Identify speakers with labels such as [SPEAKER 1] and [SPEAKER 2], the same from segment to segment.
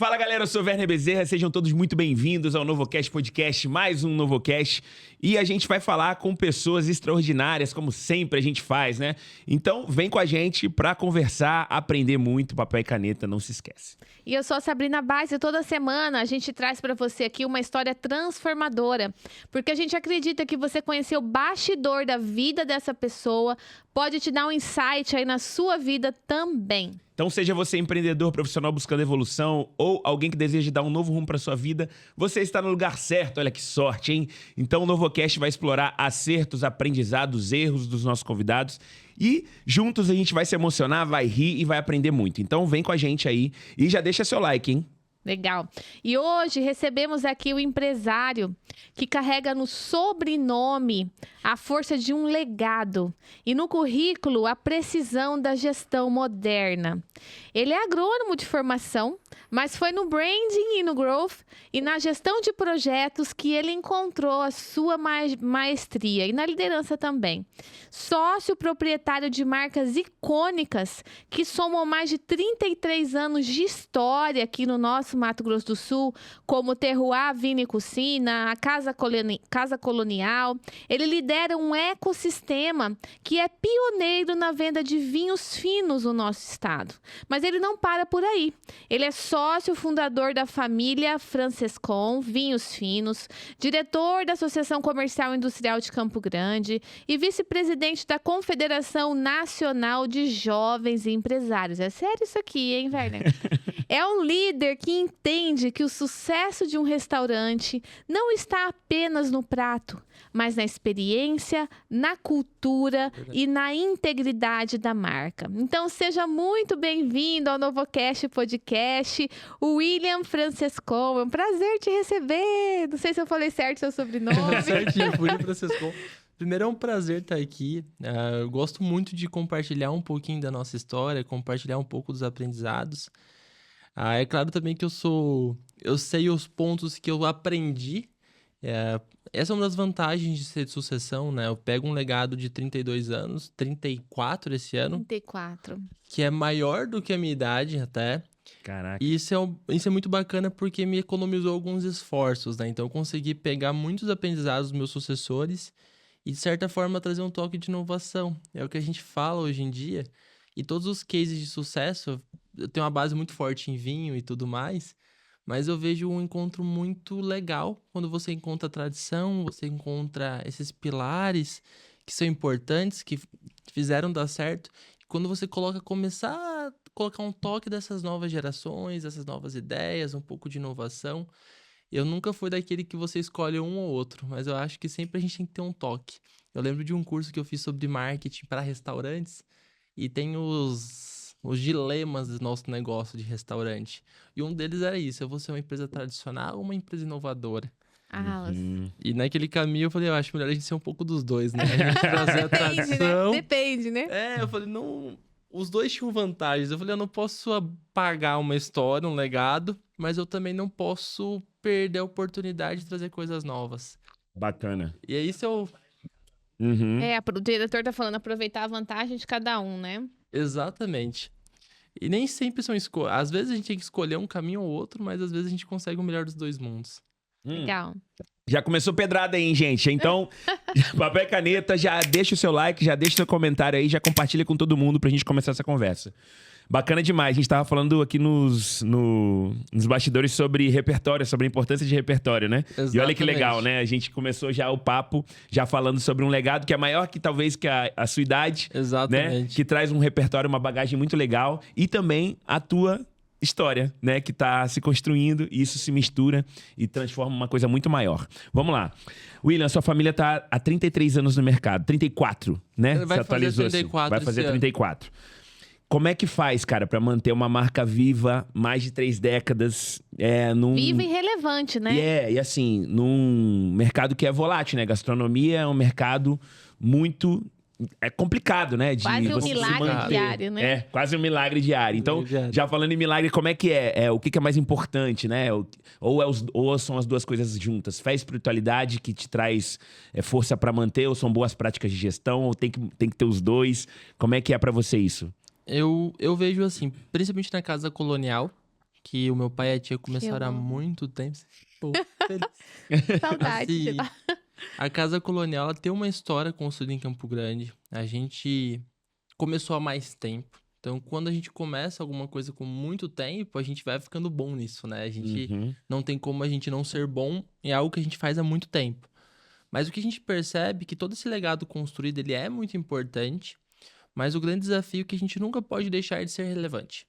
[SPEAKER 1] Fala galera, eu sou o Werner Bezerra, sejam todos muito bem-vindos ao NovoCast Podcast, mais um NovoCast. E a gente vai falar com pessoas extraordinárias, como sempre a gente faz, né? Então vem com a gente pra conversar, aprender muito, papel e caneta, não se esquece.
[SPEAKER 2] E eu sou a Sabrina Baez e toda semana a gente traz pra você aqui uma história transformadora. Porque a gente acredita que você conhecer o bastidor da vida dessa pessoa pode te dar um insight aí na sua vida também.
[SPEAKER 1] Então, seja você empreendedor profissional buscando evolução ou alguém que deseja dar um novo rumo para sua vida, você está no lugar certo. Olha que sorte, hein? Então, o NovoCast vai explorar acertos, aprendizados, erros dos nossos convidados e juntos a gente vai se emocionar, vai rir e vai aprender muito. Então, vem com a gente aí e já deixa seu like, hein?
[SPEAKER 2] Legal. E hoje recebemos aqui o empresário que carrega no sobrenome a força de um legado e no currículo a precisão da gestão moderna. Ele é agrônomo de formação, mas foi no branding e no growth e na gestão de projetos que ele encontrou a sua maestria e na liderança também. Sócio proprietário de marcas icônicas que somam mais de 33 anos de história aqui no nosso Mato Grosso do Sul, como Terroir Vini Cucina, a Casa Colonial. Ele lidera um ecossistema que é pioneiro na venda de vinhos finos no nosso estado. Mas ele não para por aí. Ele é sócio fundador da família Francescon Vinhos Finos, diretor da Associação Comercial e Industrial de Campo Grande e vice-presidente da Confederação Nacional de Jovens Empresários. É sério isso aqui, hein, Werner? É um líder que entende que o sucesso de um restaurante não está apenas no prato, mas na experiência, na cultura e na integridade da marca. Então, seja muito bem-vindo ao NovoCast Podcast, o William Francescon. É um prazer te receber. Não sei se eu falei certo seu sobrenome.
[SPEAKER 3] Certinho, William Francescon. Primeiro, é um prazer estar aqui. Eu gosto muito de compartilhar um pouquinho da nossa história, compartilhar um pouco dos aprendizados. É claro também que eu sei os pontos que eu aprendi. Essa é uma das vantagens de ser de sucessão, né? Eu pego um legado de 32 anos, 34 esse ano.
[SPEAKER 2] 34.
[SPEAKER 3] Que é maior do que a minha idade até.
[SPEAKER 1] Caraca.
[SPEAKER 3] E isso é muito bacana porque me economizou alguns esforços, né? Então eu consegui pegar muitos aprendizados dos meus sucessores e, de certa forma, trazer um toque de inovação. É o que a gente fala hoje em dia. E todos os cases de sucesso, eu tenho uma base muito forte em vinho e tudo mais, mas eu vejo um encontro muito legal quando você encontra a tradição, você encontra esses pilares que são importantes, que fizeram dar certo. E quando você começar a colocar um toque dessas novas gerações, dessas novas ideias, um pouco de inovação. Eu nunca fui daquele que você escolhe um ou outro, mas eu acho que sempre a gente tem que ter um toque. Eu lembro de um curso que eu fiz sobre marketing para restaurantes e tem os dilemas do nosso negócio de restaurante. E um deles era isso: eu vou ser uma empresa tradicional ou uma empresa inovadora? E naquele caminho eu falei, eu acho melhor a gente ser um pouco dos dois, né? A gente trazer a tradição.
[SPEAKER 2] Depende, né?
[SPEAKER 3] Eu falei, não... Os dois tinham vantagens. Eu falei, eu não posso apagar uma história, um legado, mas eu também não posso perder a oportunidade de trazer coisas novas.
[SPEAKER 1] Bacana.
[SPEAKER 3] E aí, se eu...
[SPEAKER 2] O diretor tá falando aproveitar a vantagem de cada um, né?
[SPEAKER 3] Exatamente. E nem sempre são escolhas. Às vezes a gente tem que escolher um caminho ou outro, mas às vezes a gente consegue o melhor dos dois mundos.
[SPEAKER 2] Legal.
[SPEAKER 1] Já começou pedrada aí, hein, gente? Então, papel e caneta, já deixa o seu like, já deixa o seu comentário aí, já compartilha com todo mundo pra gente começar essa conversa. Bacana demais. A gente tava falando aqui nos bastidores sobre repertório, sobre a importância de repertório, né?
[SPEAKER 3] Exatamente.
[SPEAKER 1] E olha que legal, né? A gente começou já o papo, já falando sobre um legado que é maior que talvez que a sua idade.
[SPEAKER 3] Exatamente.
[SPEAKER 1] Né? Que traz um repertório, uma bagagem muito legal. E também a tua história, né? Que tá se construindo e isso se mistura e transforma uma coisa muito maior. Vamos lá. William, sua família tá há 33 anos no mercado. 34, né?
[SPEAKER 3] Vai fazer 34
[SPEAKER 1] Vai fazer
[SPEAKER 3] esse
[SPEAKER 1] 34. Como é que faz, cara, pra manter uma marca viva mais de 3 décadas?
[SPEAKER 2] Viva e relevante, né?
[SPEAKER 1] E assim, num mercado que é volátil, né? Gastronomia é um mercado muito... É complicado, né? De
[SPEAKER 2] Quase um
[SPEAKER 1] você se
[SPEAKER 2] milagre
[SPEAKER 1] manter.
[SPEAKER 2] diário, né?
[SPEAKER 1] Quase um milagre diário. Então, já falando em milagre, como é que é? O que é mais importante, né? Ou são as duas coisas juntas? Fé e espiritualidade que te traz força pra manter? Ou são boas práticas de gestão? Ou tem que ter os dois? Como é que é pra você isso?
[SPEAKER 3] Eu vejo assim, principalmente na Casa Colonial, que o meu pai e a tia começaram há
[SPEAKER 2] amo.
[SPEAKER 3] muito tempo. Pô, feliz.
[SPEAKER 2] Saudade de
[SPEAKER 3] Assim,
[SPEAKER 2] lá.
[SPEAKER 3] a Casa Colonial ela tem uma história construída em Campo Grande. A gente começou há mais tempo. Então, quando a gente começa alguma coisa com muito tempo, a gente vai ficando bom nisso, né? A gente
[SPEAKER 1] Uhum.
[SPEAKER 3] não tem como a gente não ser bom em algo que a gente faz há muito tempo. Mas o que a gente percebe é que todo esse legado construído, ele é muito importante, mas o grande desafio é que a gente nunca pode deixar de ser relevante.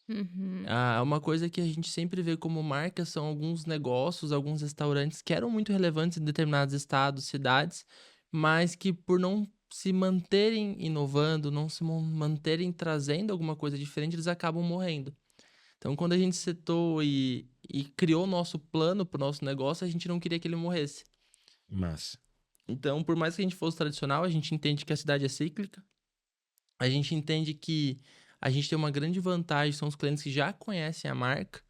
[SPEAKER 2] Uhum.
[SPEAKER 3] Uma coisa que a gente sempre vê como marca são alguns negócios, alguns restaurantes que eram muito relevantes em determinados estados, cidades, mas que por não se manterem inovando, não se manterem trazendo alguma coisa diferente, eles acabam morrendo. Então, quando a gente setou e criou o nosso plano para o nosso negócio, a gente não queria que ele morresse.
[SPEAKER 1] Massa.
[SPEAKER 3] Então, por mais que a gente fosse tradicional, a gente entende que a cidade é cíclica. A gente entende que a gente tem uma grande vantagem, são os clientes que já conhecem a marca,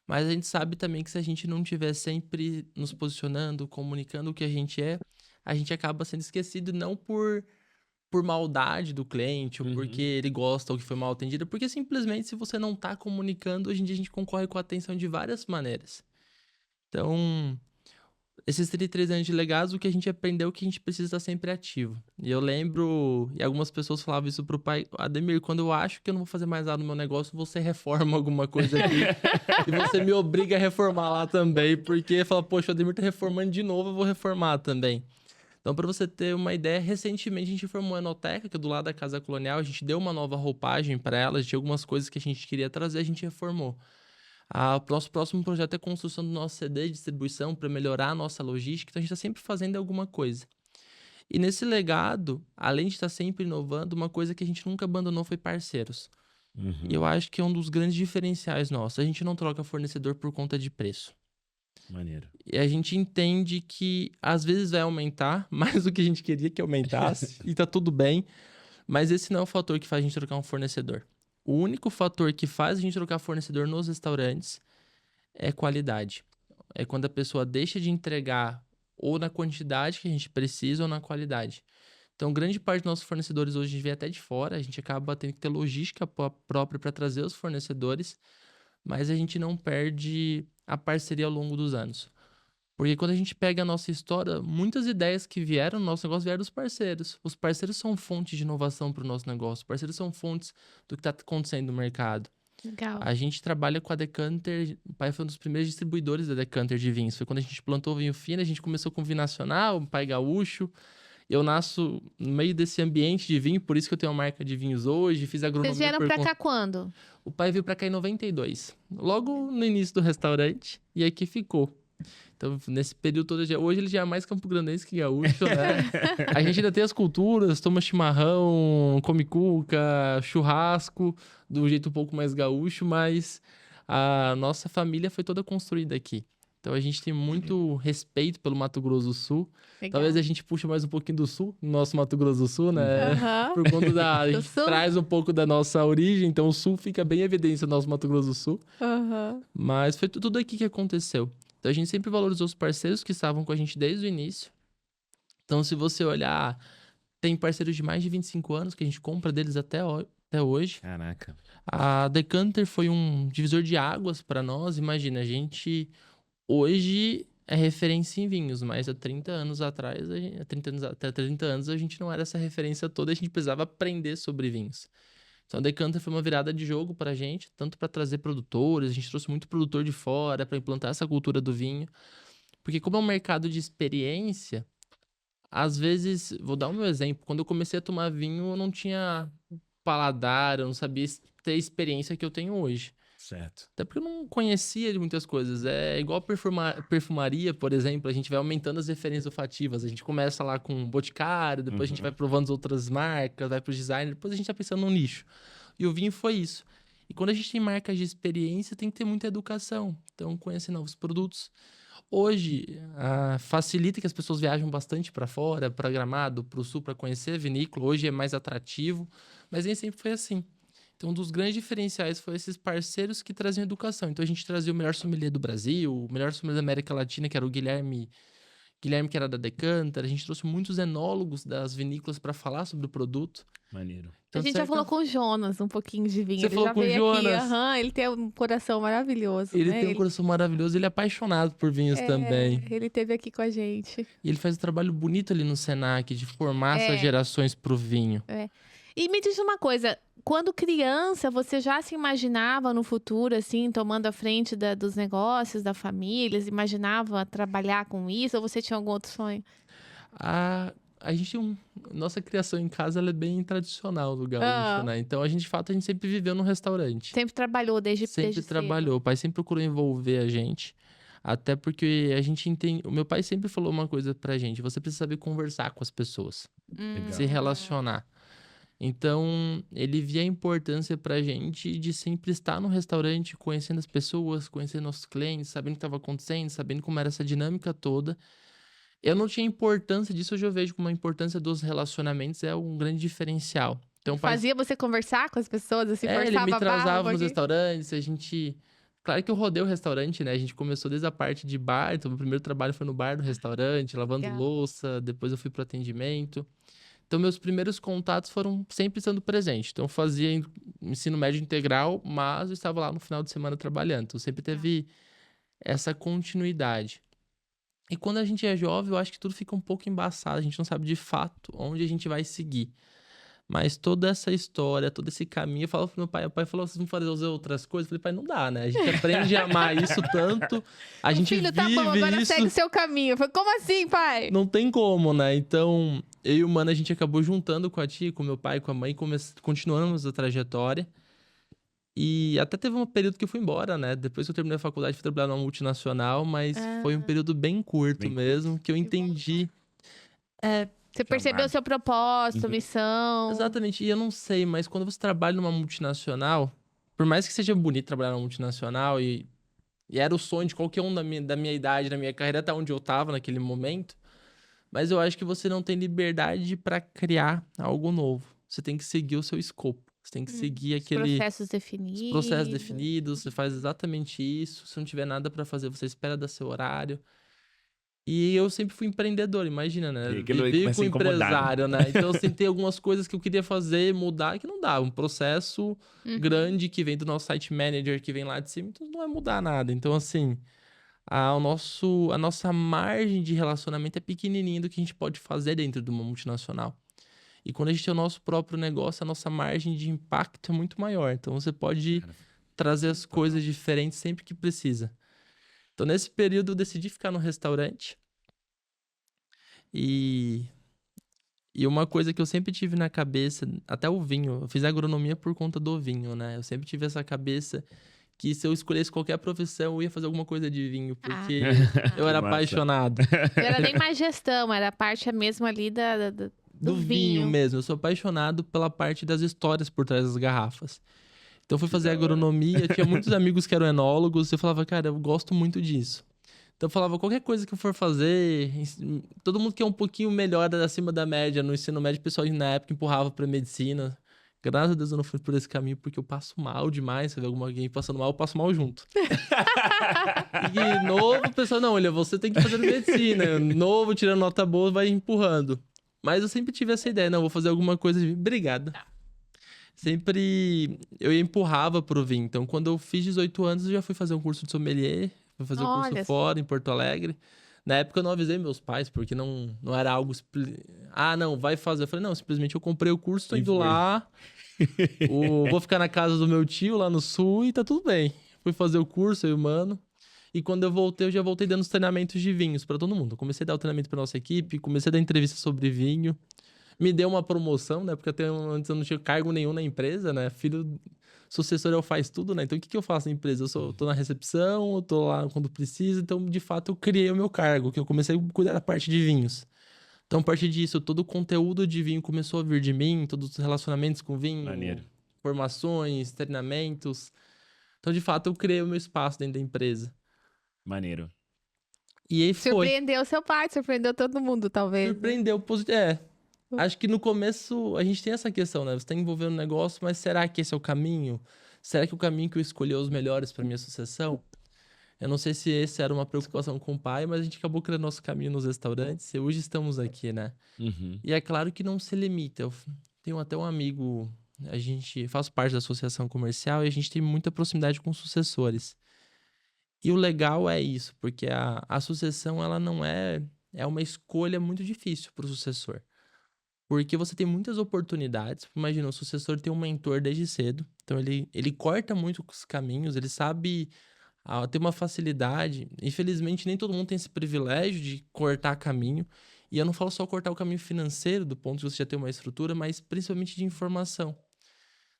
[SPEAKER 3] mas a gente sabe também que se a gente não estiver sempre nos posicionando, comunicando o que a gente acaba sendo esquecido, não por maldade do cliente, ou porque ele gosta ou que foi mal atendido, porque simplesmente se você não está comunicando, hoje em dia a gente concorre com a atenção de várias maneiras. Então, esses 33 anos de legados, o que a gente aprendeu é que a gente precisa estar sempre ativo. E eu lembro, e algumas pessoas falavam isso pro pai, Ademir, quando eu acho que eu não vou fazer mais nada no meu negócio, você reforma alguma coisa aqui e você me obriga a reformar lá também, porque fala, poxa, o Ademir tá reformando de novo, eu vou reformar também. Então, para você ter uma ideia, recentemente a gente formou a Enoteca, que é do lado da Casa Colonial, a gente deu uma nova roupagem para ela, tinha algumas coisas que a gente queria trazer, a gente reformou. O nosso próximo projeto é a construção do nosso CD de distribuição para melhorar a nossa logística, então a gente está sempre fazendo alguma coisa. E nesse legado, além de estar sempre inovando, uma coisa que a gente nunca abandonou foi parceiros. E eu acho que é um dos grandes diferenciais nossos. A gente não troca fornecedor por conta de preço.
[SPEAKER 1] Maneiro.
[SPEAKER 3] E a gente entende que às vezes vai aumentar mais do que a gente queria que aumentasse, e tá tudo bem, mas esse não é o fator que faz a gente trocar um fornecedor. O único fator que faz a gente trocar fornecedor nos restaurantes é qualidade. É quando a pessoa deixa de entregar ou na quantidade que a gente precisa ou na qualidade. Então, grande parte dos nossos fornecedores hoje vem até de fora, a gente acaba tendo que ter logística própria para trazer os fornecedores, mas a gente não perde a parceria ao longo dos anos. Porque quando a gente pega a nossa história, muitas ideias que vieram no nosso negócio vieram dos parceiros. Os parceiros são fontes de inovação para o nosso negócio. Os parceiros são fontes do que está acontecendo no mercado.
[SPEAKER 2] Legal.
[SPEAKER 3] A gente trabalha com a Decanter. O pai foi um dos primeiros distribuidores da Decanter de vinhos. Foi quando a gente plantou vinho fino, a gente começou com vinho nacional, o pai gaúcho. Eu nasço no meio desse ambiente de vinho, por isso que eu tenho uma marca de vinhos hoje. Fiz agronomia.
[SPEAKER 2] Vocês vieram pra cá quando?
[SPEAKER 3] O pai veio pra cá em 92. Logo no início do restaurante. E aqui ficou. Então, nesse período todo, hoje ele já é mais campograndense que gaúcho, né? A gente ainda tem as culturas, toma chimarrão, come cuca, churrasco, do jeito um pouco mais gaúcho, mas a nossa família foi toda construída aqui. Então, a gente tem muito respeito pelo Mato Grosso do Sul.
[SPEAKER 2] Legal.
[SPEAKER 3] Talvez a gente puxe mais um pouquinho do Sul, no nosso Mato Grosso do Sul, né?
[SPEAKER 2] Aham.
[SPEAKER 3] Por conta da... A
[SPEAKER 2] Do
[SPEAKER 3] gente
[SPEAKER 2] Sul?
[SPEAKER 3] traz um pouco da nossa origem, então o Sul fica bem em evidência no nosso Mato Grosso do Sul.
[SPEAKER 2] Aham.
[SPEAKER 3] Mas foi tudo aqui que aconteceu. Então, a gente sempre valorizou os parceiros que estavam com a gente desde o início. Então, se você olhar, tem parceiros de mais de 25 anos que a gente compra deles até hoje.
[SPEAKER 1] Caraca.
[SPEAKER 3] A Decanter foi um divisor de águas para nós. Imagina, a gente hoje é referência em vinhos, mas há 30 anos atrás, até 30 anos, a gente não era essa referência toda, a gente precisava aprender sobre vinhos. Então, a Decanter foi uma virada de jogo pra gente, tanto para trazer produtores, a gente trouxe muito produtor de fora para implantar essa cultura do vinho. Porque como é um mercado de experiência, às vezes, vou dar um meu exemplo, quando eu comecei a tomar vinho, eu não tinha paladar, eu não sabia ter a experiência que eu tenho hoje.
[SPEAKER 1] Certo.
[SPEAKER 3] Até porque eu não conhecia de muitas coisas. É igual perfumaria, por exemplo, a gente vai aumentando as referências olfativas. A gente começa lá com Boticário, depois a gente vai provando as outras marcas, vai pros designers, depois a gente tá pensando no nicho. E o vinho foi isso. E quando a gente tem marcas de experiência, tem que ter muita educação. Então, conhecer novos produtos. Hoje, facilita que as pessoas viajam bastante para fora, para Gramado, para o Sul, para conhecer a vinícola. Hoje é mais atrativo, mas nem sempre foi assim. Então, um dos grandes diferenciais foi esses parceiros que traziam educação. Então, a gente trazia o melhor sommelier do Brasil, o melhor sommelier da América Latina, que era o Guilherme, Guilherme, que era da Decanter, a gente trouxe muitos enólogos das vinícolas para falar sobre o produto.
[SPEAKER 1] Maneiro.
[SPEAKER 3] Então,
[SPEAKER 2] A gente já falou com o Jonas um pouquinho de vinho.
[SPEAKER 3] Você
[SPEAKER 2] Ele
[SPEAKER 3] falou
[SPEAKER 2] já
[SPEAKER 3] com o
[SPEAKER 2] veio aqui.
[SPEAKER 3] Jonas?
[SPEAKER 2] Ele tem um coração maravilhoso,
[SPEAKER 3] Ele
[SPEAKER 2] né?
[SPEAKER 3] tem um coração maravilhoso, ele é apaixonado por vinhos também.
[SPEAKER 2] Ele esteve aqui com a gente.
[SPEAKER 3] E ele faz um trabalho bonito ali no Senac, de formar essas gerações pro vinho.
[SPEAKER 2] E me diz uma coisa, quando criança, você já se imaginava no futuro, assim, tomando a frente dos negócios, da família? Imaginava trabalhar com isso? Ou você tinha algum outro sonho?
[SPEAKER 3] A gente nossa criação em casa ela é bem tradicional do gaúcho, né? Então, de fato, a gente sempre viveu num restaurante.
[SPEAKER 2] Sempre trabalhou desde
[SPEAKER 3] Sempre
[SPEAKER 2] cedo.
[SPEAKER 3] trabalhou. O pai sempre procurou envolver a gente. Até porque a gente entende... O meu pai sempre falou uma coisa pra gente. Você precisa saber conversar com as pessoas. Se relacionar. Então, ele via a importância pra gente de sempre estar no restaurante, conhecendo as pessoas, conhecendo nossos clientes, sabendo o que estava acontecendo, sabendo como era essa dinâmica toda. Eu não tinha importância disso, hoje eu vejo como a importância dos relacionamentos é um grande diferencial. Então,
[SPEAKER 2] Fazia você conversar com as pessoas, assim, forçava
[SPEAKER 3] ele me
[SPEAKER 2] a barra
[SPEAKER 3] trazava
[SPEAKER 2] um
[SPEAKER 3] nos
[SPEAKER 2] pouquinho?
[SPEAKER 3] restaurantes, a gente... Claro que eu rodei o restaurante, né? A gente começou desde a parte de bar, então o primeiro trabalho foi no bar do restaurante, lavando
[SPEAKER 2] Legal.
[SPEAKER 3] louça, depois eu fui pro atendimento. Então, meus primeiros contatos foram sempre estando presente. Então, eu fazia ensino médio integral, mas eu estava lá no final de semana trabalhando. Então, sempre teve essa continuidade. E quando a gente é jovem, eu acho que tudo fica um pouco embaçado. A gente não sabe de fato onde a gente vai seguir. Mas toda essa história, todo esse caminho, eu falo pro meu pai. O pai falou, vocês vão fazer outras coisas? Eu falei, pai, não dá, né? A gente aprende a amar isso tanto. A gente
[SPEAKER 2] Filho,
[SPEAKER 3] vive
[SPEAKER 2] tá bom, agora
[SPEAKER 3] isso.
[SPEAKER 2] segue o seu caminho. Eu falei, como assim, pai?
[SPEAKER 3] Não tem como, né? Então, eu e o Mano, a gente acabou juntando com a tia, com meu pai, com a mãe, continuamos a trajetória. E até teve um período que eu fui embora, né? Depois que eu terminei a faculdade, fui trabalhar numa multinacional, mas foi um período bem curto mesmo, que eu entendi.
[SPEAKER 2] Você percebeu o seu propósito, missão.
[SPEAKER 3] Exatamente, e eu não sei, mas quando você trabalha numa multinacional, por mais que seja bonito trabalhar numa multinacional, e era o sonho de qualquer um da minha idade, da minha carreira, até onde eu tava naquele momento, mas eu acho que você não tem liberdade para criar algo novo. Você tem que seguir o seu escopo. Você tem que seguir aquele...
[SPEAKER 2] Processos definidos.
[SPEAKER 3] processos definidos, você faz exatamente isso. Se não tiver nada pra fazer, você espera dar seu horário. E eu sempre fui empreendedor, imagina, né? Vivi com empresário, né? Então eu sempre tenho algumas coisas que eu queria fazer, mudar, que não dá. Um processo grande que vem do nosso site manager, que vem lá de cima, então não vai mudar nada. Então, assim, a nossa margem de relacionamento é pequenininha do que a gente pode fazer dentro de uma multinacional. E quando a gente tem o nosso próprio negócio, a nossa margem de impacto é muito maior. Então, você pode trazer as coisas diferentes sempre que precisa. Então, nesse período, eu decidi ficar no restaurante. E uma coisa que eu sempre tive na cabeça, até o vinho, eu fiz agronomia por conta do vinho, né? Eu sempre tive essa cabeça que se eu escolhesse qualquer profissão, eu ia fazer alguma coisa de vinho, porque eu era apaixonado.
[SPEAKER 2] Não era nem mais gestão, era a parte mesmo ali do
[SPEAKER 3] vinho mesmo. Eu sou apaixonado pela parte das histórias por trás das garrafas. Então, eu fui fazer agronomia, tinha muitos amigos que eram enólogos, eu falava, cara, eu gosto muito disso. Então, eu falava, qualquer coisa que eu for fazer, todo mundo que é um pouquinho melhor, acima da média, no ensino médio, o pessoal na época empurrava pra medicina. Graças a Deus eu não fui por esse caminho, porque eu passo mal demais. Se eu ver alguém passando mal, eu passo mal junto. E novo, o pessoal, não, olha, você tem que fazer medicina. Novo, tirando nota boa, vai empurrando. Mas eu sempre tive essa ideia, não, vou fazer alguma coisa de... Obrigada. Sempre eu empurrava pro vinho. Então, quando eu fiz 18 anos, eu já fui fazer um curso de sommelier. Fui fazer um curso fora, em Porto Alegre. Na época, eu não avisei meus pais, porque não era algo... não, vai fazer. Eu falei, não, simplesmente eu comprei o curso, tô indo lá. Vou ficar na casa do meu tio, lá no sul, e tá tudo bem. Fui fazer o curso, eu e o Mano. E quando eu voltei, eu já voltei dando os treinamentos de vinhos pra todo mundo. Eu comecei a dar o treinamento pra nossa equipe, comecei a dar entrevista sobre vinho. Me deu uma promoção, né? Porque antes eu não tinha cargo nenhum na empresa, né? Sucessor é o faz tudo, né? Então, o que eu faço na empresa? Eu tô na recepção, eu tô lá quando precisa. Então, de fato, eu criei o meu cargo, que eu comecei a cuidar da parte de vinhos. Então, a partir disso, todo o conteúdo de vinho começou a vir de mim, todos os relacionamentos com vinho, formações, treinamentos. Então, de fato, eu criei o meu espaço dentro da empresa.
[SPEAKER 1] Maneiro.
[SPEAKER 2] E aí surpreendeu seu pai, surpreendeu todo mundo, talvez.
[SPEAKER 3] Surpreendeu positivo. Acho que no começo a gente tem essa questão, né? Você tá envolvendo um negócio, mas será que esse é o caminho? Será que o caminho que eu escolhi é os melhores para minha sucessão? Eu não sei se essa era uma preocupação com o pai, mas a gente acabou criando nosso caminho nos restaurantes e hoje estamos aqui, né?
[SPEAKER 1] Uhum.
[SPEAKER 3] E é claro que não se limita. Eu tenho até um amigo, a gente faz parte da associação comercial e a gente tem muita proximidade com sucessores. E o legal é isso, porque a sucessão, ela não é uma escolha muito difícil para o sucessor. Porque você tem muitas oportunidades. Imagina, o sucessor tem um mentor desde cedo. Então, ele corta muito os caminhos, ele sabe ter uma facilidade. Infelizmente, nem todo mundo tem esse privilégio de cortar caminho. E eu não falo só cortar o caminho financeiro, do ponto de você já ter uma estrutura, mas principalmente de informação.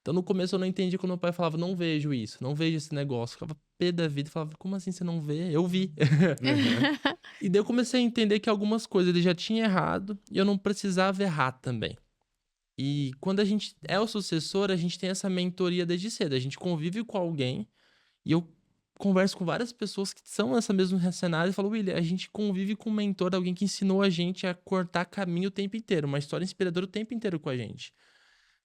[SPEAKER 3] Então, no começo eu não entendi quando meu pai falava, não vejo isso, não vejo esse negócio. Eu ficava pé da vida e falava, como assim você não vê? Eu vi.
[SPEAKER 1] Uhum.
[SPEAKER 3] E daí eu comecei a entender que algumas coisas ele já tinha errado e eu não precisava errar também. E quando a gente é o sucessor, a gente tem essa mentoria desde cedo. A gente convive com alguém e eu converso com várias pessoas que são nessa mesma cenário e falo, William, a gente convive com um mentor, alguém que ensinou a gente a cortar caminho o tempo inteiro, uma história inspiradora o tempo inteiro com a gente.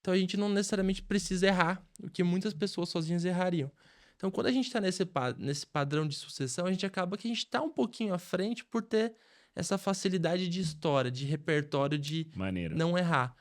[SPEAKER 3] Então a gente não necessariamente precisa errar, o que muitas pessoas sozinhas errariam. Então quando a gente está nesse padrão de sucessão, a gente acaba que a gente está um pouquinho à frente por ter essa facilidade de história, de repertório, de
[SPEAKER 1] Maneiro.
[SPEAKER 3] não errar.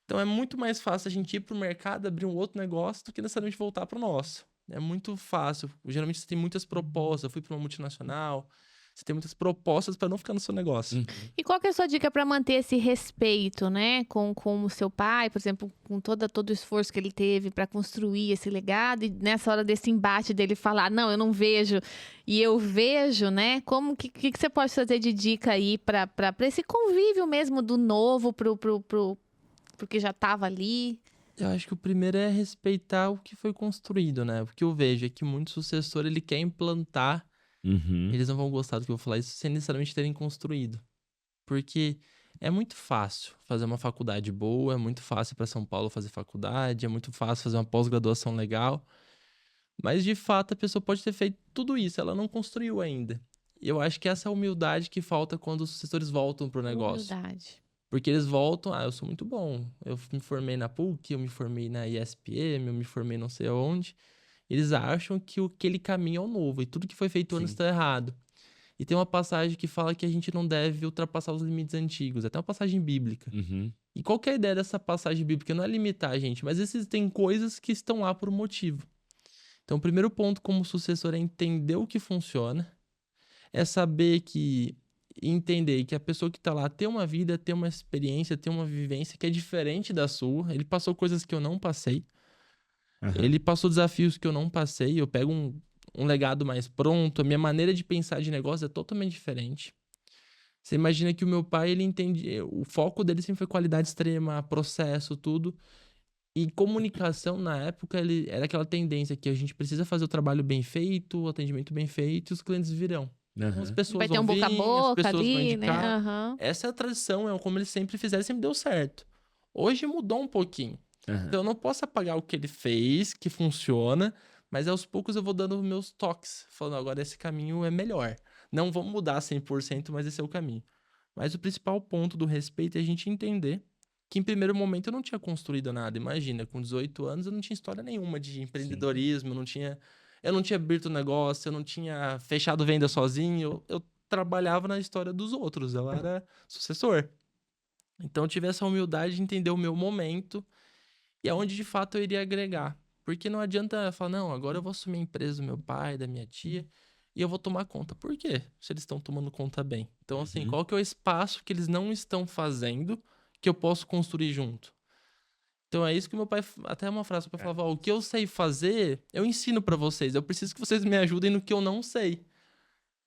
[SPEAKER 3] Então é muito mais fácil a gente ir para o mercado, abrir um outro negócio, do que necessariamente voltar para o nosso. É muito fácil. Geralmente você tem muitas propostas. Eu fui para uma multinacional, você tem muitas propostas para não ficar no seu negócio.
[SPEAKER 2] E qual que é a sua dica para manter esse respeito, né, com o seu pai, por exemplo, com todo o esforço que ele teve para construir esse legado e nessa hora desse embate dele falar, não, eu não vejo e eu vejo, né? Como que você pode fazer de dica aí para esse convívio mesmo do novo pro que já estava ali?
[SPEAKER 3] Eu acho que o primeiro é respeitar o que foi construído, né? O que eu vejo é que muito sucessor, ele quer implantar,
[SPEAKER 1] Uhum.
[SPEAKER 3] eles não vão gostar do que eu vou falar isso sem necessariamente terem construído. Porque é muito fácil fazer uma faculdade boa, é muito fácil para São Paulo fazer faculdade, é muito fácil fazer uma pós-graduação legal, mas de fato a pessoa pode ter feito tudo isso, ela não construiu ainda. E eu acho que essa é a humildade que falta quando os sucessores voltam pro negócio.
[SPEAKER 2] Humildade.
[SPEAKER 3] Porque eles voltam, eu sou muito bom. Eu me formei na PUC, eu me formei na ISPM, eu me formei não sei aonde. Eles acham que aquele caminho é o novo e tudo que foi feito antes
[SPEAKER 1] Sim.
[SPEAKER 3] está errado. E tem uma passagem que fala que a gente não deve ultrapassar os limites antigos, até uma passagem bíblica.
[SPEAKER 1] Uhum.
[SPEAKER 3] E qual que é a ideia dessa passagem bíblica? Não é limitar a gente, mas existem coisas que estão lá por um motivo. Então, o primeiro ponto como sucessor é entender o que funciona, é saber que entender que a pessoa que tá lá tem uma vida, tem uma experiência, tem uma vivência que é diferente da sua. Ele passou coisas que eu não passei.
[SPEAKER 1] Aham.
[SPEAKER 3] Ele passou desafios que eu não passei. Eu pego um legado mais pronto. A minha maneira de pensar de negócio é totalmente diferente. Você imagina que o meu pai, ele entende... O foco dele sempre foi qualidade extrema, processo, tudo. E comunicação, na época, era aquela tendência que a gente precisa fazer o trabalho bem feito, o atendimento bem feito, e os clientes virão. Então, as
[SPEAKER 1] Aham.
[SPEAKER 3] pessoas
[SPEAKER 2] Vai ter
[SPEAKER 3] vão
[SPEAKER 2] um boca a
[SPEAKER 3] vir, as
[SPEAKER 2] boca
[SPEAKER 3] pessoas vão
[SPEAKER 2] ali, né?
[SPEAKER 3] indicar.
[SPEAKER 2] Aham.
[SPEAKER 3] Essa é a tradição, é como eles sempre fizeram, sempre deu certo. Hoje mudou um pouquinho.
[SPEAKER 1] Aham.
[SPEAKER 3] Então eu não posso apagar o que ele fez, que funciona, mas aos poucos eu vou dando meus toques, falando agora esse caminho é melhor. Não vamos mudar 100%, mas esse é o caminho. Mas o principal ponto do respeito é a gente entender que em primeiro momento eu não tinha construído nada. Imagina, com 18 anos eu não tinha história nenhuma de empreendedorismo, eu não tinha aberto negócio, eu não tinha fechado venda sozinho, eu trabalhava na história dos outros, eu era sucessor. Então eu tive essa humildade de entender o meu momento e aonde de fato eu iria agregar. Porque não adianta falar, não, agora eu vou assumir a empresa do meu pai, da minha tia, e eu vou tomar conta. Por quê? Se eles estão tomando conta bem. Então, assim,
[SPEAKER 1] Uhum.
[SPEAKER 3] qual que é o espaço que eles não estão fazendo que eu posso construir junto? Então é isso que meu pai, até uma frase que meu pai falava, ó, o que eu sei fazer, eu ensino pra vocês. Eu preciso que vocês me ajudem no que eu não sei,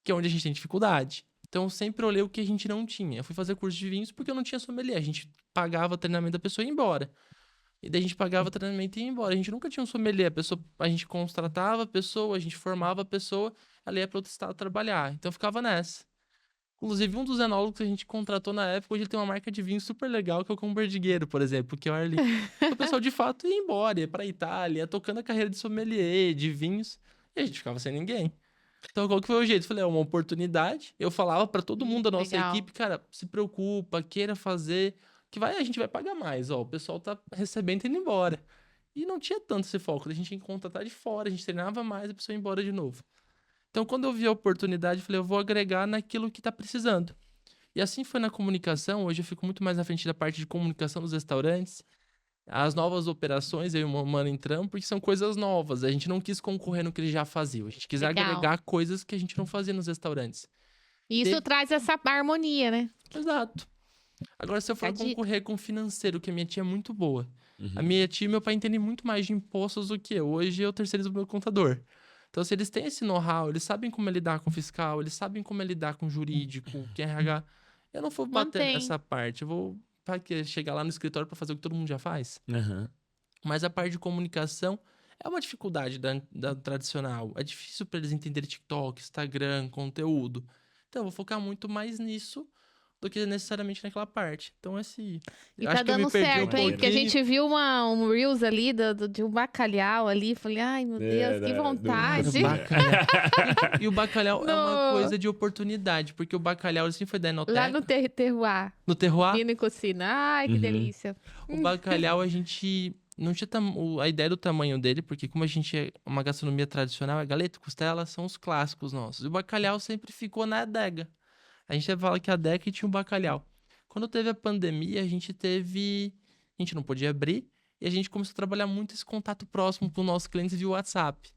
[SPEAKER 3] que é onde a gente tem dificuldade. Então eu sempre olhei o que a gente não tinha. Eu fui fazer curso de vinhos porque eu não tinha sommelier. A gente pagava treinamento da pessoa e ia embora. E daí a gente pagava treinamento e ia embora. A gente nunca tinha um sommelier. A gente contratava a pessoa, a gente formava a pessoa, ela ia para outro estado trabalhar. Então eu ficava nessa. Inclusive, um dos enólogos que a gente contratou na época, hoje ele tem uma marca de vinho super legal, que é o Cão Perdigueiro, por exemplo, que é o Arli. Então, o pessoal, de fato, ia embora, ia pra Itália, ia tocando a carreira de sommelier, de vinhos, e a gente ficava sem ninguém. Então, qual que foi o jeito? Eu falei, é uma oportunidade. Eu falava pra todo mundo da nossa
[SPEAKER 2] Legal.
[SPEAKER 3] equipe, cara, se preocupa, queira fazer, a gente vai pagar mais, ó, o pessoal tá recebendo e indo embora. E não tinha tanto esse foco, a gente tinha que contratar de fora, a gente treinava mais, a pessoa ia embora de novo. Então, quando eu vi a oportunidade, eu falei, eu vou agregar naquilo que tá precisando. E assim foi na comunicação. Hoje eu fico muito mais na frente da parte de comunicação dos restaurantes. As novas operações, eu e o meu mano entramos, porque são coisas novas. A gente não quis concorrer no que eles já faziam. A gente quis
[SPEAKER 2] Legal.
[SPEAKER 3] agregar coisas que a gente não fazia nos restaurantes.
[SPEAKER 2] E isso traz essa harmonia, né?
[SPEAKER 3] Exato. Agora, se eu for
[SPEAKER 2] A dica.
[SPEAKER 3] concorrer com o financeiro, que a minha tia é muito boa.
[SPEAKER 1] Uhum.
[SPEAKER 3] A minha tia e meu pai entendem muito mais de impostos do que eu. Hoje eu terceirizo o meu contador. Então, se eles têm esse know-how, eles sabem como é lidar com o fiscal, eles sabem como é lidar com o jurídico, com o RH. Eu não vou bater
[SPEAKER 2] Mantém.
[SPEAKER 3] nessa parte. Eu vou chegar lá no escritório para fazer o que todo mundo já faz.
[SPEAKER 1] Aham.
[SPEAKER 3] Mas a parte de comunicação é uma dificuldade da tradicional. É difícil para eles entenderem TikTok, Instagram, conteúdo. Então, eu vou focar muito mais nisso do que necessariamente naquela parte. Então,
[SPEAKER 2] E
[SPEAKER 3] acho
[SPEAKER 2] tá
[SPEAKER 3] que eu me
[SPEAKER 2] dando
[SPEAKER 3] perdi
[SPEAKER 2] certo,
[SPEAKER 3] um
[SPEAKER 2] hein? Porque a
[SPEAKER 3] pouquinho.
[SPEAKER 2] gente viu um Reels ali de um bacalhau ali. Falei, ai, meu Deus, que vontade.
[SPEAKER 3] E o bacalhau é uma
[SPEAKER 2] No-
[SPEAKER 3] coisa de oportunidade, porque o bacalhau assim foi da Enoteca.
[SPEAKER 2] Lá no terroir.
[SPEAKER 3] No terroir,
[SPEAKER 2] Vindo em cocina. Ai, que
[SPEAKER 1] Uhum.
[SPEAKER 2] delícia.
[SPEAKER 3] o bacalhau a gente não tinha a ideia do tamanho dele, porque como a gente é uma gastronomia tradicional, a galeta e costela são os clássicos nossos. E o bacalhau sempre ficou na adega. A gente fala que a adega tinha um bacalhau. Quando teve a pandemia, a gente não podia abrir, e a gente começou a trabalhar muito esse contato próximo com os nossos clientes via WhatsApp.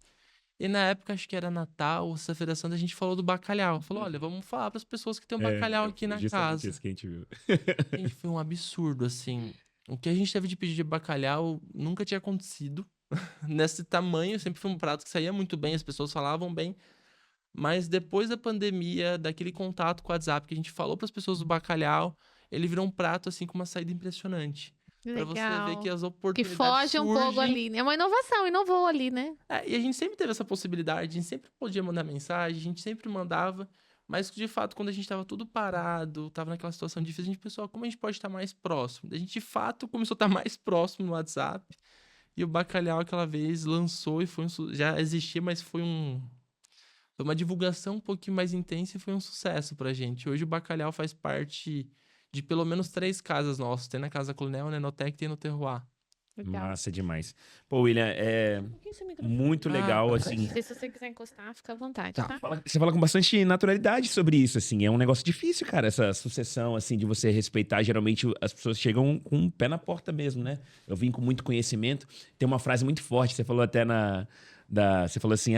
[SPEAKER 3] E na época, acho que era Natal, Sexta-feira Santa, a gente falou do bacalhau. Falou, olha, vamos falar para as pessoas que tem um bacalhau aqui na casa.
[SPEAKER 1] Isso que a gente viu.
[SPEAKER 3] Gente, foi um absurdo, assim. O que a gente teve de pedido de bacalhau nunca tinha acontecido. Nesse tamanho, sempre foi um prato que saía muito bem, as pessoas falavam bem. Mas depois da pandemia, daquele contato com o WhatsApp que a gente falou para as pessoas do bacalhau, ele virou um prato, assim, com uma saída impressionante. Pra você ver
[SPEAKER 2] Legal.
[SPEAKER 3] que as
[SPEAKER 2] Que
[SPEAKER 3] oportunidades
[SPEAKER 2] foge um pouco
[SPEAKER 3] surgem.
[SPEAKER 2] ali, né? É uma inovação, inovou ali, né?
[SPEAKER 3] E a gente sempre teve essa possibilidade, a gente sempre podia mandar mensagem, a gente sempre mandava, mas de fato, quando a gente tava tudo parado, tava naquela situação difícil, a gente pensou, como a gente pode estar mais próximo? A gente, de fato, começou a estar mais próximo no WhatsApp, e o bacalhau aquela vez lançou e foi já existia, mas foi uma divulgação um pouquinho mais intensa e foi um sucesso pra gente. Hoje o bacalhau faz parte de pelo menos 3 casas nossas, tem na Casa Colonel, na Enoteca e tem no Terroir.
[SPEAKER 2] Legal.
[SPEAKER 1] Massa demais. Pô, William, é
[SPEAKER 2] Um pouquinho esse microfone.
[SPEAKER 1] muito legal, assim.
[SPEAKER 2] Se você quiser encostar, fica à vontade,
[SPEAKER 3] Tá.
[SPEAKER 2] tá?
[SPEAKER 1] Você fala com bastante naturalidade sobre isso, assim. É um negócio difícil, cara, essa sucessão, assim, de você respeitar. Geralmente as pessoas chegam com um pé na porta mesmo, né? Eu vim com muito conhecimento. Tem uma frase muito forte, você falou até você falou assim,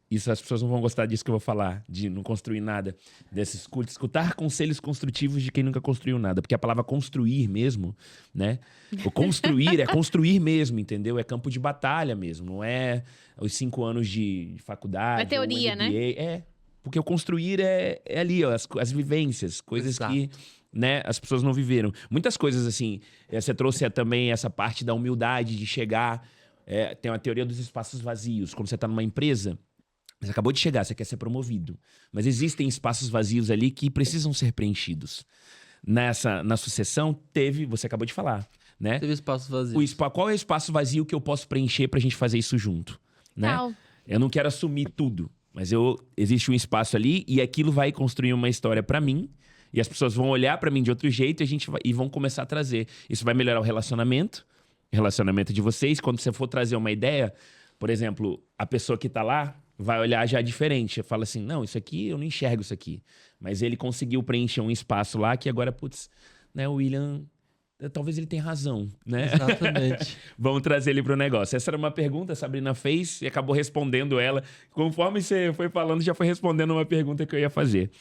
[SPEAKER 1] isso as pessoas não vão gostar disso que eu vou falar, de não construir nada. Escutar conselhos construtivos de quem nunca construiu nada. Porque a palavra construir mesmo, né? O construir é construir mesmo, entendeu? É campo de batalha mesmo. Não é os 5 anos de faculdade.
[SPEAKER 2] Não é teoria,
[SPEAKER 1] ou
[SPEAKER 2] né?
[SPEAKER 1] MBA. Porque o construir é ali, ó, as vivências, coisas
[SPEAKER 3] Exato.
[SPEAKER 1] que, né, as pessoas não viveram. Muitas coisas, assim, você trouxe também essa parte da humildade de chegar. Tem uma teoria dos espaços vazios. Quando você está numa empresa, você acabou de chegar, você quer ser promovido. Mas existem espaços vazios ali que precisam ser preenchidos. Na sucessão, você acabou de falar, né?
[SPEAKER 3] Teve espaço vazio.
[SPEAKER 1] Qual é o espaço vazio que eu posso preencher pra gente fazer isso junto, né?
[SPEAKER 2] Legal.
[SPEAKER 1] Eu não quero assumir tudo, mas existe um espaço ali e aquilo vai construir uma história pra mim. E as pessoas vão olhar pra mim de outro jeito e vão começar a trazer. Isso vai melhorar o relacionamento de vocês. Quando você for trazer uma ideia, por exemplo, a pessoa que tá lá vai olhar já diferente. Fala assim, não, isso aqui, eu não enxergo isso aqui. Mas ele conseguiu preencher um espaço lá que agora, putz, né, o William, talvez ele tenha razão, né?
[SPEAKER 3] Exatamente.
[SPEAKER 1] Vamos trazer ele pro negócio. Essa era uma pergunta, a Sabrina fez e acabou respondendo ela. Conforme você foi falando, já foi respondendo uma pergunta que eu ia fazer.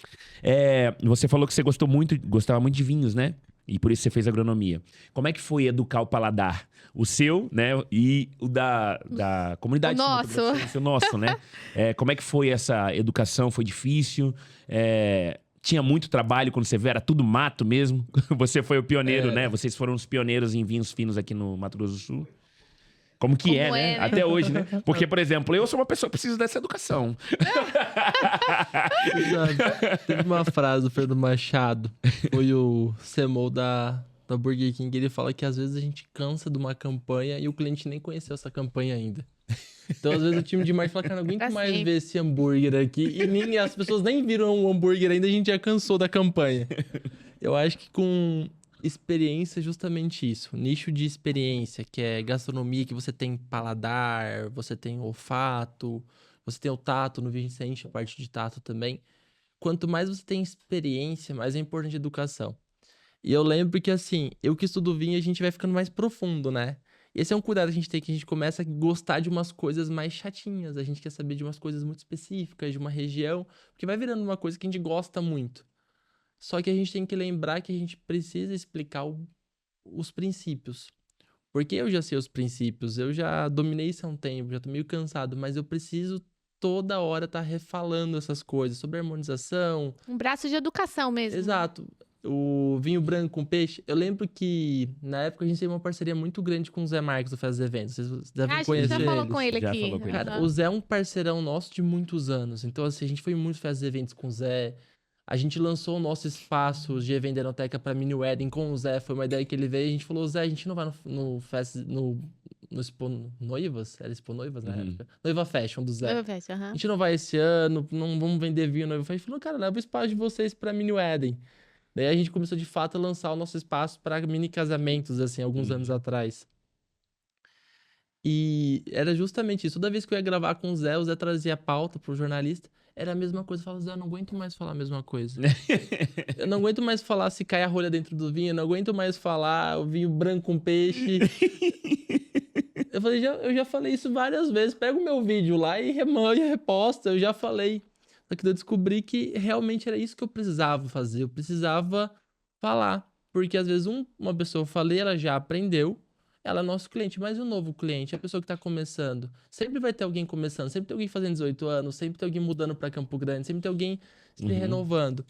[SPEAKER 1] Você falou que você gostava muito de vinhos, né? E por isso você fez agronomia. Como é que foi educar o paladar? O seu, né? E o da comunidade.
[SPEAKER 2] O nosso.
[SPEAKER 1] O nosso, né? Como é que foi essa educação? Foi difícil? Tinha muito trabalho quando você veio? Era tudo mato mesmo? Você foi o pioneiro, né? Vocês foram os pioneiros em vinhos finos aqui no Mato Grosso do Sul. Como
[SPEAKER 2] Como
[SPEAKER 1] né?
[SPEAKER 2] é, né?
[SPEAKER 1] Até hoje, né? Porque, por exemplo, eu sou uma pessoa que precisa dessa educação.
[SPEAKER 3] Exato. Teve uma frase do Fernando Machado, foi o CMO da Burger King, ele fala que às vezes a gente cansa de uma campanha e o cliente nem conheceu essa campanha ainda. Então, às vezes, o time de marketing fala, cara, não aguento
[SPEAKER 2] Pra
[SPEAKER 3] mais
[SPEAKER 2] sempre.
[SPEAKER 3] ver esse hambúrguer aqui. E as pessoas nem viram o hambúrguer ainda, a gente já cansou da campanha. Eu acho que com experiência é justamente isso. Nicho de experiência, que é gastronomia, que você tem paladar, você tem olfato, Você tem o tato, no vinho sente a parte de tato também. Quanto mais você tem experiência, mais é importante a educação. E eu lembro que, assim, eu que estudo vinho, a gente vai ficando mais profundo, né? Esse é um cuidado que a gente tem, que a gente começa a gostar de umas coisas mais chatinhas. A gente quer saber de umas coisas muito específicas, de uma região, porque vai virando uma coisa que a gente gosta muito. Só que a gente tem que lembrar que a gente precisa explicar os princípios. Porque eu já sei os princípios, eu já dominei isso há um tempo, já tô meio cansado, mas eu preciso toda hora estar refalando essas coisas sobre harmonização.
[SPEAKER 2] Um braço de educação mesmo.
[SPEAKER 3] Exato. O vinho branco com peixe. Eu lembro que na época a gente teve uma parceria muito grande com o Zé Marques do Faz Eventos. Vocês devem
[SPEAKER 2] A gente
[SPEAKER 3] conhecer
[SPEAKER 2] já falou
[SPEAKER 3] eles.
[SPEAKER 2] com ele
[SPEAKER 1] Já
[SPEAKER 2] aqui.
[SPEAKER 1] falou com ele.
[SPEAKER 3] Cara,
[SPEAKER 2] Aham.
[SPEAKER 3] o Zé é um parceirão nosso de muitos anos. Então, assim, a gente foi muito Faz Eventos com o Zé. A gente lançou o nosso espaço de Vendenoteca pra Mini Wedding com o Zé. Foi uma ideia que ele veio. A gente falou, Zé, a gente não vai no Fast, no Expo Noivas? Era Expo Noivas na época? Noiva Fashion do Zé.
[SPEAKER 2] Eu vejo, aham.
[SPEAKER 3] A gente não vai esse ano, não vamos vender vinho noiva. A gente falou, cara, leva o espaço de vocês pra Mini Wedding. Daí a gente começou de fato a lançar o nosso espaço para mini casamentos, assim, alguns anos atrás. E era justamente isso. Toda vez que eu ia gravar com o Zé trazia a pauta pro jornalista. Era a mesma coisa. Eu falava, Zé, eu não aguento mais falar a mesma coisa. Eu não aguento mais falar se cai a rolha dentro do vinho. Eu não aguento mais falar o vinho branco com peixe. Eu falei, eu já falei isso várias vezes. Pega o meu vídeo lá e reposta. Eu já falei. Só que eu descobri que realmente era isso que eu precisava fazer. Eu precisava falar. Porque às vezes uma pessoa eu falei, ela já aprendeu. Ela é nosso cliente, mas o novo cliente, a pessoa que tá começando. Sempre vai ter alguém começando, sempre tem alguém fazendo 18 anos, sempre tem alguém mudando para Campo Grande, sempre tem alguém se renovando.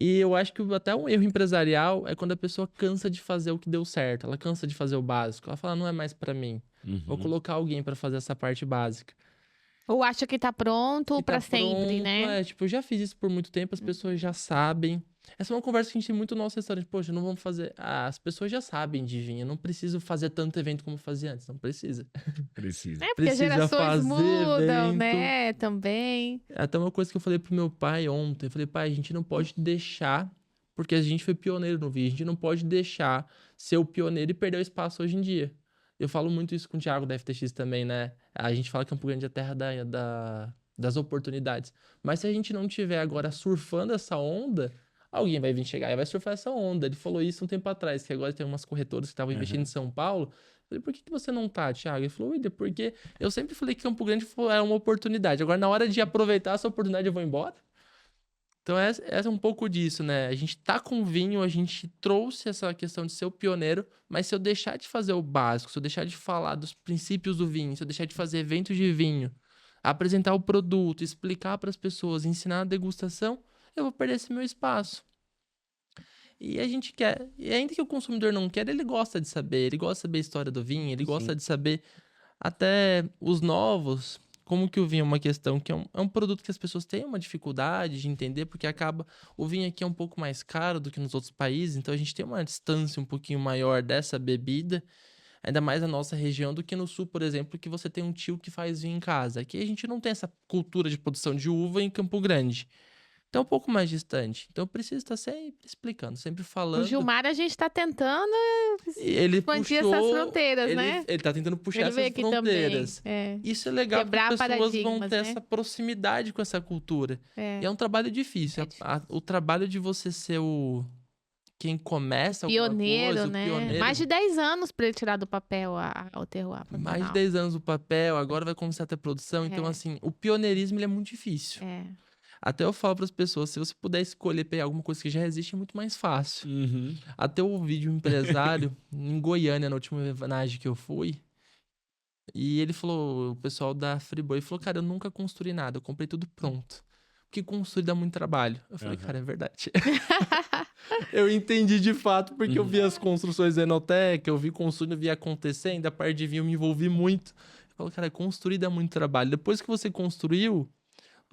[SPEAKER 3] E eu acho que até um erro empresarial é quando a pessoa cansa de fazer o que deu certo. Ela cansa de fazer o básico. Ela fala, não é mais para mim. Vou colocar alguém para fazer essa parte básica.
[SPEAKER 2] Ou acha que tá pronto
[SPEAKER 3] E
[SPEAKER 2] pra
[SPEAKER 3] tá
[SPEAKER 2] sempre,
[SPEAKER 3] pronto,
[SPEAKER 2] né?
[SPEAKER 3] tipo, eu já fiz isso por muito tempo, as pessoas já sabem. Essa é uma conversa que a gente tem muito no nosso restaurante. Poxa, não vamos fazer. Ah, as pessoas já sabem de vinho. Eu não preciso fazer tanto evento como fazia antes. Não precisa.
[SPEAKER 1] Precisa.
[SPEAKER 2] É porque as
[SPEAKER 3] Precisa
[SPEAKER 2] gerações
[SPEAKER 3] fazer
[SPEAKER 2] mudam,
[SPEAKER 3] evento.
[SPEAKER 2] né? Também.
[SPEAKER 3] Até uma coisa que eu falei pro meu pai ontem. Eu falei, pai, a gente não pode deixar. Porque a gente foi pioneiro no vinho. A gente não pode deixar ser o pioneiro e perder o espaço hoje em dia. Eu falo muito isso com o Thiago da FTX também, né? A gente fala que Campo Grande é a terra das oportunidades. Mas se a gente não tiver agora surfando essa onda, alguém vai vir chegar e vai surfar essa onda. Ele falou isso um tempo atrás, que agora tem umas corretoras que estavam investindo em São Paulo. Eu falei, por que você não tá, Thiago? Ele falou, William, porque eu sempre falei que Campo Grande é uma oportunidade. Agora, na hora de aproveitar essa oportunidade, eu vou embora. Então, essa é um pouco disso, né? A gente tá com vinho, a gente trouxe essa questão de ser o pioneiro, mas se eu deixar de fazer o básico, se eu deixar de falar dos princípios do vinho, se eu deixar de fazer eventos de vinho, apresentar o produto, explicar para as pessoas, ensinar a degustação, eu vou perder esse meu espaço. E a gente quer, e ainda que o consumidor não quer, ele gosta de saber, ele gosta de saber a história do vinho, ele gosta de saber até os novos. Como que o vinho é uma questão que é um produto que as pessoas têm uma dificuldade de entender, porque o vinho aqui é um pouco mais caro do que nos outros países, então a gente tem uma distância um pouquinho maior dessa bebida, ainda mais na nossa região do que no sul, por exemplo, que você tem um tio que faz vinho em casa. Aqui a gente não tem essa cultura de produção de uva em Campo Grande. Então é um pouco mais distante. Então eu preciso estar sempre explicando, sempre
[SPEAKER 2] O
[SPEAKER 3] falando.
[SPEAKER 2] Gilmar, a gente tá tentando
[SPEAKER 3] Ele
[SPEAKER 2] expandir
[SPEAKER 3] puxou,
[SPEAKER 2] essas fronteiras, né?
[SPEAKER 3] Ele tá tentando puxar
[SPEAKER 2] Ele
[SPEAKER 3] essas
[SPEAKER 2] veio aqui
[SPEAKER 3] fronteiras.
[SPEAKER 2] também. É.
[SPEAKER 3] Isso é legal
[SPEAKER 2] Quebrar
[SPEAKER 3] porque as pessoas vão
[SPEAKER 2] paradigmas,
[SPEAKER 3] ter
[SPEAKER 2] né?
[SPEAKER 3] essa proximidade com essa cultura.
[SPEAKER 2] É.
[SPEAKER 3] E é um trabalho difícil.
[SPEAKER 2] É difícil.
[SPEAKER 3] O trabalho de você ser quem começa alguma
[SPEAKER 2] Pioneiro,
[SPEAKER 3] coisa,
[SPEAKER 2] né?
[SPEAKER 3] o pioneiro.
[SPEAKER 2] Mais de 10 anos pra ele tirar do papel o terroir.
[SPEAKER 3] Mais de 10 anos o papel, agora vai começar a ter produção. Então,
[SPEAKER 2] É.
[SPEAKER 3] assim, o pioneirismo ele é muito difícil.
[SPEAKER 2] É.
[SPEAKER 3] Até eu falo para as pessoas, se você puder escolher pegar alguma coisa que já existe, é muito mais fácil. Até eu ouvi de um empresário em Goiânia, na última homenagem que eu fui. E ele falou, o pessoal da Friboi falou, cara, eu nunca construí nada, eu comprei tudo pronto. Porque construir dá muito trabalho. Eu falei, cara, é verdade. Eu entendi de fato, porque eu vi as construções da Enoteca, eu vi construindo, eu vi acontecendo, a parte de vinho eu me envolvi muito. Eu falo, cara, construir dá muito trabalho. Depois que você construiu,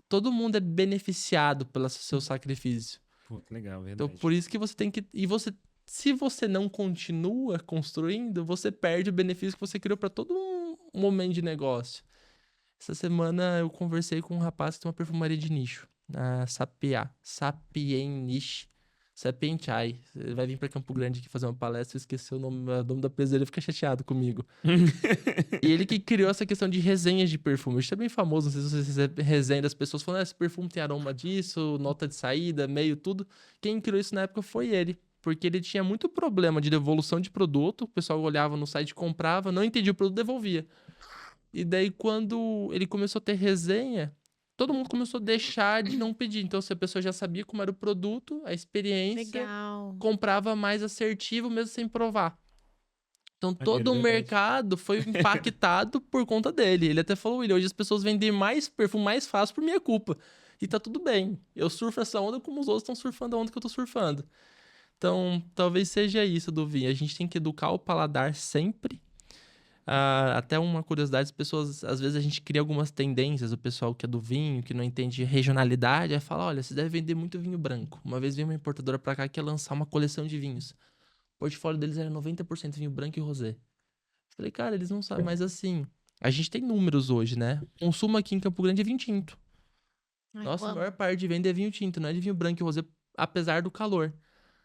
[SPEAKER 3] todo mundo é beneficiado pelo seu sacrifício.
[SPEAKER 1] Pô, que legal,
[SPEAKER 3] Então,
[SPEAKER 1] verdade.
[SPEAKER 3] por isso que você tem que... Se você não continua construindo, você perde o benefício que você criou para todo um momento de negócio. Essa semana eu conversei com um rapaz que tem uma perfumaria de nicho, na Sapien Niche. Sepem Chai. Ele vai vir pra Campo Grande aqui fazer uma palestra, eu esqueci o nome da empresa dele, fica chateado comigo. E ele que criou essa questão de resenhas de perfume. Isso é bem famoso, não sei se vocês recebem resenha das pessoas falando, esse perfume tem aroma disso, nota de saída, meio tudo. Quem criou isso na época foi ele. Porque ele tinha muito problema de devolução de produto, o pessoal olhava no site, comprava, não entendia o produto, devolvia. E daí, quando ele começou a ter resenha, todo mundo começou a deixar de não pedir. Então, se a pessoa já sabia como era o produto, a experiência,
[SPEAKER 2] Legal.
[SPEAKER 3] comprava mais assertivo mesmo sem provar. Então, todo o
[SPEAKER 1] verdade.
[SPEAKER 3] mercado foi impactado por conta dele. Ele até falou, William, hoje as pessoas vendem mais perfume mais fácil por minha culpa. E tá tudo bem. Eu surfo essa onda como os outros estão surfando a onda que eu tô surfando. Então, talvez seja isso do vinho. A gente tem que educar o paladar sempre. Até uma curiosidade, as pessoas, às vezes a gente cria algumas tendências, o pessoal que é do vinho, que não entende regionalidade, aí fala, olha, você deve vender muito vinho branco. Uma vez veio uma importadora pra cá que ia lançar uma coleção de vinhos. O portfólio deles era 90% vinho branco e rosé. Falei, cara, eles não sabem, mas assim, a gente tem números hoje, né? O consumo aqui em Campo Grande é vinho tinto.
[SPEAKER 2] Ai,
[SPEAKER 3] Nossa,
[SPEAKER 2] eu
[SPEAKER 3] a
[SPEAKER 2] amo.
[SPEAKER 3] maior parte de venda é vinho tinto, não é de vinho branco e rosé, apesar do calor.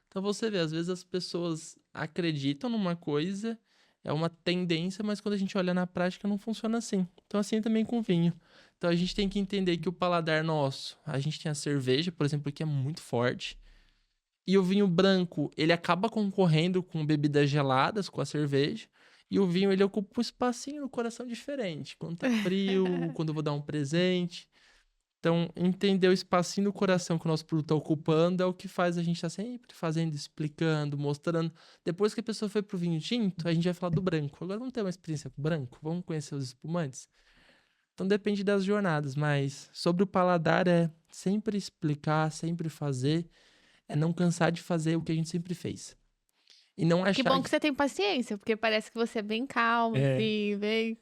[SPEAKER 3] Então você vê, às vezes as pessoas acreditam numa coisa, é uma tendência, mas quando a gente olha na prática não funciona assim. Então assim também com vinho. Então a gente tem que entender que o paladar nosso, a gente tem a cerveja, por exemplo, que é muito forte. E o vinho branco, ele acaba concorrendo com bebidas geladas, com a cerveja. E o vinho, ele ocupa um espacinho no coração diferente. Quando tá frio, quando eu vou dar um presente. Então, entender o espacinho no coração que o nosso produto está ocupando é o que faz a gente estar sempre fazendo, explicando, mostrando. Depois que a pessoa foi pro vinho tinto, a gente vai falar do branco. Agora vamos ter uma experiência com o branco? Vamos conhecer os espumantes? Então, depende das jornadas, mas sobre o paladar é sempre explicar, sempre fazer, é não cansar de fazer o que a gente sempre fez. E não
[SPEAKER 2] Que
[SPEAKER 3] achar
[SPEAKER 2] bom que você tem paciência, porque parece que você é bem calmo,
[SPEAKER 1] É.
[SPEAKER 2] assim, bem...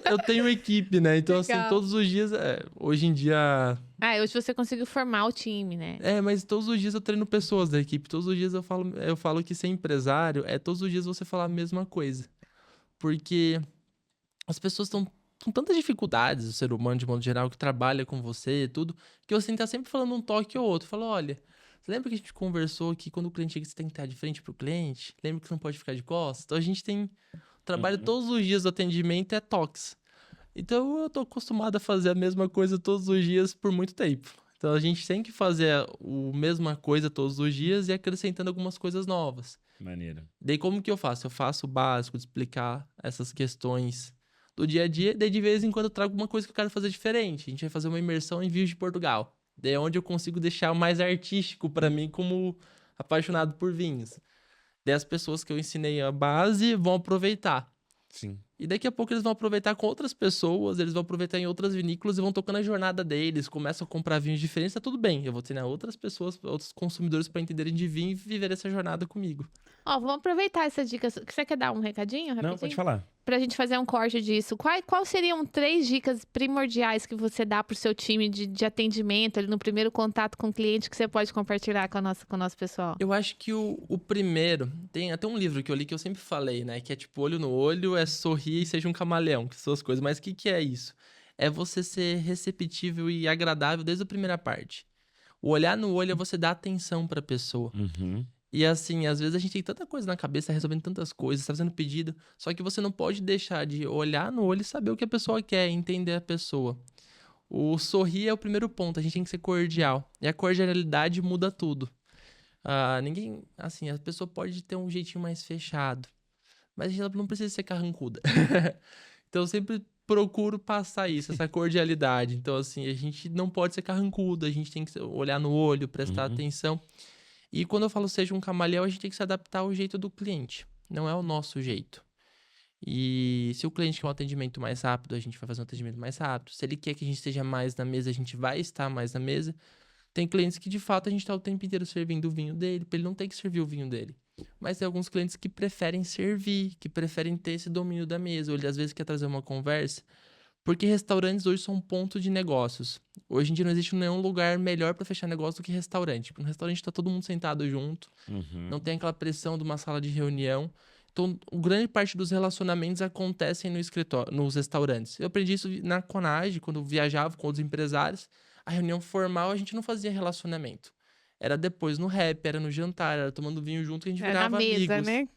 [SPEAKER 3] eu tenho equipe, né? Então, assim,
[SPEAKER 2] Legal.
[SPEAKER 3] todos os dias, hoje em dia.
[SPEAKER 2] Hoje você conseguiu formar o time, né?
[SPEAKER 3] Mas todos os dias eu treino pessoas da equipe. Todos os dias eu falo que ser empresário é todos os dias você falar a mesma coisa. Porque as pessoas estão com tantas dificuldades, o ser humano de modo geral, que trabalha com você e tudo, que você tem que estar sempre falando um toque ou outro. Fala, olha, você lembra que a gente conversou que quando o cliente chega, você tem que estar de frente pro cliente? Lembra que você não pode ficar de costas? Então a gente tem trabalho todos os dias do atendimento é toques. Então eu tô acostumado a fazer a mesma coisa todos os dias por muito tempo. Então a gente tem que fazer a mesma coisa todos os dias e acrescentando algumas coisas novas.
[SPEAKER 1] Maneiro.
[SPEAKER 3] Daí como que eu faço? Eu faço o básico de explicar essas questões do dia a dia, daí de vez em quando eu trago uma coisa que eu quero fazer diferente. A gente vai fazer uma imersão em vinhos de Portugal. Daí é onde eu consigo deixar mais artístico para mim como apaixonado por vinhos. Daí as pessoas que eu ensinei a base vão aproveitar.
[SPEAKER 1] Sim.
[SPEAKER 3] E daqui a pouco eles vão aproveitar com outras pessoas, eles vão aproveitar em outras vinícolas e vão tocando a jornada deles, começam a comprar vinhos diferentes, tá tudo bem. Eu vou treinar outras pessoas, outros consumidores para entenderem de vinho e viver essa jornada comigo.
[SPEAKER 2] Ó, vamos aproveitar essa dica. Você quer dar um recadinho rapidinho?
[SPEAKER 1] Não, pode falar.
[SPEAKER 2] Pra gente fazer um corte disso. Qual seriam 3 dicas primordiais que você dá pro seu time de atendimento, ali no primeiro contato com o cliente, que você pode compartilhar com o nosso pessoal?
[SPEAKER 3] Eu acho que o primeiro, tem até um livro que eu li que eu sempre falei, né? Que é tipo olho no olho, é sorrir e seja um camaleão, que são as coisas. Mas o que é isso? É você ser receptível e agradável desde a primeira parte. O olhar no olho é você dar atenção pra pessoa.
[SPEAKER 1] Uhum.
[SPEAKER 3] E assim, às vezes a gente tem tanta coisa na cabeça, resolvendo tantas coisas, tá fazendo pedido, só que você não pode deixar de olhar no olho e saber o que a pessoa quer, entender a pessoa. O sorrir é o primeiro ponto, a gente tem que ser cordial. E a cordialidade muda tudo. Ninguém, assim, a pessoa pode ter um jeitinho mais fechado, mas ela não precisa ser carrancuda. Então eu sempre procuro passar isso, essa cordialidade. Então assim, a gente não pode ser carrancudo, a gente tem que olhar no olho, prestar atenção. E quando eu falo seja um camaleão, a gente tem que se adaptar ao jeito do cliente. Não é o nosso jeito. E se o cliente quer um atendimento mais rápido, a gente vai fazer um atendimento mais rápido. Se ele quer que a gente esteja mais na mesa, a gente vai estar mais na mesa. Tem clientes que, de fato, a gente está o tempo inteiro servindo o vinho dele, para ele não ter que servir o vinho dele. Mas tem alguns clientes que preferem servir, que preferem ter esse domínio da mesa. Ou ele, às vezes, quer trazer uma conversa. Porque restaurantes hoje são um ponto de negócios. Hoje em dia não existe nenhum lugar melhor para fechar negócio do que restaurante. Porque no restaurante tá todo mundo sentado junto, não tem aquela pressão de uma sala de reunião. Então, grande parte dos relacionamentos acontecem no escritório, nos restaurantes. Eu aprendi isso na Conage, quando eu viajava com outros empresários. A reunião formal a gente não fazia relacionamento. era depois no happy, era no jantar, era tomando vinho junto que a gente
[SPEAKER 2] Era na
[SPEAKER 3] virava
[SPEAKER 2] mesa,
[SPEAKER 3] amigos.
[SPEAKER 2] né?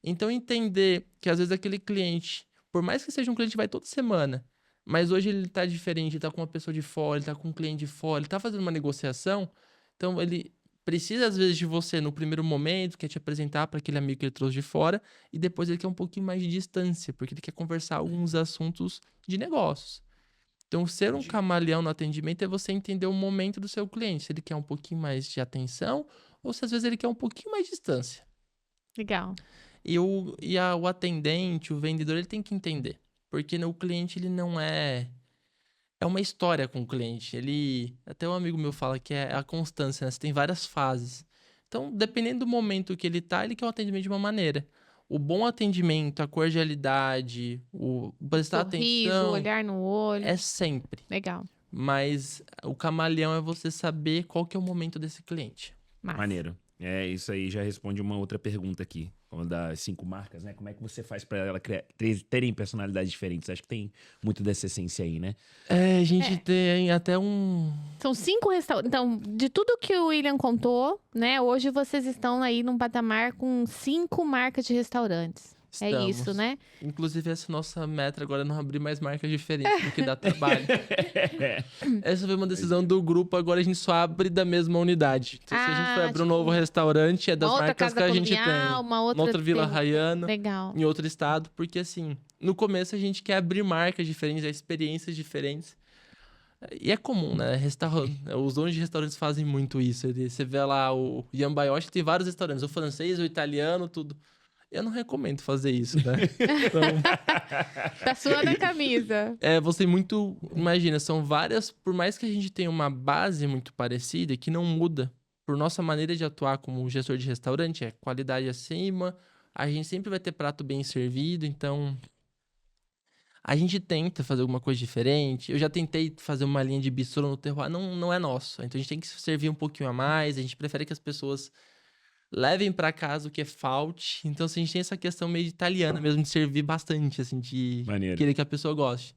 [SPEAKER 3] Então, entender que às vezes aquele cliente, por mais que seja um cliente que vai toda semana, mas hoje ele tá diferente, ele tá com uma pessoa de fora, ele tá com um cliente de fora, ele tá fazendo uma negociação, então ele precisa às vezes de você no primeiro momento, quer te apresentar para aquele amigo que ele trouxe de fora, e depois ele quer um pouquinho mais de distância, porque ele quer conversar alguns assuntos de negócios. Então, ser um camaleão no atendimento é você entender o momento do seu cliente, se ele quer um pouquinho mais de atenção, ou se às vezes ele quer um pouquinho mais de distância.
[SPEAKER 2] Legal.
[SPEAKER 3] O atendente, o vendedor, ele tem que entender. Porque o cliente, ele não é... É uma história com o cliente. Até um amigo meu fala que é a constância, né? Você tem várias fases. Então, dependendo do momento que ele tá, ele quer um atendimento de uma maneira. O bom atendimento, a cordialidade, o prestar
[SPEAKER 2] Sorriso,
[SPEAKER 3] atenção,
[SPEAKER 2] olhar no olho.
[SPEAKER 3] é sempre.
[SPEAKER 2] Legal.
[SPEAKER 3] Mas o camaleão é você saber qual que é o momento desse cliente.
[SPEAKER 2] Massa.
[SPEAKER 1] Maneiro. Isso aí já responde uma outra pergunta aqui. Uma das 5 marcas, né? Como é que você faz pra ela terem personalidades diferentes? Acho que tem muito dessa essência aí, né?
[SPEAKER 3] A gente tem até um...
[SPEAKER 2] São 5 restaurantes. Então, de tudo que o William contou, né? Hoje vocês estão aí num patamar com 5 marcas de restaurantes. É isso,
[SPEAKER 3] Estamos.
[SPEAKER 2] né?
[SPEAKER 3] Inclusive, essa nossa meta agora é não abrir mais marcas diferentes, porque dá trabalho. Essa foi uma decisão do grupo, agora a gente só abre da mesma unidade. Então, se a gente for abrir um novo restaurante, é das
[SPEAKER 2] Uma outra
[SPEAKER 3] marcas
[SPEAKER 2] casa
[SPEAKER 3] que a gente
[SPEAKER 2] colonial,
[SPEAKER 3] tem.
[SPEAKER 2] uma outra
[SPEAKER 3] Vila
[SPEAKER 2] tem-
[SPEAKER 3] Rayana,
[SPEAKER 2] Legal.
[SPEAKER 3] em outro estado, porque assim, no começo a gente quer abrir marcas diferentes, experiências diferentes. E é comum, né? Os donos de restaurantes fazem muito isso. Você vê lá o Yambayoshi, tem vários restaurantes, o francês, o italiano, tudo. Eu não recomendo fazer isso, né? Então,
[SPEAKER 2] Tá suando a camisa.
[SPEAKER 3] você muito... Imagina, são várias... Por mais que a gente tenha uma base muito parecida, que não muda por nossa maneira de atuar como gestor de restaurante, é qualidade acima, a gente sempre vai ter prato bem servido, então... A gente tenta fazer alguma coisa diferente. Eu já tentei fazer uma linha de bistrô no terroir, não é nosso. Então a gente tem que servir um pouquinho a mais, a gente prefere que as pessoas levem pra casa o que é falte. Então, assim, a gente tem essa questão meio italiana mesmo, de servir bastante, assim, de
[SPEAKER 1] Maneiro.
[SPEAKER 3] querer que a pessoa goste.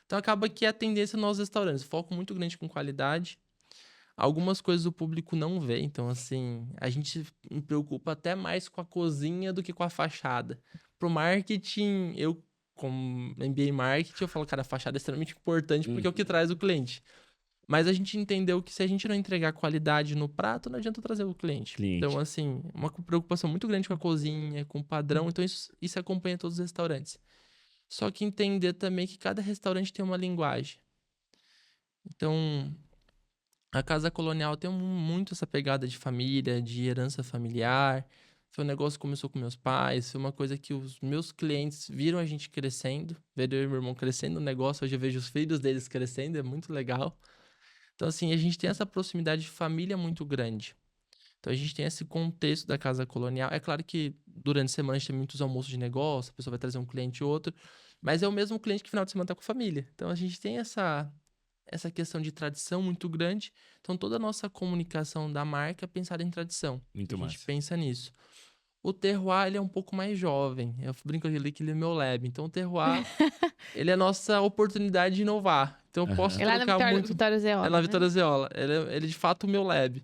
[SPEAKER 3] Então, acaba que é a tendência nos restaurantes. Foco muito grande com qualidade. Algumas coisas o público não vê. Então, assim, a gente se preocupa até mais com a cozinha do que com a fachada. Pro marketing, eu, como MBA em marketing, eu falo, cara, a fachada é extremamente importante porque é o que traz o cliente. Mas a gente entendeu que se a gente não entregar qualidade no prato, não adianta trazer o cliente. Então, assim, uma preocupação muito grande com a cozinha, com o padrão. Então, isso acompanha todos os restaurantes. Só que entender também que cada restaurante tem uma linguagem. Então, a Casa Colonial tem muito essa pegada de família, de herança familiar. Foi um negócio que começou com meus pais. Foi uma coisa que os meus clientes viram a gente crescendo. Viram eu e meu irmão crescendo no negócio. Hoje eu vejo os filhos deles crescendo. É muito legal. Então, assim, a gente tem essa proximidade de família muito grande. Então, a gente tem esse contexto da Casa Colonial. É claro que durante a semana a gente tem muitos almoços de negócio, a pessoa vai trazer um cliente ou outro, mas é o mesmo cliente que final de semana tá com a família. Então, a gente tem essa questão de tradição muito grande. Então, toda a nossa comunicação da marca é pensada em tradição.
[SPEAKER 1] Muito
[SPEAKER 3] A
[SPEAKER 1] massa.
[SPEAKER 3] gente pensa nisso. O terroir, ele é um pouco mais jovem. Eu brinco ali que ele é meu lab. Então, o terroir, ele é a nossa oportunidade de inovar. Então, eu posso
[SPEAKER 2] É lá na
[SPEAKER 3] trocar muito...
[SPEAKER 2] Vitória Zeola.
[SPEAKER 3] É na
[SPEAKER 2] né?
[SPEAKER 3] Vitória Zeola. Ele é de fato o meu lab.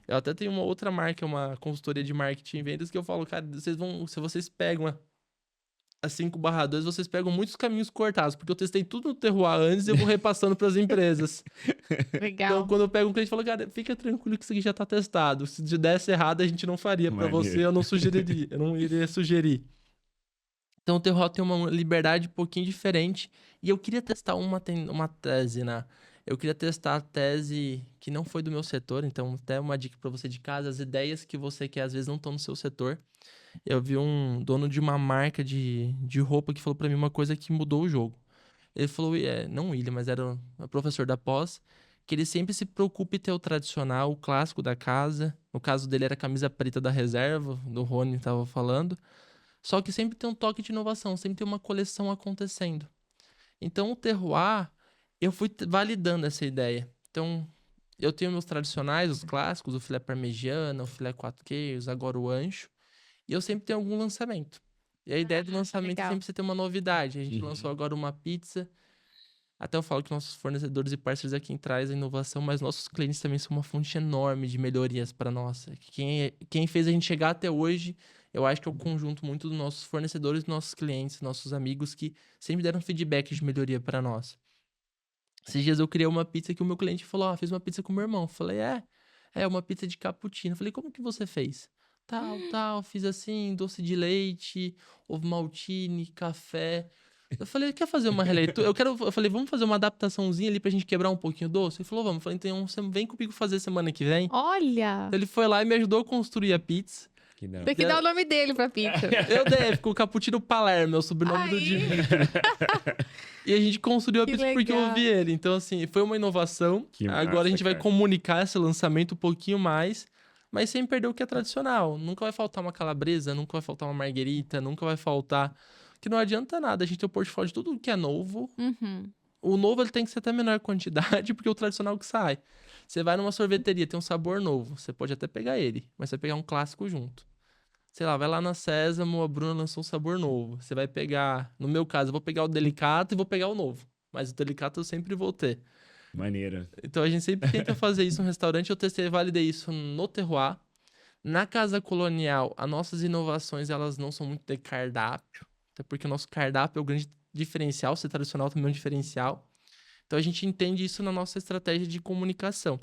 [SPEAKER 3] Eu até tenho uma outra marca, uma consultoria de marketing e vendas, que eu falo, cara, se vocês pegam a 5/2, vocês pegam muitos caminhos cortados, porque eu testei tudo no terroir antes e eu vou repassando para as empresas.
[SPEAKER 2] Legal.
[SPEAKER 3] Então, quando eu pego um cliente, eu falo, cara, fica tranquilo que isso aqui já tá testado. Se desse errado, a gente não faria para
[SPEAKER 1] Maneiro.
[SPEAKER 3] você, eu não iria sugerir. Então, o terroir tem uma liberdade um pouquinho diferente. E eu queria testar uma tese, né? Eu queria testar a tese que não foi do meu setor. Então, até uma dica para você de casa. As ideias que você quer, às vezes, não estão no seu setor. Eu vi um dono de uma marca de roupa que falou para mim uma coisa que mudou o jogo. Ele falou, não o William, mas era o professor da pós, que ele sempre se preocupa em ter o tradicional, o clássico da casa. No caso dele, era a camisa preta da reserva, do Rony estava falando. Só que sempre tem um toque de inovação, sempre tem uma coleção acontecendo. Então, o terroir, eu fui validando essa ideia. Então, eu tenho meus tradicionais, os clássicos, o filé parmegiana, o filé 4 queijos, agora o ancho. E eu sempre tenho algum lançamento. E a ideia do lançamento é
[SPEAKER 2] legal.
[SPEAKER 3] sempre você ter uma novidade. A gente lançou agora uma pizza. Até eu falo que nossos fornecedores e parceiros é quem traz a inovação, mas nossos clientes também são uma fonte enorme de melhorias para nós. Quem fez a gente chegar até hoje, eu acho que é o conjunto muito dos nossos fornecedores, nossos clientes, nossos amigos que sempre deram feedback de melhoria para nós. Esses dias eu criei uma pizza que o meu cliente falou, fiz uma pizza com o meu irmão. Eu falei, é uma pizza de cappuccino. Eu falei, como que você fez? Tal, fiz assim, doce de leite, ovo maltine, café. Eu falei, quer fazer uma releitura? Eu falei, vamos fazer uma adaptaçãozinha ali pra gente quebrar um pouquinho o doce? Ele falou, vamos. Eu falei, então vem comigo fazer semana que vem.
[SPEAKER 2] Olha!
[SPEAKER 3] Ele foi lá e me ajudou a construir a pizza.
[SPEAKER 1] Que não.
[SPEAKER 2] Tem que dar o nome dele pra pizza.
[SPEAKER 3] Eu dei, ficou Cappuccino Palermo, é o sobrenome do Dimitri. E a gente construiu a
[SPEAKER 2] Que
[SPEAKER 3] pizza porque eu
[SPEAKER 2] legal.
[SPEAKER 3] ouvi ele. Então, assim, foi uma inovação.
[SPEAKER 1] Que
[SPEAKER 3] Agora
[SPEAKER 1] massa,
[SPEAKER 3] a gente vai
[SPEAKER 1] cara.
[SPEAKER 3] comunicar esse lançamento um pouquinho mais, mas sem perder o que é tradicional. Nunca vai faltar uma calabresa, nunca vai faltar uma marguerita, nunca vai faltar... Que não adianta nada, a gente tem o portfólio de tudo que é novo.
[SPEAKER 2] Uhum.
[SPEAKER 3] O novo ele tem que ser até menor quantidade, porque é o tradicional que sai. Você vai numa sorveteria, tem um sabor novo, você pode até pegar ele, mas você vai pegar um clássico junto. Sei lá, vai lá na Sésamo, a Bruna lançou um sabor novo. Você vai pegar, no meu caso, eu vou pegar o Delicato e vou pegar o novo. Mas o Delicato eu sempre vou ter.
[SPEAKER 1] Maneiro.
[SPEAKER 3] Então a gente sempre tenta fazer isso no restaurante. Eu testei e validei isso no Terroir. Na Casa Colonial, as nossas inovações, elas não são muito de cardápio. Até porque o nosso cardápio é o grande diferencial, ser tradicional também é um diferencial. Então a gente entende isso na nossa estratégia de comunicação.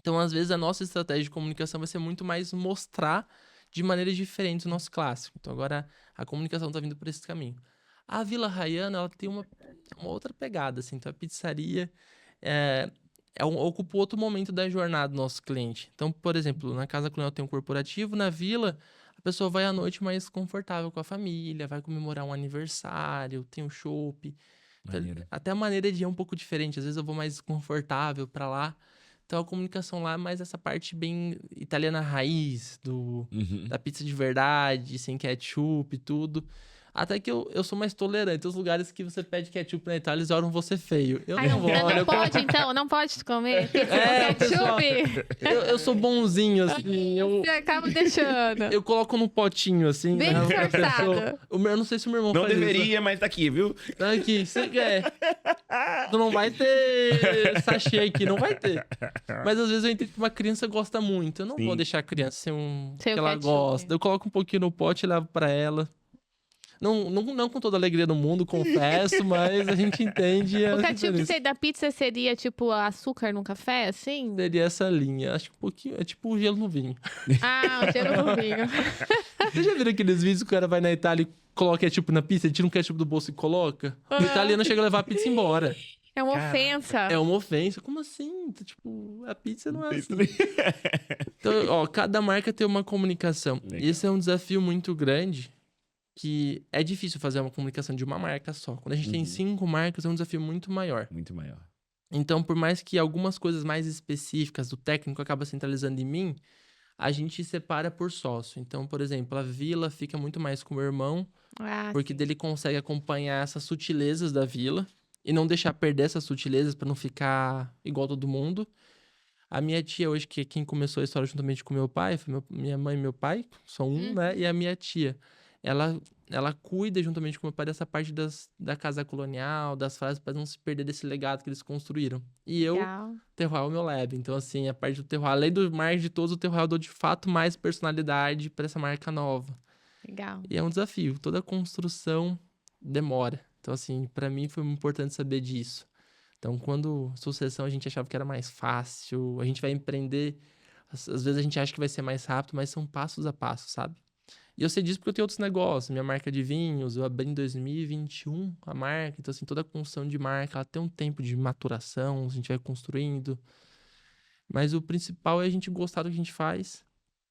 [SPEAKER 3] Então, às vezes, a nossa estratégia de comunicação vai ser muito mais mostrar de maneiras diferentes o nosso clássico. Então, agora a comunicação está vindo por esse caminho. A Vila Rayana, ela tem uma outra pegada, assim. Então, a pizzaria ocupa outro momento da jornada do nosso cliente. Então, por exemplo, na Casa Colonial tem um corporativo, na Vila, a pessoa vai à noite mais confortável com a família, vai comemorar um aniversário, tem um chopp. Então,
[SPEAKER 1] Maneiro.
[SPEAKER 3] até a maneira de ir é um pouco diferente. Às vezes eu vou mais confortável para lá. Então a comunicação lá é mais essa parte bem italiana raiz,
[SPEAKER 1] Uhum.
[SPEAKER 3] da pizza de verdade, sem ketchup e tudo. Até que eu sou mais tolerante. Os lugares que você pede ketchup na Itália, eles olham você feio. Eu
[SPEAKER 2] Ai,
[SPEAKER 3] não vou, olha,
[SPEAKER 2] não pode, então? Não pode comer?
[SPEAKER 3] pessoal,
[SPEAKER 2] Ketchup?
[SPEAKER 3] eu sou bonzinho, assim.
[SPEAKER 2] Você acaba deixando.
[SPEAKER 3] Eu coloco num potinho, assim.
[SPEAKER 2] Bem
[SPEAKER 3] né, pra
[SPEAKER 2] disfarçado.
[SPEAKER 3] pessoa. Eu não sei se o meu irmão
[SPEAKER 1] Não
[SPEAKER 3] faz isso.
[SPEAKER 1] deveria, mas tá aqui, viu?
[SPEAKER 3] Tá aqui, você quer. Tu não vai ter sachê aqui, não vai ter. Mas às vezes eu entendo que uma criança gosta muito. Eu não
[SPEAKER 1] Sim.
[SPEAKER 3] vou deixar a criança ser um
[SPEAKER 2] Sem
[SPEAKER 3] que
[SPEAKER 2] o
[SPEAKER 3] ela
[SPEAKER 2] ketchup.
[SPEAKER 3] gosta. Eu coloco um pouquinho no pote e levo pra ela. Não com toda a alegria do mundo, confesso, mas a gente entende a
[SPEAKER 2] O ketchup
[SPEAKER 3] diferença.
[SPEAKER 2] da pizza seria tipo açúcar no café, assim?
[SPEAKER 3] Seria essa linha. Acho que um pouquinho. É tipo o gelo no vinho.
[SPEAKER 2] Ah, o cheiro do vinho.
[SPEAKER 3] Vocês já viram aqueles vídeos que o cara vai na Itália e coloca ketchup na pizza, ele tira um ketchup do bolso e coloca? O italiano chega a levar a pizza embora.
[SPEAKER 2] É uma
[SPEAKER 1] Caraca.
[SPEAKER 2] ofensa.
[SPEAKER 3] É uma ofensa. Como assim? Tipo, a pizza não é assim. Então, ó, cada marca tem uma comunicação.
[SPEAKER 1] Legal.
[SPEAKER 3] Esse é um desafio muito grande, que é difícil fazer uma comunicação de uma marca só. Quando a gente tem 5 marcas, é um desafio muito maior.
[SPEAKER 1] Muito maior.
[SPEAKER 3] Então, por mais que algumas coisas mais específicas do técnico acaba centralizando em mim, a gente separa por sócio. Então, por exemplo, a Vila fica muito mais com o meu irmão,
[SPEAKER 2] Ah,
[SPEAKER 3] porque dele consegue acompanhar essas sutilezas da Vila e não deixar perder essas sutilezas para não ficar igual todo mundo. A minha tia hoje, que é quem começou a história juntamente com meu pai, foi minha mãe e meu pai, só um, né? E a minha tia. Ela cuida juntamente com meu pai dessa parte da casa colonial, das frases, para não se perder desse legado que eles construíram. E eu,
[SPEAKER 2] legal.
[SPEAKER 3] Terroir é o meu lab. Então, assim, a parte do Terroir, além do mais de todos, o Terroir eu dou de fato mais personalidade para essa marca nova.
[SPEAKER 2] Legal.
[SPEAKER 3] E é um desafio. Toda construção demora. Então, assim, para mim foi muito importante saber disso. Então, quando sucessão a gente achava que era mais fácil, a gente vai empreender, às vezes a gente acha que vai ser mais rápido, mas são passos a passo, sabe? E eu sei disso porque eu tenho outros negócios. Minha marca de vinhos, eu abri em 2021 a marca. Então, assim, toda a construção de marca, ela tem um tempo de maturação, a gente vai construindo. Mas o principal é a gente gostar do que a gente faz,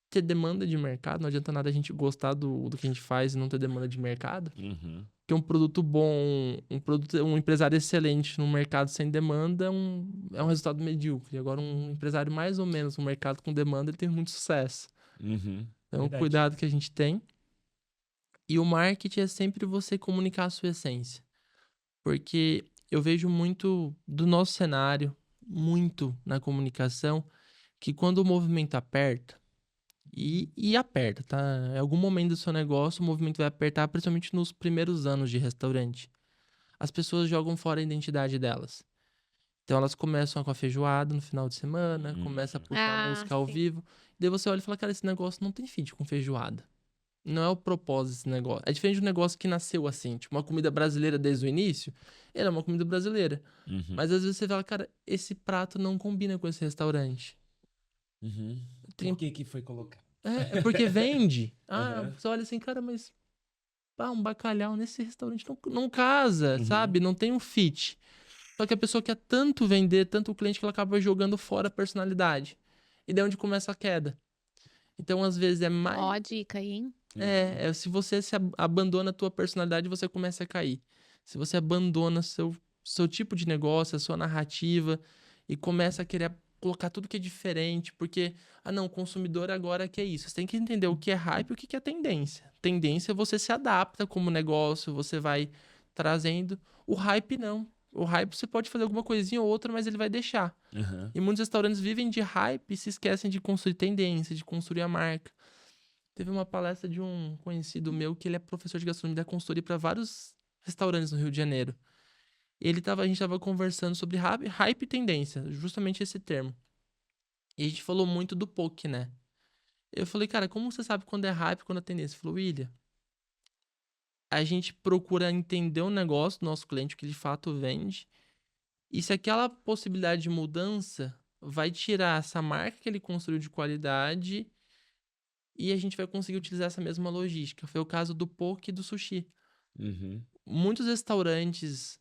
[SPEAKER 3] ter demanda de mercado. Não adianta nada a gente gostar do que a gente faz e não ter demanda de mercado.
[SPEAKER 1] Uhum.
[SPEAKER 3] Porque um produto bom, um empresário excelente no mercado sem demanda é um resultado medíocre. Agora, um empresário mais ou menos no mercado com demanda, ele tem muito sucesso.
[SPEAKER 1] Uhum.
[SPEAKER 3] Então, o
[SPEAKER 1] Verdade.
[SPEAKER 3] cuidado que a gente tem. E o marketing é sempre você comunicar a sua essência. Porque eu vejo muito do nosso cenário, muito na comunicação, que quando o movimento aperta, e aperta, tá? Em algum momento do seu negócio, o movimento vai apertar, principalmente nos primeiros anos de restaurante. as pessoas jogam fora a identidade delas. Então elas começam com a feijoada no final de semana, começa a puxar música ao vivo. Daí você olha e fala, cara, esse negócio não tem fit com feijoada. Não é o propósito desse negócio. É diferente de um negócio que nasceu assim. Tipo, uma comida brasileira desde o início, ela é uma comida brasileira. Mas às vezes você fala, cara, esse prato não combina com esse restaurante.
[SPEAKER 1] Por que foi colocado?
[SPEAKER 3] É porque vende. Você olha assim, cara, mas um bacalhau nesse restaurante não casa, sabe? Não tem um fit. Só que a pessoa quer tanto vender, tanto o cliente, que ela acaba jogando fora a personalidade. E daí é onde começa a queda. Então, às vezes, é mais...
[SPEAKER 2] Ó, a dica aí, hein?
[SPEAKER 3] Se você se abandona a tua personalidade, você começa a cair. Se você abandona seu tipo de negócio, a sua narrativa, e começa a querer colocar tudo que é diferente, porque, não, o consumidor agora quer isso. Você tem que entender o que é hype e o que é tendência. Tendência, você se adapta como negócio, você vai trazendo. O hype, não. O hype você pode fazer alguma coisinha ou outra, mas ele vai deixar. E muitos restaurantes vivem de hype e se esquecem de construir tendência, de construir a marca. Teve uma palestra de um conhecido meu que ele é professor de gastronomia da consultoria para vários restaurantes no Rio de A gente tava conversando sobre hype e tendência, justamente esse termo. E a gente falou muito do poke, né? Eu falei, cara, como você sabe quando é hype e quando é tendência? Ele falou, William, a gente procura entender o negócio do nosso cliente, o que de fato vende, e se aquela possibilidade de mudança vai tirar essa marca que ele construiu de qualidade e a gente vai conseguir utilizar essa mesma logística. Foi o caso do poke e do sushi. Muitos restaurantes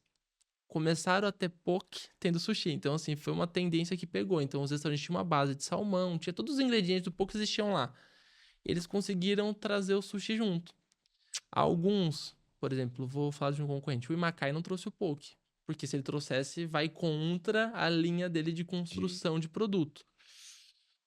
[SPEAKER 3] começaram a ter poke tendo sushi. Então, assim, foi uma tendência que pegou. Então, os restaurantes tinham uma base de salmão, tinha todos os ingredientes do poke que existiam lá. Eles conseguiram trazer o sushi junto. Alguns, por exemplo, vou falar de um concorrente. O Imacai não trouxe o poke, porque se ele trouxesse, vai contra a linha dele de construção de produto.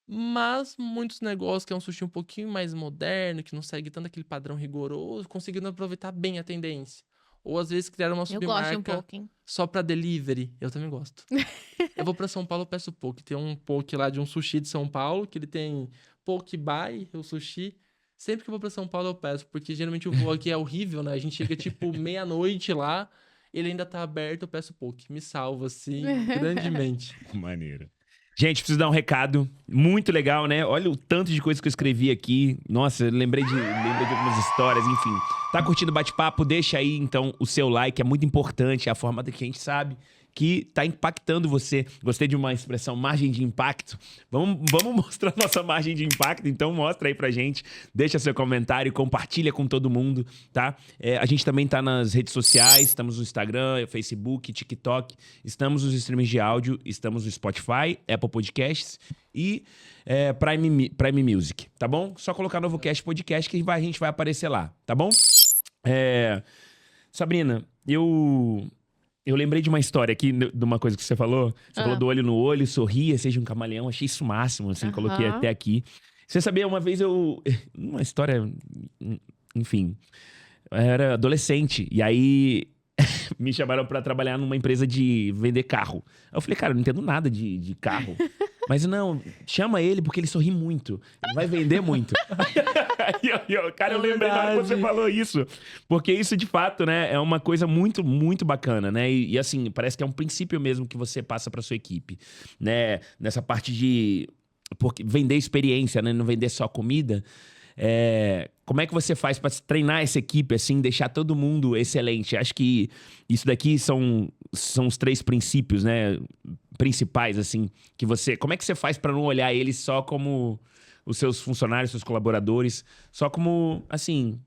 [SPEAKER 3] Mas muitos negócios que é um sushi um pouquinho mais moderno, que não segue tanto aquele padrão rigoroso, conseguiram aproveitar bem a tendência. Ou às vezes criaram uma submarca
[SPEAKER 2] Eu gosto de um poke, hein?
[SPEAKER 3] só pra delivery. Eu também gosto. Eu vou pra São Paulo, eu peço poke. Tem um poke lá de um sushi de São Paulo, que ele tem poke by, o sushi. Sempre que eu vou pra São Paulo eu peço, porque geralmente o voo aqui é horrível, né? A gente chega tipo meia-noite lá, ele ainda tá aberto, eu peço poke. Me salva, assim, grandemente.
[SPEAKER 1] Maneiro. Gente, preciso dar um recado. Muito legal, né? Olha o tanto de coisa que eu escrevi aqui. Nossa, lembrei de algumas histórias, enfim. Tá curtindo o bate-papo? Deixa aí, então, o seu like. É muito importante. É a forma que a gente sabe que tá impactando você. Gostei de uma expressão, margem de impacto. Vamos mostrar nossa margem de impacto? Então mostra aí pra gente. Deixa seu comentário, compartilha com todo mundo, tá? A gente também tá nas redes sociais. Estamos no Instagram, Facebook, TikTok. Estamos nos streams de áudio. Estamos no Spotify, Apple Podcasts e Prime Music, tá bom? Só colocar NovoCast Podcast que a gente vai aparecer lá, tá bom? Sabrina, eu lembrei de uma história aqui, de uma coisa que você falou. Você falou do olho no olho, sorria, seja um camaleão. Achei isso o máximo, assim, coloquei até aqui. Você sabia, uma vez uma história, enfim, eu era adolescente. E aí me chamaram pra trabalhar numa empresa de vender carro. Eu falei, cara, eu não entendo nada de carro. Mas não, chama ele porque ele sorri muito. Ele vai vender muito. Cara, eu lembrei na hora que você falou isso. Porque isso, de fato, né, é uma coisa muito, muito bacana, né? E assim, parece que é um princípio mesmo que você passa pra sua equipe, né? Nessa parte de vender experiência, né? Não vender só comida. Como é que você faz pra treinar essa equipe, assim, deixar todo mundo excelente? Acho que isso daqui são os 3 princípios, né? Principais, assim, que você... Como é que você faz pra não olhar eles só como os seus funcionários, seus colaboradores, só como, assim...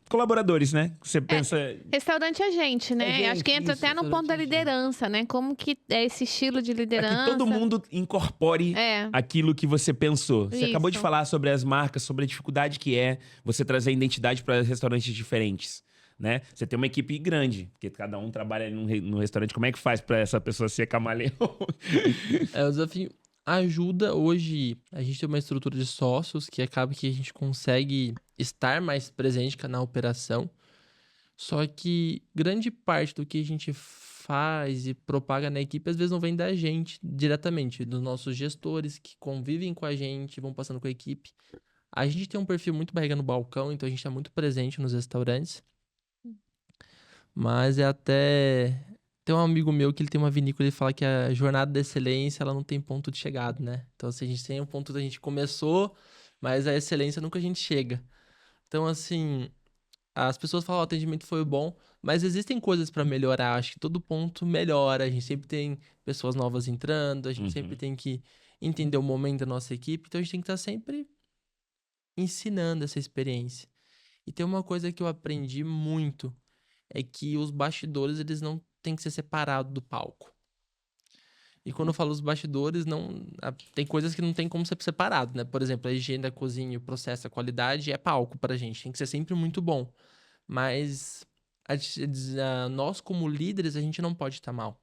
[SPEAKER 1] colaboradores, né? Você pensa...
[SPEAKER 2] Restaurante é gente, né?
[SPEAKER 1] gente,
[SPEAKER 2] Acho que entra
[SPEAKER 1] isso,
[SPEAKER 2] até no ponto da liderança, né? Como que é esse estilo de liderança.
[SPEAKER 1] Para que todo mundo incorpore aquilo que você pensou. Você acabou de falar sobre as marcas, sobre a dificuldade que é você trazer identidade para restaurantes diferentes, né? Você tem uma equipe grande, porque cada um trabalha no restaurante. Como é que faz para essa pessoa ser camaleão?
[SPEAKER 3] O desafio ajuda hoje. A gente tem uma estrutura de sócios que acaba que a gente consegue estar mais presente na operação. Só que grande parte do que a gente faz e propaga na equipe, às vezes não vem da gente diretamente, dos nossos gestores que convivem com a gente, vão passando com a equipe. A gente tem um perfil muito barriga no balcão, então a gente está muito presente nos restaurantes. Mas é até... Tem um amigo meu que ele tem uma vinícola e ele fala que a jornada da excelência, ela não tem ponto de chegada, né? Então, assim, a gente tem um ponto que a gente começou, mas a excelência nunca a gente chega. Então, assim, as pessoas falam, o atendimento foi bom, mas existem coisas pra melhorar. Acho que todo ponto melhora. A gente sempre tem pessoas novas entrando, a gente sempre
[SPEAKER 1] Uhum.
[SPEAKER 3] tem que entender o momento da nossa equipe. Então, a gente tem que estar sempre ensinando essa experiência. E tem uma coisa que eu aprendi muito, é que os bastidores, eles não têm que ser separados do palco. E quando eu falo os bastidores, tem coisas que não tem como ser separado, né? Por exemplo, a higiene da cozinha, o processo, a qualidade é palco pra gente. Tem que ser sempre muito bom. Mas nós, como líderes, a gente não pode estar mal.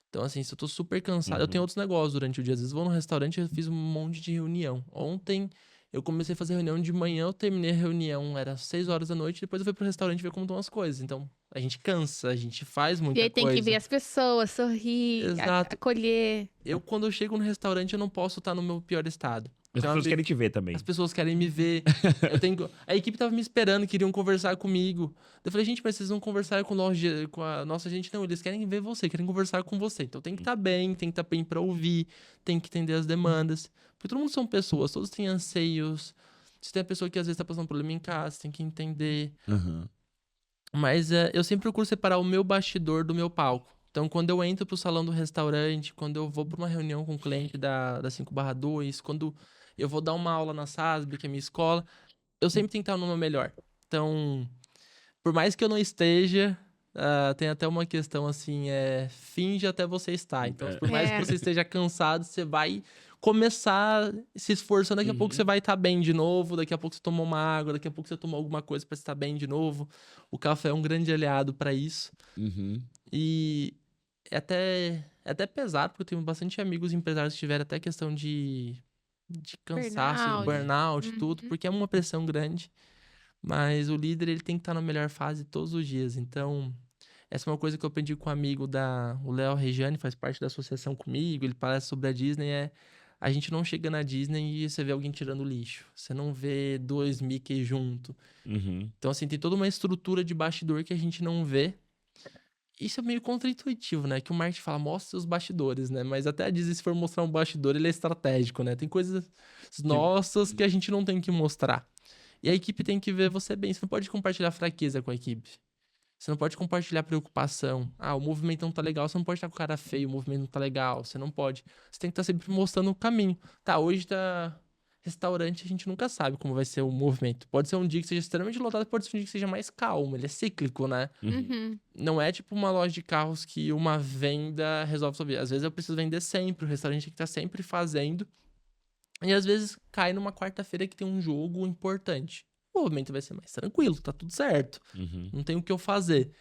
[SPEAKER 3] Então, assim, se eu tô super cansado, eu tenho outros negócios durante o dia. Às vezes eu vou no restaurante e eu fiz um monte de reunião. Ontem eu comecei a fazer reunião de manhã, eu terminei a reunião, era 6 horas da noite, depois eu fui pro restaurante ver como estão as coisas. Então, a gente cansa, a gente faz
[SPEAKER 2] E
[SPEAKER 3] muita
[SPEAKER 2] aí tem que ver
[SPEAKER 3] coisa.
[SPEAKER 2] as pessoas, sorrir,
[SPEAKER 3] Exato.
[SPEAKER 2] acolher.
[SPEAKER 3] Quando eu chego no restaurante, eu não posso estar no meu pior estado.
[SPEAKER 1] As
[SPEAKER 3] Tem uma
[SPEAKER 1] pessoas
[SPEAKER 3] vez-
[SPEAKER 1] querem te ver também.
[SPEAKER 3] As pessoas querem me ver. A equipe tava me esperando, queriam conversar comigo. Eu falei, gente, mas vocês não conversaram com a nossa gente? Não, eles querem ver você, querem conversar com você. Então tem que estar bem, tem que estar bem pra ouvir, tem que entender as demandas. Porque todo mundo são pessoas, todos têm anseios. Se tem a pessoa que às vezes tá passando problema em casa, tem que entender.
[SPEAKER 1] Uhum.
[SPEAKER 3] Mas eu sempre procuro separar o meu bastidor do meu palco. Então, quando eu entro pro salão do restaurante, quando eu vou pra uma reunião com um cliente da 5/2, quando eu vou dar uma aula na SASB, que é a minha escola, eu sempre tenho que estar no meu melhor. Então, por mais que eu não esteja, tem até uma questão assim, finge até você estar. Então, por mais que
[SPEAKER 2] É.
[SPEAKER 3] você esteja cansado, você vai começar se esforçando, daqui a pouco você vai estar bem de novo, daqui a pouco você tomou uma água, daqui a pouco você tomou alguma coisa para estar bem de novo. O café é um grande aliado para isso.
[SPEAKER 1] Uhum.
[SPEAKER 3] E é até pesado, porque eu tenho bastante amigos empresários que tiveram até questão de cansaço, de
[SPEAKER 2] Burnout.
[SPEAKER 3] burnout, tudo,
[SPEAKER 2] Uhum.
[SPEAKER 3] porque é uma pressão grande. Mas o líder, ele tem que estar na melhor fase todos os dias. Então, essa é uma coisa que eu aprendi com um amigo o Léo Regiane, faz parte da associação comigo, ele palestra sobre a Disney, a gente não chega na Disney e você vê alguém tirando lixo. Você não vê dois Mickey junto.
[SPEAKER 1] Uhum.
[SPEAKER 3] Então, assim, tem toda uma estrutura de bastidor que a gente não vê. Isso é meio contraintuitivo, né? Que o marketing fala, mostra os bastidores, né? Mas até a Disney, se for mostrar um bastidor, ele é estratégico, né? Tem coisas nossas que a gente não tem que mostrar. E a equipe tem que ver você bem. Você não pode compartilhar fraqueza com a equipe. Você não pode compartilhar preocupação. Ah, o movimento não tá legal. Você não pode estar com o cara feio, o movimento não tá legal. Você não pode. Você tem que estar sempre mostrando o caminho. Tá, hoje tá restaurante, a gente nunca sabe como vai ser o movimento. Pode ser um dia que seja extremamente lotado, pode ser um dia que seja mais calmo. Ele é cíclico, né?
[SPEAKER 2] Uhum.
[SPEAKER 3] Não é tipo uma loja de carros que uma venda resolve sua vida. Às vezes eu preciso vender sempre. O restaurante tem que estar sempre fazendo. E às vezes cai numa quarta-feira que tem um jogo importante. O movimento vai ser mais tranquilo, tá tudo certo.
[SPEAKER 1] Uhum.
[SPEAKER 3] Não tem o que eu fazer.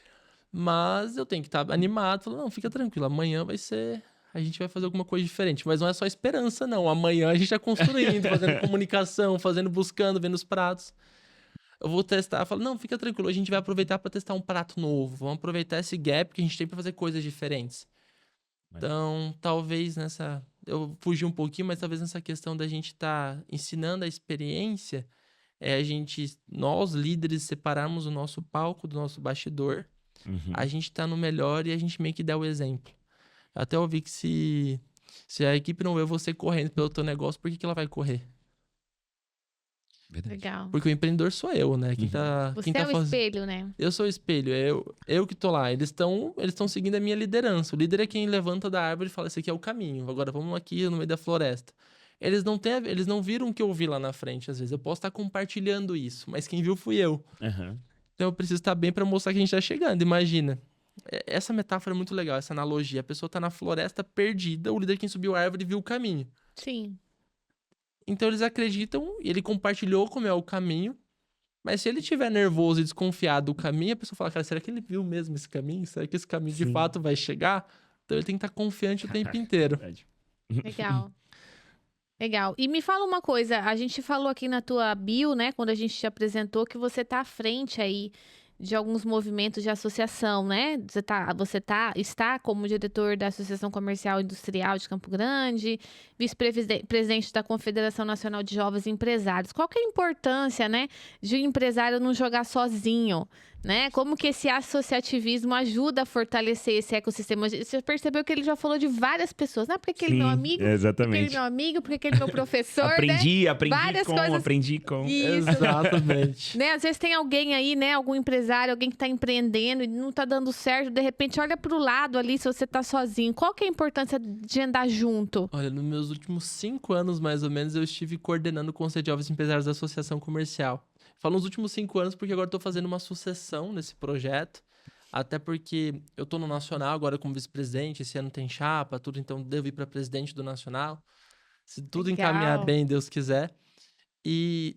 [SPEAKER 3] Mas eu tenho que estar animado, falar, não, fica tranquilo, amanhã vai ser. A gente vai fazer alguma coisa diferente. Mas não é só esperança, não. Amanhã a gente tá construindo, fazendo comunicação, buscando, vendo os pratos. Eu vou testar, falo, não, fica tranquilo, a gente vai aproveitar para testar um prato novo. Vamos aproveitar esse gap que a gente tem para fazer coisas diferentes. Então, talvez nessa. Eu fugi um pouquinho, mas talvez nessa questão da gente estar ensinando a experiência, nós líderes, separarmos o nosso palco do nosso bastidor.
[SPEAKER 1] Uhum.
[SPEAKER 3] A gente tá no melhor e a gente meio que dá o exemplo. Eu até ouvi que se a equipe não vê você correndo pelo teu negócio, por que ela vai correr?
[SPEAKER 1] Verdade.
[SPEAKER 2] Legal.
[SPEAKER 3] Porque o empreendedor sou eu, né? Quem tá
[SPEAKER 2] Você é o espelho, né?
[SPEAKER 3] Eu sou o espelho, eu que tô lá. Eles estão seguindo a minha liderança. O líder é quem levanta da árvore e fala, esse aqui é o caminho. Agora vamos aqui no meio da floresta. Eles não viram o que eu vi lá na frente, às vezes. Eu posso estar compartilhando isso, mas quem viu fui eu.
[SPEAKER 1] Uhum.
[SPEAKER 3] Então eu preciso estar bem para mostrar que a gente tá chegando. Imagina. Essa metáfora é muito legal, essa analogia. A pessoa tá na floresta perdida, o líder quem subiu a árvore viu o caminho.
[SPEAKER 2] Sim.
[SPEAKER 3] Então eles acreditam, e ele compartilhou como é o caminho. Mas se ele estiver nervoso e desconfiado do caminho, a pessoa fala, cara, será que ele viu mesmo esse caminho? Será que esse caminho de
[SPEAKER 1] Sim.
[SPEAKER 3] fato vai chegar? Então ele tem que estar confiante o tempo inteiro.
[SPEAKER 1] Verdade.
[SPEAKER 2] Legal. Legal. E me fala uma coisa, a gente falou aqui na tua bio, né, quando a gente te apresentou, que você tá à frente aí de alguns movimentos de associação, né? Está como diretor da Associação Comercial e Industrial de Campo Grande, vice-presidente da Confederação Nacional de Jovens Empresários. Qual que é a importância, né, de um empresário não jogar sozinho, né? Como que esse associativismo ajuda a fortalecer esse ecossistema? Você percebeu que ele já falou de várias pessoas, né? Porque aquele meu amigo,
[SPEAKER 1] exatamente.
[SPEAKER 2] aquele meu amigo, porque aquele meu professor,
[SPEAKER 1] aprendi
[SPEAKER 2] Várias coisas.
[SPEAKER 1] aprendi com.
[SPEAKER 2] Isso.
[SPEAKER 3] Exatamente.
[SPEAKER 2] Né? Às vezes tem alguém aí, né? Algum empresário, alguém que tá empreendendo e não tá dando certo. De repente, olha pro lado ali se você tá sozinho. Qual que é a importância de andar junto?
[SPEAKER 3] Olha, nos meus últimos 5 anos, mais ou menos, eu estive coordenando o Conselho de Jovens Empresários da Associação Comercial. Falo nos últimos 5 anos porque agora estou fazendo uma sucessão nesse projeto. Até porque eu estou no Nacional agora como vice-presidente. Esse ano tem chapa, tudo. Então, devo ir para presidente do Nacional. Se tudo
[SPEAKER 2] Legal.
[SPEAKER 3] encaminhar bem, Deus quiser. E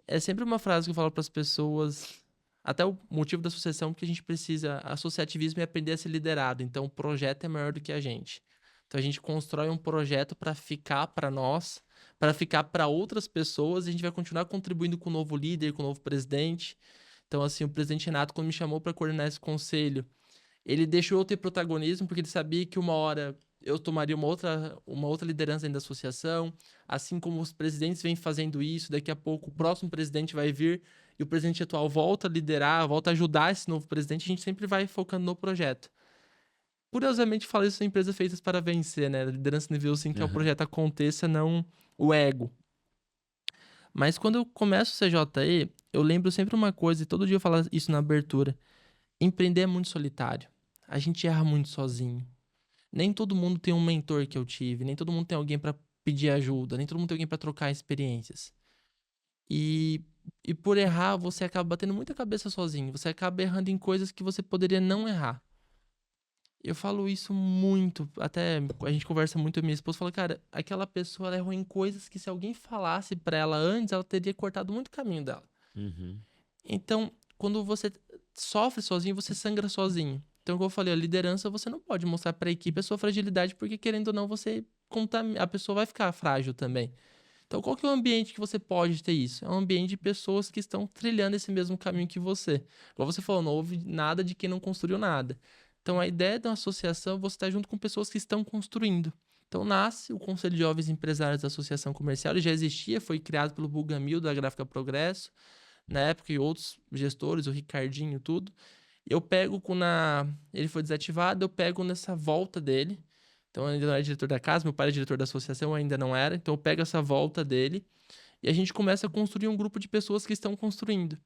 [SPEAKER 3] é sempre uma frase que eu falo para as pessoas, até o motivo da sucessão, porque a gente precisa, associativismo é aprender a ser liderado, então o projeto é maior do que a gente. Então a gente constrói um projeto para ficar para nós, para ficar para outras pessoas, e a gente vai continuar contribuindo com o novo líder, com o novo presidente. Então assim, o presidente Renato, quando me chamou para coordenar esse conselho, ele deixou eu ter protagonismo, porque ele sabia que uma hora eu tomaria uma outra liderança dentro da associação, assim como os presidentes vêm fazendo isso, daqui a pouco o próximo presidente vai vir e o presidente atual volta a liderar, volta a ajudar esse novo presidente, a gente sempre vai focando no projeto. Curiosamente, falo isso em empresas feitas para vencer, né? A liderança nível 5 que é o projeto aconteça, não o ego. Mas quando eu começo o CJE, eu lembro sempre uma coisa, e todo dia eu falo isso na abertura: empreender é muito solitário. A gente erra muito sozinho. Nem todo mundo tem um mentor que eu tive, nem todo mundo tem alguém para pedir ajuda, nem todo mundo tem alguém para trocar experiências. E por errar, você acaba batendo muita cabeça sozinho. Você acaba errando em coisas que você poderia não errar. Eu falo isso muito, até a gente conversa muito, a minha esposa fala, cara, aquela pessoa ela errou em coisas que se alguém falasse pra ela antes, ela teria cortado muito o caminho dela. Então, quando você sofre sozinho, você sangra sozinho. Então, como eu falei, a liderança, você não pode mostrar para a equipe a sua fragilidade, porque querendo ou não, a pessoa vai ficar frágil também. Então, qual que é o ambiente que você pode ter isso? É um ambiente de pessoas que estão trilhando esse mesmo caminho que você. Igual você falou, não houve nada de quem não construiu nada. Então, a ideia da associação é você estar junto com pessoas que estão construindo. Então, nasce o Conselho de Jovens Empresários da Associação Comercial, ele já existia, foi criado pelo Bugamil, da Gráfica Progresso, na época, e outros gestores, o Ricardinho, tudo. Eu pego ele foi desativado, eu pego nessa volta dele. Então, eu ainda não era diretor da casa, meu pai era diretor da associação, eu ainda não era. Então, eu pego essa volta dele e a gente começa a construir um grupo de pessoas que estão construindo.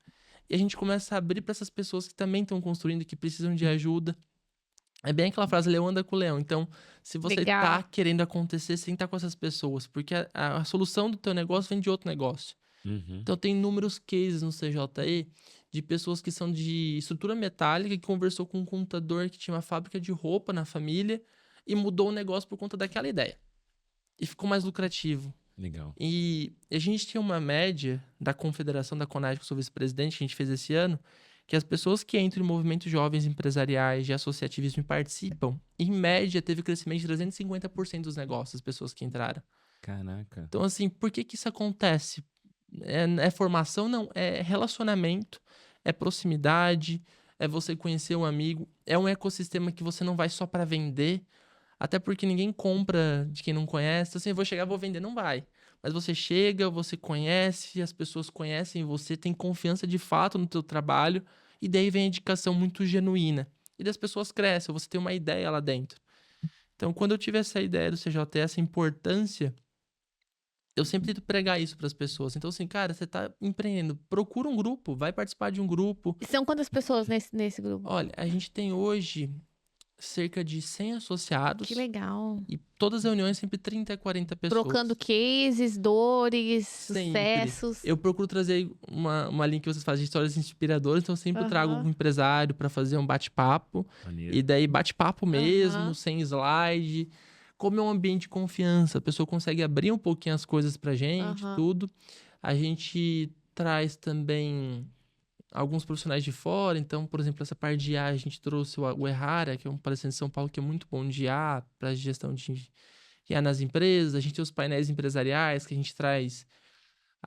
[SPEAKER 3] E a gente começa a abrir para essas pessoas que também estão construindo, que precisam de ajuda. É bem aquela frase, leão anda com o leão. Então, se você está querendo acontecer, você tem que estar com essas pessoas. Porque a solução do teu negócio vem de outro negócio. Então, tem inúmeros cases no CJE de pessoas que são de estrutura metálica, que conversou com um contador que tinha uma fábrica de roupa na família e mudou o negócio por conta daquela ideia. E ficou mais lucrativo.
[SPEAKER 1] Legal.
[SPEAKER 3] E a gente tinha uma média da Confederação da CONAD, que eu sou vice-presidente, que a gente fez esse ano, que as pessoas que entram em movimentos jovens empresariais de associativismo e participam, em média, teve crescimento de 350% dos negócios, as pessoas que entraram.
[SPEAKER 1] Caraca.
[SPEAKER 3] Então, assim, por que isso acontece? É formação? Não. É relacionamento, é proximidade, é você conhecer um amigo. É um ecossistema que você não vai só para vender, até porque ninguém compra de quem não conhece. Então, assim, eu vou chegar, vou vender, não vai. Mas você chega, você conhece, as pessoas conhecem você, tem confiança de fato no teu trabalho, e daí vem a indicação muito genuína. E das pessoas crescem, você tem uma ideia lá dentro. Então, quando eu tive essa ideia do CJE, essa importância, eu sempre tento pregar isso para as pessoas. Então, assim, cara, você tá empreendendo, procura um grupo, vai participar de um grupo.
[SPEAKER 2] E são quantas pessoas nesse grupo?
[SPEAKER 3] Olha, a gente tem hoje cerca de 100 associados.
[SPEAKER 2] Que legal.
[SPEAKER 3] E todas as reuniões sempre 30 a 40 pessoas.
[SPEAKER 2] Trocando cases, dores, sucessos.
[SPEAKER 3] Eu procuro trazer uma linha que vocês fazem de histórias inspiradoras, então eu sempre trago um empresário para fazer um bate-papo.
[SPEAKER 1] Maneiro.
[SPEAKER 3] E daí bate-papo mesmo, sem slide. Como é um ambiente de confiança, a pessoa consegue abrir um pouquinho as coisas pra gente, tudo. A gente traz também alguns profissionais de fora. Então, por exemplo, essa parte de IA, a gente trouxe o Errara, que é um palestrante de São Paulo que é muito bom de IA, para gestão de IA nas empresas. A gente tem os painéis empresariais que a gente traz.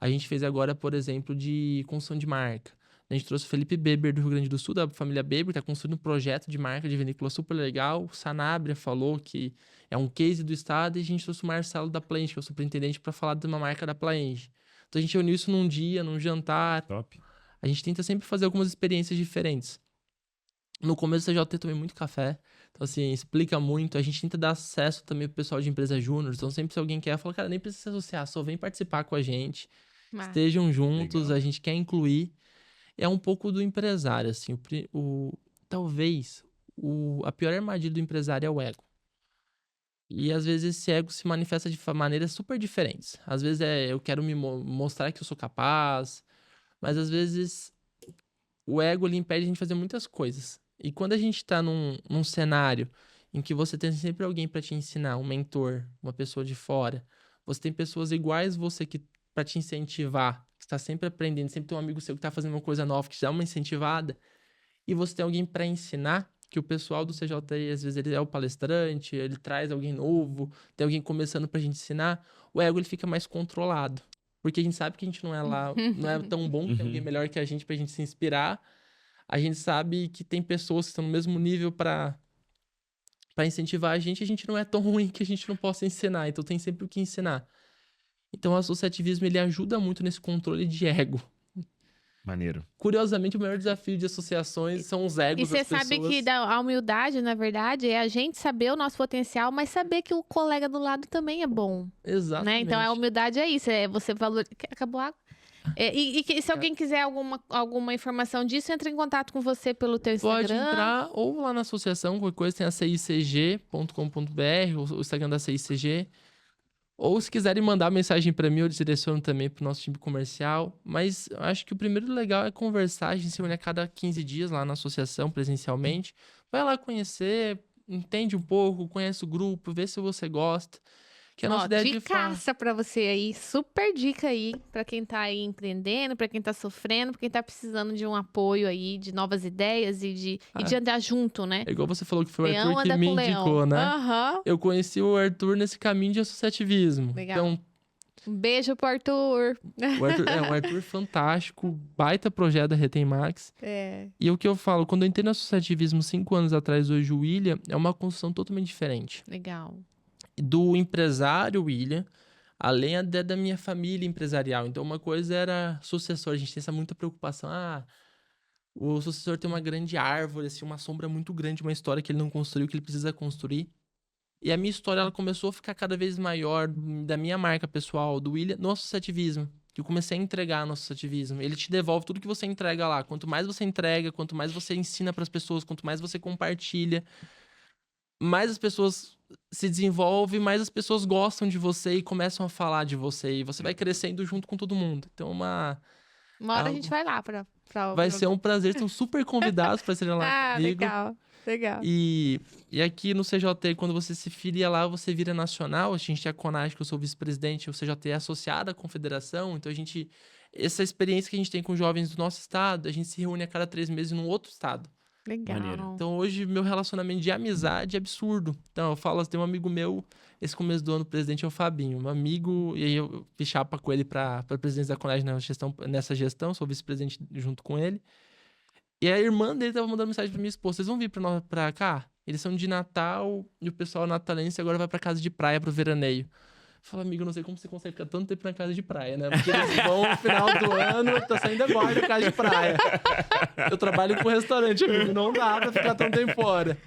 [SPEAKER 3] A gente fez agora, por exemplo, de construção de marca. A gente trouxe o Felipe Beber do Rio Grande do Sul, da família Beber, que tá construindo um projeto de marca de vinícola super legal. O Sanabria falou que é um case do estado, e a gente trouxe o Marcelo da Plaenge, que é o superintendente, para falar de uma marca da Plaenge. Então a gente uniu isso num dia, num jantar.
[SPEAKER 1] Top.
[SPEAKER 3] A gente tenta sempre fazer algumas experiências diferentes. No começo do CJT tomei muito café, então assim, explica muito. A gente tenta dar acesso também pro pessoal de empresa júnior, então sempre se alguém quer, fala, cara, nem precisa se associar, só vem participar com a gente.
[SPEAKER 2] Mas-
[SPEAKER 3] Estejam juntos,
[SPEAKER 1] Legal.
[SPEAKER 3] a gente quer incluir. É um pouco do empresário, assim, talvez a pior armadilha do empresário é o ego. E às vezes esse ego se manifesta de maneiras super diferentes. Às vezes eu quero me mostrar que eu sou capaz, mas às vezes o ego ele impede a gente de fazer muitas coisas. E quando a gente tá num cenário em que você tem sempre alguém para te ensinar, um mentor, uma pessoa de fora, você tem pessoas iguais você que para te incentivar, que está sempre aprendendo, sempre tem um amigo seu que tá fazendo uma coisa nova, que te dá uma incentivada, e você tem alguém para ensinar, que o pessoal do CJI, às vezes, ele é o palestrante, ele traz alguém novo, tem alguém começando pra gente ensinar, o ego ele fica mais controlado. Porque a gente sabe que a gente não é lá, não é tão bom, que tem alguém melhor que a gente pra gente se inspirar. A gente sabe que tem pessoas que estão no mesmo nível pra incentivar a gente não é tão ruim que a gente não possa ensinar, então tem sempre o que ensinar. Então o associativismo ele ajuda muito nesse controle de ego.
[SPEAKER 1] Maneiro.
[SPEAKER 3] Curiosamente, o maior desafio de associações são os egos
[SPEAKER 2] E você
[SPEAKER 3] das pessoas.
[SPEAKER 2] sabe que a humildade, na verdade, é a gente saber o nosso potencial, mas saber que o colega do lado também é bom,
[SPEAKER 3] Exatamente.
[SPEAKER 2] né? Então, a humildade é isso, é você valorizar... Acabou a água? Se alguém quiser alguma informação disso, entra em contato com você pelo teu
[SPEAKER 3] Pode
[SPEAKER 2] Instagram.
[SPEAKER 3] entrar ou lá na associação, qualquer coisa, tem a cicg.com.br, o Instagram da CICG. Ou se quiserem mandar mensagem pra mim, eu direciono também pro nosso time comercial. Mas eu acho que o primeiro legal é conversar, a gente se une a cada 15 dias lá na associação, presencialmente. Vai lá conhecer, entende um pouco, conhece o grupo, vê se você gosta. Que a nossa ideia de falar...
[SPEAKER 2] Dicaça pra você aí, super dica aí pra quem tá aí empreendendo, pra quem tá sofrendo, pra quem tá precisando de um apoio aí, de novas ideias e de andar junto, né?
[SPEAKER 3] É igual você falou que foi o
[SPEAKER 2] Leão
[SPEAKER 3] Arthur que
[SPEAKER 2] anda
[SPEAKER 3] me
[SPEAKER 2] com leão.
[SPEAKER 3] indicou, né?
[SPEAKER 2] Aham.
[SPEAKER 3] Eu conheci o Arthur nesse caminho de associativismo.
[SPEAKER 2] Legal.
[SPEAKER 3] Então,
[SPEAKER 2] Um beijo pro Arthur.
[SPEAKER 3] o Arthur é um Arthur fantástico, baita projeto da Retém Max.
[SPEAKER 2] É.
[SPEAKER 3] E o que eu falo, quando eu entrei no associativismo 5 anos atrás, hoje o William, é uma construção totalmente diferente.
[SPEAKER 2] Legal.
[SPEAKER 3] Do empresário William, além até da minha família empresarial. Então, uma coisa era sucessor. A gente tem essa muita preocupação. O sucessor tem uma grande árvore, assim, uma sombra muito grande, uma história que ele não construiu, que ele precisa construir. E a minha história, ela começou a ficar cada vez maior da minha marca pessoal, do William, no associativismo. Que eu comecei a entregar no associativismo. Ele te devolve tudo que você entrega lá. Quanto mais você entrega, quanto mais você ensina para as pessoas, quanto mais você compartilha, mais as pessoas se desenvolvem, mais as pessoas gostam de você e começam a falar de você. E você vai crescendo junto com todo mundo. Então,
[SPEAKER 2] Uma hora a gente vai lá pra
[SPEAKER 3] vai ser um prazer. Estão super convidados para serem lá comigo.
[SPEAKER 2] Legal.
[SPEAKER 3] E aqui no CJT, quando você se filia lá, você vira nacional. A gente tem a CONAGE, que eu sou vice-presidente. O CJT é associado à confederação. Então, essa experiência que a gente tem com jovens do nosso estado, a gente se reúne a cada 3 meses num outro estado.
[SPEAKER 2] Legal.
[SPEAKER 1] Maneiro.
[SPEAKER 3] Então, hoje, meu relacionamento de amizade é absurdo. Então, eu falo, tem um amigo meu, esse começo do ano, o presidente é o Fabinho. Um amigo, e aí eu fiz chapa com ele pra presidência da CONAGE nessa gestão, sou vice-presidente junto com ele. E a irmã dele tava mandando mensagem pra minha esposa, vocês vão vir pra cá? Eles são de Natal, e o pessoal natalense agora vai pra casa de praia, pro veraneio. Fala, amigo, eu não sei como você consegue ficar tanto tempo na casa de praia, né? Porque eles vão no final do ano, tá saindo agora da casa de praia. Eu trabalho com restaurante, amigo, não dá pra ficar tanto tempo fora.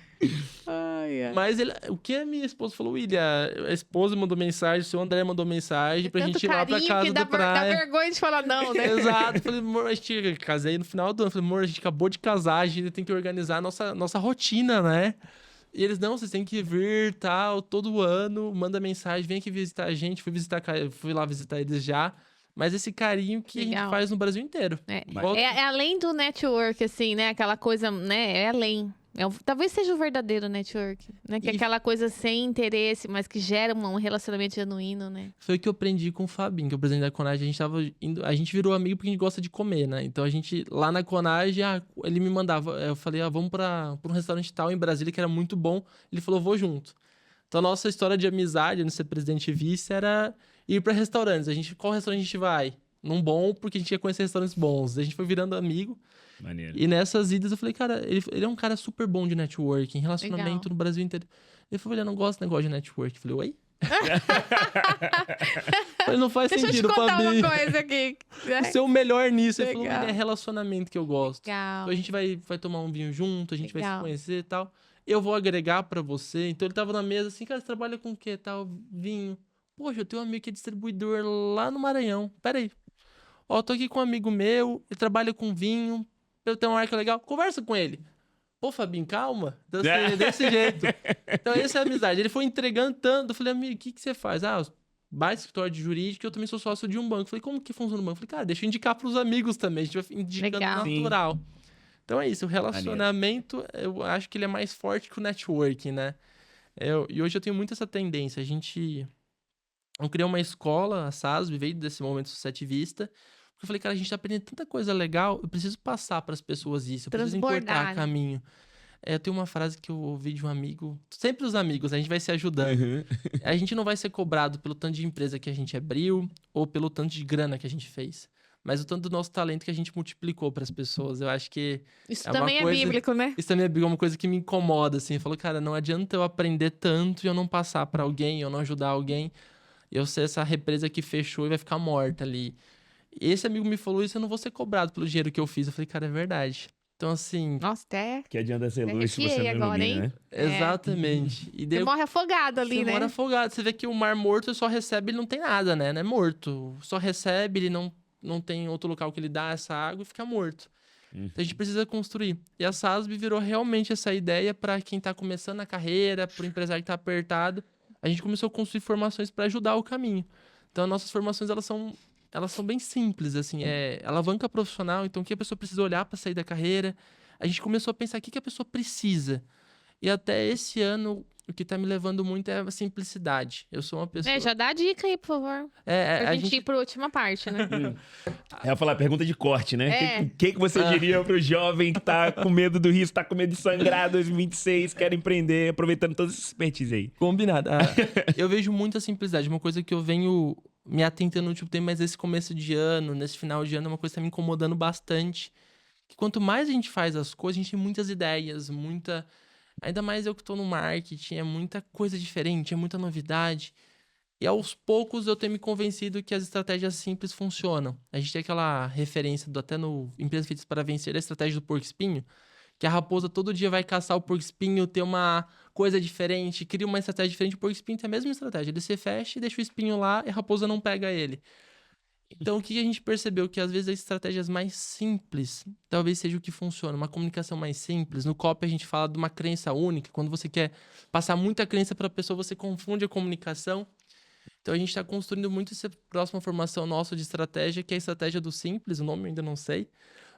[SPEAKER 3] Mas o que a minha esposa falou, William, a esposa mandou mensagem, o seu André mandou mensagem pra gente ir lá pra casa da praia.
[SPEAKER 2] Dá vergonha de falar não, né?
[SPEAKER 3] Exato. Falei, amor, a gente casei no final do ano. Falei, amor, a gente acabou de casar, a gente tem que organizar a nossa rotina, né? E eles, não, vocês têm que vir, tal, todo ano, manda mensagem, vem aqui visitar a gente. Fui lá visitar eles já. Mas esse carinho que
[SPEAKER 2] Legal.
[SPEAKER 3] a gente faz no Brasil inteiro.
[SPEAKER 2] É além do network, assim, né? Aquela coisa, né? É além. Talvez seja o verdadeiro network, né? Que é aquela coisa sem interesse, mas que gera um relacionamento genuíno, né?
[SPEAKER 3] Foi o que eu aprendi com o Fabinho, que é o presidente da CONAGE. A gente virou amigo porque a gente gosta de comer, né? Então a gente, lá na CONAGE, ele me mandava. Eu falei, vamos pra um restaurante tal em Brasília que era muito bom. Ele falou, vou junto. Então a nossa história de amizade, no ser presidente e vice, era ir pra restaurantes. Qual restaurante a gente vai? num bom, porque a gente ia conhecer restaurantes bons. A gente foi virando amigo.
[SPEAKER 1] Maneiro.
[SPEAKER 3] E nessas idas eu falei, cara, ele é um cara super bom de networking, relacionamento
[SPEAKER 2] Legal.
[SPEAKER 3] no Brasil inteiro. Ele falou, eu não gosto de negócio de networking. Eu falei, oi? Falei, não faz
[SPEAKER 2] Deixa eu te
[SPEAKER 3] sentido,
[SPEAKER 2] contar
[SPEAKER 3] Fabinho.
[SPEAKER 2] uma coisa aqui.
[SPEAKER 3] Você é o melhor nisso. Ele falou,
[SPEAKER 2] Legal.
[SPEAKER 3] é relacionamento que eu gosto.
[SPEAKER 2] Legal.
[SPEAKER 3] Então a gente vai tomar um vinho junto, a gente vai se
[SPEAKER 2] Legal.
[SPEAKER 3] conhecer e tal. Eu vou agregar pra você. Então ele tava na mesa assim, cara, você trabalha com o quê, tal? Vinho. Poxa, eu tenho um amigo que é distribuidor lá no Maranhão. Pera aí. Ó, tô aqui com um amigo meu, ele trabalha com vinho, eu tenho uma marca legal. Conversa com ele. Pô, Fabinho, calma. Então, assim, desse jeito. Então, essa é a amizade. Ele foi entregando tanto. Eu falei, amigo, o que você faz? Ah, vai escritório de jurídico, eu também sou sócio de um banco. Eu falei, como que funciona o banco? Eu falei, cara, deixa eu indicar pros amigos também. A gente vai indicando
[SPEAKER 2] Legal.
[SPEAKER 3] natural. Então é isso, o relacionamento, eu acho que ele é mais forte que o networking, né? E hoje eu tenho muito essa tendência. Eu criei uma escola, a SASB, veio desse momento associativista. Eu falei, cara, a gente tá aprendendo tanta coisa legal, eu preciso passar pras pessoas isso, eu preciso
[SPEAKER 2] Transbordar,
[SPEAKER 3] encurtar
[SPEAKER 2] né?
[SPEAKER 3] caminho. Eu tenho uma frase que eu ouvi de um amigo, sempre os amigos, a gente vai se ajudando.
[SPEAKER 1] Uhum.
[SPEAKER 3] A gente não vai ser cobrado pelo tanto de empresa que a gente abriu ou pelo tanto de grana que a gente fez, mas o tanto do nosso talento que a gente multiplicou pras pessoas. Eu acho que
[SPEAKER 2] Isso
[SPEAKER 3] é uma
[SPEAKER 2] também
[SPEAKER 3] coisa-
[SPEAKER 2] é bíblico, né?
[SPEAKER 3] isso também é uma coisa que me incomoda, assim. Falou, cara, não adianta eu aprender tanto e eu não passar pra alguém, eu não ajudar alguém, eu ser essa represa que fechou e vai ficar morta ali. Esse amigo me falou isso, eu não vou ser cobrado pelo dinheiro que eu fiz. Eu falei, cara, é verdade. Então, assim,
[SPEAKER 2] Nossa, até
[SPEAKER 1] Que adianta ser luz se você
[SPEAKER 2] arrepiei
[SPEAKER 1] não
[SPEAKER 2] agora,
[SPEAKER 1] ilumina,
[SPEAKER 2] hein?
[SPEAKER 1] né?
[SPEAKER 2] É.
[SPEAKER 3] exatamente. E daí
[SPEAKER 2] Você morre afogado ali,
[SPEAKER 3] você
[SPEAKER 2] né?
[SPEAKER 3] mora afogado. Você vê que o mar morto só recebe, ele não tem nada, né? Não é morto. Só recebe, ele não tem outro local que ele dá essa água e fica morto. Então a gente precisa construir. E a SASB virou realmente essa ideia para quem tá começando a carreira, para o empresário que tá apertado. A gente começou a construir formações para ajudar o caminho. Então as nossas formações, elas são bem simples, assim, alavanca profissional, então o que a pessoa precisa olhar para sair da carreira. A gente começou a pensar o que a pessoa precisa. E até esse ano, o que tá me levando muito é a simplicidade. Eu sou uma pessoa...
[SPEAKER 2] Já dá a dica aí, por favor. Pra
[SPEAKER 3] a
[SPEAKER 2] gente ir pra última parte, né?
[SPEAKER 1] Eu ia falar, pergunta de corte, né?
[SPEAKER 2] É.
[SPEAKER 1] O que você diria pro jovem que tá com medo do risco, tá com medo de sangrar 2026, quer empreender, aproveitando toda essa expertise aí?
[SPEAKER 3] Combinado. Eu vejo muita simplicidade. Uma coisa que eu venho me atentando no último tempo, mas nesse começo de ano, nesse final de ano, é uma coisa que tá me incomodando bastante. Que quanto mais a gente faz as coisas, a gente tem muitas ideias, Ainda mais eu que tô no marketing, é muita coisa diferente, é muita novidade. E aos poucos eu tenho me convencido que as estratégias simples funcionam. A gente tem aquela referência até no Empresas Feitas para Vencer, a estratégia do porco-espinho, que a raposa todo dia vai caçar o porco-espinho, ter uma coisa diferente, cria uma estratégia diferente. O porco-espinho tem a mesma estratégia, ele se fecha e deixa o espinho lá e a raposa não pega ele. Então, o que a gente percebeu? Que às vezes as estratégias mais simples talvez seja o que funciona. Uma comunicação mais simples. No copy a gente fala de uma crença única. Quando você quer passar muita crença para a pessoa, você confunde a comunicação. Então, a gente está construindo muito essa próxima formação nossa de estratégia, que é a estratégia do simples. O nome eu ainda não sei.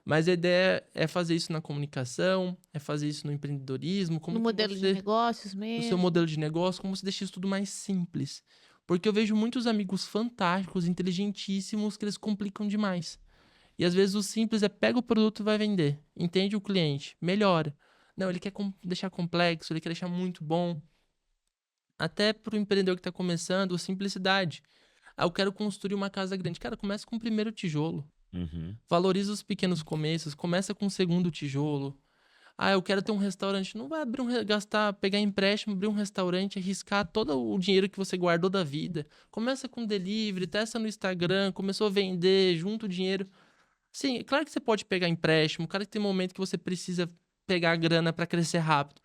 [SPEAKER 3] Mas a ideia é fazer isso na comunicação, é fazer isso no empreendedorismo. Como
[SPEAKER 2] No
[SPEAKER 3] que
[SPEAKER 2] modelo de negócios
[SPEAKER 3] o
[SPEAKER 2] mesmo.
[SPEAKER 3] seu modelo de negócio, como você deixa isso tudo mais simples. Porque eu vejo muitos amigos fantásticos, inteligentíssimos, que eles complicam demais. E às vezes o simples é pega o produto e vai vender. Entende o cliente, melhora. Não, ele quer deixar complexo, ele quer deixar muito bom. Até para o empreendedor que está começando, simplicidade. Eu quero construir uma casa grande. Cara, começa com o primeiro tijolo. Valoriza os pequenos começos, começa com o segundo tijolo. Eu quero ter um restaurante. Não vai pegar empréstimo, abrir um restaurante, arriscar todo o dinheiro que você guardou da vida. Começa com delivery, testa no Instagram, começou a vender, junta o dinheiro. Sim, é claro que você pode pegar empréstimo, claro que tem momento que você precisa pegar a grana para crescer rápido.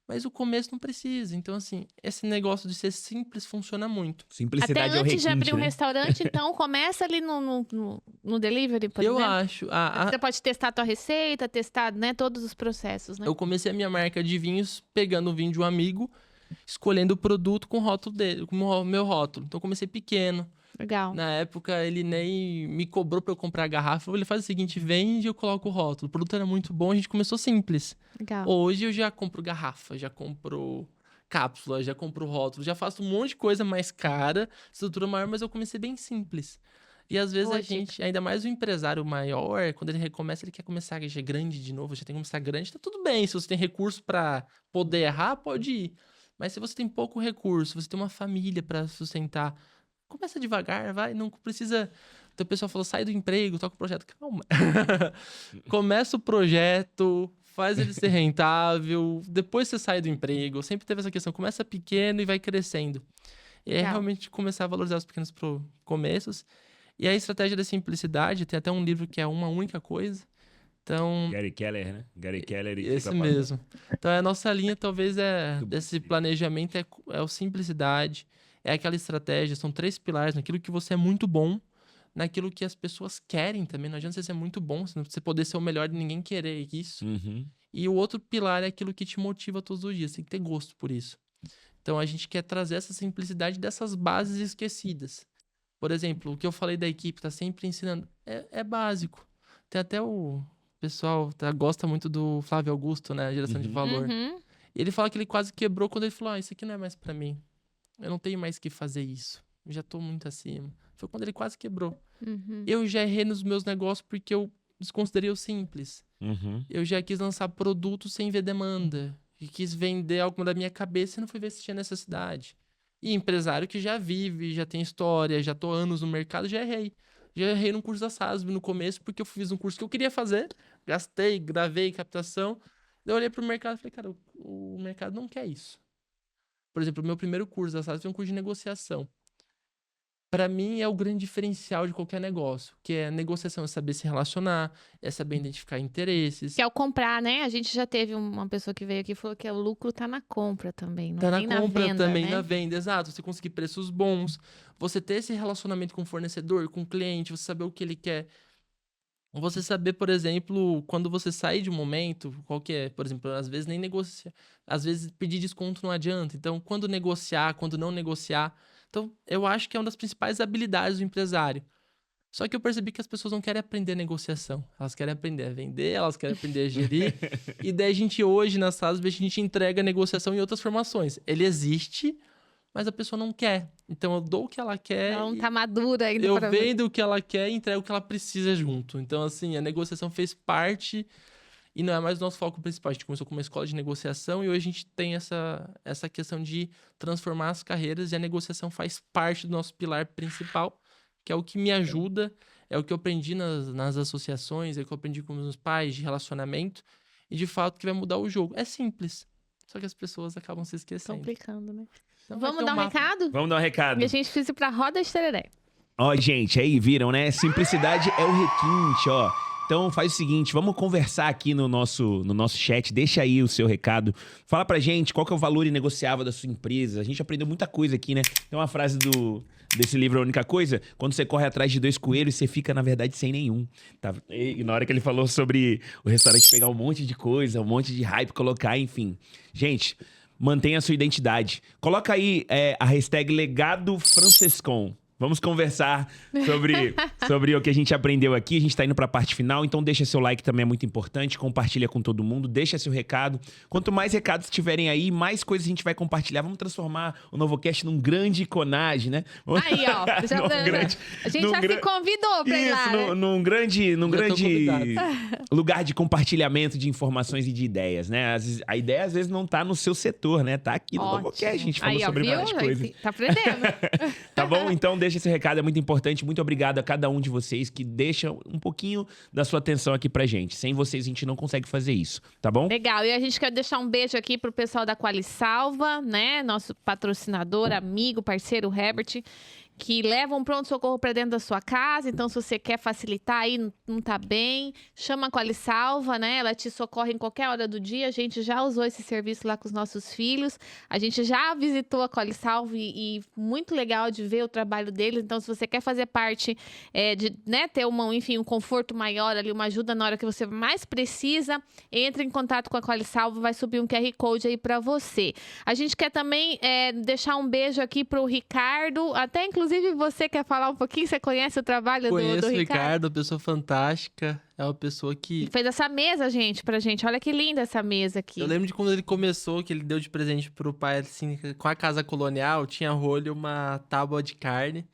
[SPEAKER 3] Mas o começo não precisa. Então, assim, esse negócio de ser simples funciona muito.
[SPEAKER 2] Até
[SPEAKER 1] Simplicidade é o
[SPEAKER 2] antes
[SPEAKER 1] requinte,
[SPEAKER 2] de abrir um
[SPEAKER 1] né?
[SPEAKER 2] restaurante, então começa ali no delivery, por
[SPEAKER 3] Eu
[SPEAKER 2] exemplo.
[SPEAKER 3] acho.
[SPEAKER 2] Você pode testar a tua receita, testar, né, todos os processos, né?
[SPEAKER 3] Eu comecei a minha marca de vinhos pegando o vinho de um amigo, escolhendo o produto com o rótulo dele, com o meu rótulo. Então eu comecei pequeno.
[SPEAKER 2] Legal.
[SPEAKER 3] Na época ele nem me cobrou pra eu comprar a garrafa. Ele faz o seguinte, vende e eu coloco o rótulo. O produto era muito bom, a gente começou simples.
[SPEAKER 2] Legal.
[SPEAKER 3] Hoje eu já compro garrafa, já compro cápsula, já compro rótulo, já faço um monte de coisa mais cara, estrutura maior, mas eu comecei bem simples. E às vezes
[SPEAKER 2] Boa
[SPEAKER 3] a gente, ainda mais o empresário maior, quando ele recomeça, ele quer começar a ser grande de novo, já tem que começar grande, tá tudo bem. Se você tem recurso pra poder errar, pode ir. Mas se você tem pouco recurso, você tem uma família pra sustentar, começa devagar, vai, não precisa Então o pessoal falou, sai do emprego, toca o projeto. Calma. Começa o projeto, faz ele ser rentável, depois você sai do emprego. Sempre teve essa questão, começa pequeno e vai crescendo. E é
[SPEAKER 2] Legal.
[SPEAKER 3] realmente começar a valorizar os pequenos começos. E a estratégia da simplicidade, tem até um livro que é Uma Única Coisa. Então,
[SPEAKER 1] Gary Keller, né? Gary Keller e
[SPEAKER 3] esse
[SPEAKER 1] fica falando.
[SPEAKER 3] mesmo. Então, a nossa linha talvez
[SPEAKER 1] Muito bom.
[SPEAKER 3] desse planejamento é o simplicidade, é aquela estratégia, são 3 pilares, naquilo que você é muito bom, naquilo que as pessoas querem também. Não adianta você ser muito bom, você poder ser o melhor e ninguém querer isso.
[SPEAKER 1] Uhum.
[SPEAKER 3] E o outro pilar é aquilo que te motiva todos os dias, tem que ter gosto por isso. Então, a gente quer trazer essa simplicidade dessas bases esquecidas. Por exemplo, o que eu falei da equipe, tá sempre ensinando, é básico. Tem até o pessoal gosta muito do Flávio Augusto, né? Geração de
[SPEAKER 1] Uhum.
[SPEAKER 3] valor.
[SPEAKER 2] Uhum.
[SPEAKER 3] E ele fala que ele quase quebrou quando ele falou, isso aqui não é mais pra mim. Eu não tenho mais que fazer isso. Eu já tô muito acima. Foi quando ele quase quebrou.
[SPEAKER 2] Uhum.
[SPEAKER 3] Eu já errei nos meus negócios porque eu desconsiderei o simples.
[SPEAKER 1] Uhum.
[SPEAKER 3] Eu já quis lançar produtos sem ver demanda. E quis vender algo da minha cabeça e não fui ver se tinha necessidade. E empresário que já vive, já tem história, já tô anos no mercado, já errei. Já errei no curso da SASB no começo, porque eu fiz um curso que eu queria fazer. Gastei, gravei captação. Eu olhei pro mercado e falei, cara, o mercado não quer isso. Por exemplo, o meu primeiro curso da SASB foi um curso de negociação. Para mim, é o grande diferencial de qualquer negócio, que é a negociação, é saber se relacionar, é saber identificar interesses.
[SPEAKER 2] Que ao comprar, né? A gente já teve uma pessoa que veio aqui e falou que o lucro tá na compra também, não
[SPEAKER 3] Tá
[SPEAKER 2] tem
[SPEAKER 3] na
[SPEAKER 2] na
[SPEAKER 3] compra
[SPEAKER 2] venda,
[SPEAKER 3] também,
[SPEAKER 2] né?
[SPEAKER 3] na venda, exato. Você conseguir preços bons, você ter esse relacionamento com o fornecedor, com o cliente, você saber o que ele quer. Você saber, por exemplo, quando você sai de um momento, qual que é, por exemplo, às vezes nem negociar, às vezes pedir desconto não adianta. Então, quando negociar, quando não negociar. Então, eu acho que é uma das principais habilidades do empresário. Só que eu percebi que as pessoas não querem aprender negociação. Elas querem aprender a vender, elas querem aprender a gerir. E daí a gente hoje, na SASB, a gente entrega a negociação em outras formações. Ele existe, mas a pessoa não quer. Então eu dou o que ela quer,
[SPEAKER 2] Ela não tá madura ainda
[SPEAKER 3] eu
[SPEAKER 2] para
[SPEAKER 3] vendo o que ela quer e entrego o que ela precisa junto. Então, assim, a negociação fez parte e não é mais o nosso foco principal. A gente começou com uma escola de negociação e hoje a gente tem essa questão de transformar as carreiras e a negociação faz parte do nosso pilar principal, que é o que me ajuda, é o que eu aprendi nas associações, é o que eu aprendi com meus pais de relacionamento e, de fato, que vai mudar o jogo. É simples, só que as pessoas acabam se esquecendo.
[SPEAKER 2] complicando, né?
[SPEAKER 3] Então, vai
[SPEAKER 2] Vamos
[SPEAKER 3] ter
[SPEAKER 2] dar um
[SPEAKER 3] mapa.
[SPEAKER 2] recado?
[SPEAKER 1] Vamos dar um recado.
[SPEAKER 2] E a gente precisa ir pra roda de tereré.
[SPEAKER 1] Ó, gente, aí viram, né? Simplicidade é o requinte, ó. Então faz o seguinte, vamos conversar aqui no nosso chat, deixa aí o seu recado. Fala pra gente qual que é o valor inegociável da sua empresa. A gente aprendeu muita coisa aqui, né? Tem uma frase desse livro, A Única Coisa, quando você corre atrás de 2 coelhos, você fica, na verdade, sem nenhum. Tá? E na hora que ele falou sobre o restaurante pegar um monte de coisa, um monte de hype, colocar, enfim. Gente, mantenha a sua identidade. Coloca aí a hashtag Legado Francescon. Vamos conversar sobre o que a gente aprendeu aqui. A gente tá indo pra parte final, então deixa seu like, também é muito importante. Compartilha com todo mundo, deixa seu recado. Quanto mais recados tiverem aí, mais coisas a gente vai compartilhar. Vamos transformar o NovoCast num grande iconagem, né?
[SPEAKER 2] Aí, ó.
[SPEAKER 1] A gente
[SPEAKER 2] Já se convidou pra ir lá,
[SPEAKER 1] Isso,
[SPEAKER 2] né?
[SPEAKER 1] num grande
[SPEAKER 3] convidado.
[SPEAKER 1] lugar de compartilhamento de informações e de ideias, né? A ideia, às vezes, não tá no seu setor, né? Tá aqui no
[SPEAKER 2] Ótimo.
[SPEAKER 1] NovoCast. A gente falou
[SPEAKER 2] Aí, ó,
[SPEAKER 1] sobre
[SPEAKER 2] viu?
[SPEAKER 1] várias coisas.
[SPEAKER 2] Tá aprendendo.
[SPEAKER 1] Tá bom? Então deixa esse recado, é muito importante. Muito obrigado a cada um de vocês que deixa um pouquinho da sua atenção aqui pra gente. Sem vocês a gente não consegue fazer isso, tá bom?
[SPEAKER 2] Legal. E a gente quer deixar um beijo aqui pro pessoal da Qualisalva, né? Nosso patrocinador, amigo, parceiro, Herbert, que levam um pronto-socorro para dentro da sua casa. Então, se você quer facilitar aí, não tá bem, chama a Qualisalva, né? Ela te socorre em qualquer hora do dia. A gente já usou esse serviço lá com os nossos filhos. A gente já visitou a Qualisalva e muito legal de ver o trabalho deles. Então, se você quer fazer parte de, né, ter um conforto maior ali, uma ajuda na hora que você mais precisa, entre em contato com a Qualisalva, vai subir um QR Code aí para você. A gente quer também deixar um beijo aqui pro Ricardo, até inclusive você quer falar um pouquinho? Você conhece o trabalho do
[SPEAKER 3] Conheço o
[SPEAKER 2] Ricardo?
[SPEAKER 3] Ricardo, pessoa fantástica. É uma pessoa que...
[SPEAKER 2] Ele fez essa mesa, gente, pra gente. Olha que linda essa mesa aqui.
[SPEAKER 3] Eu lembro de quando ele começou, que ele deu de presente pro pai, assim, com a casa colonial, tinha rolho, uma tábua de carne.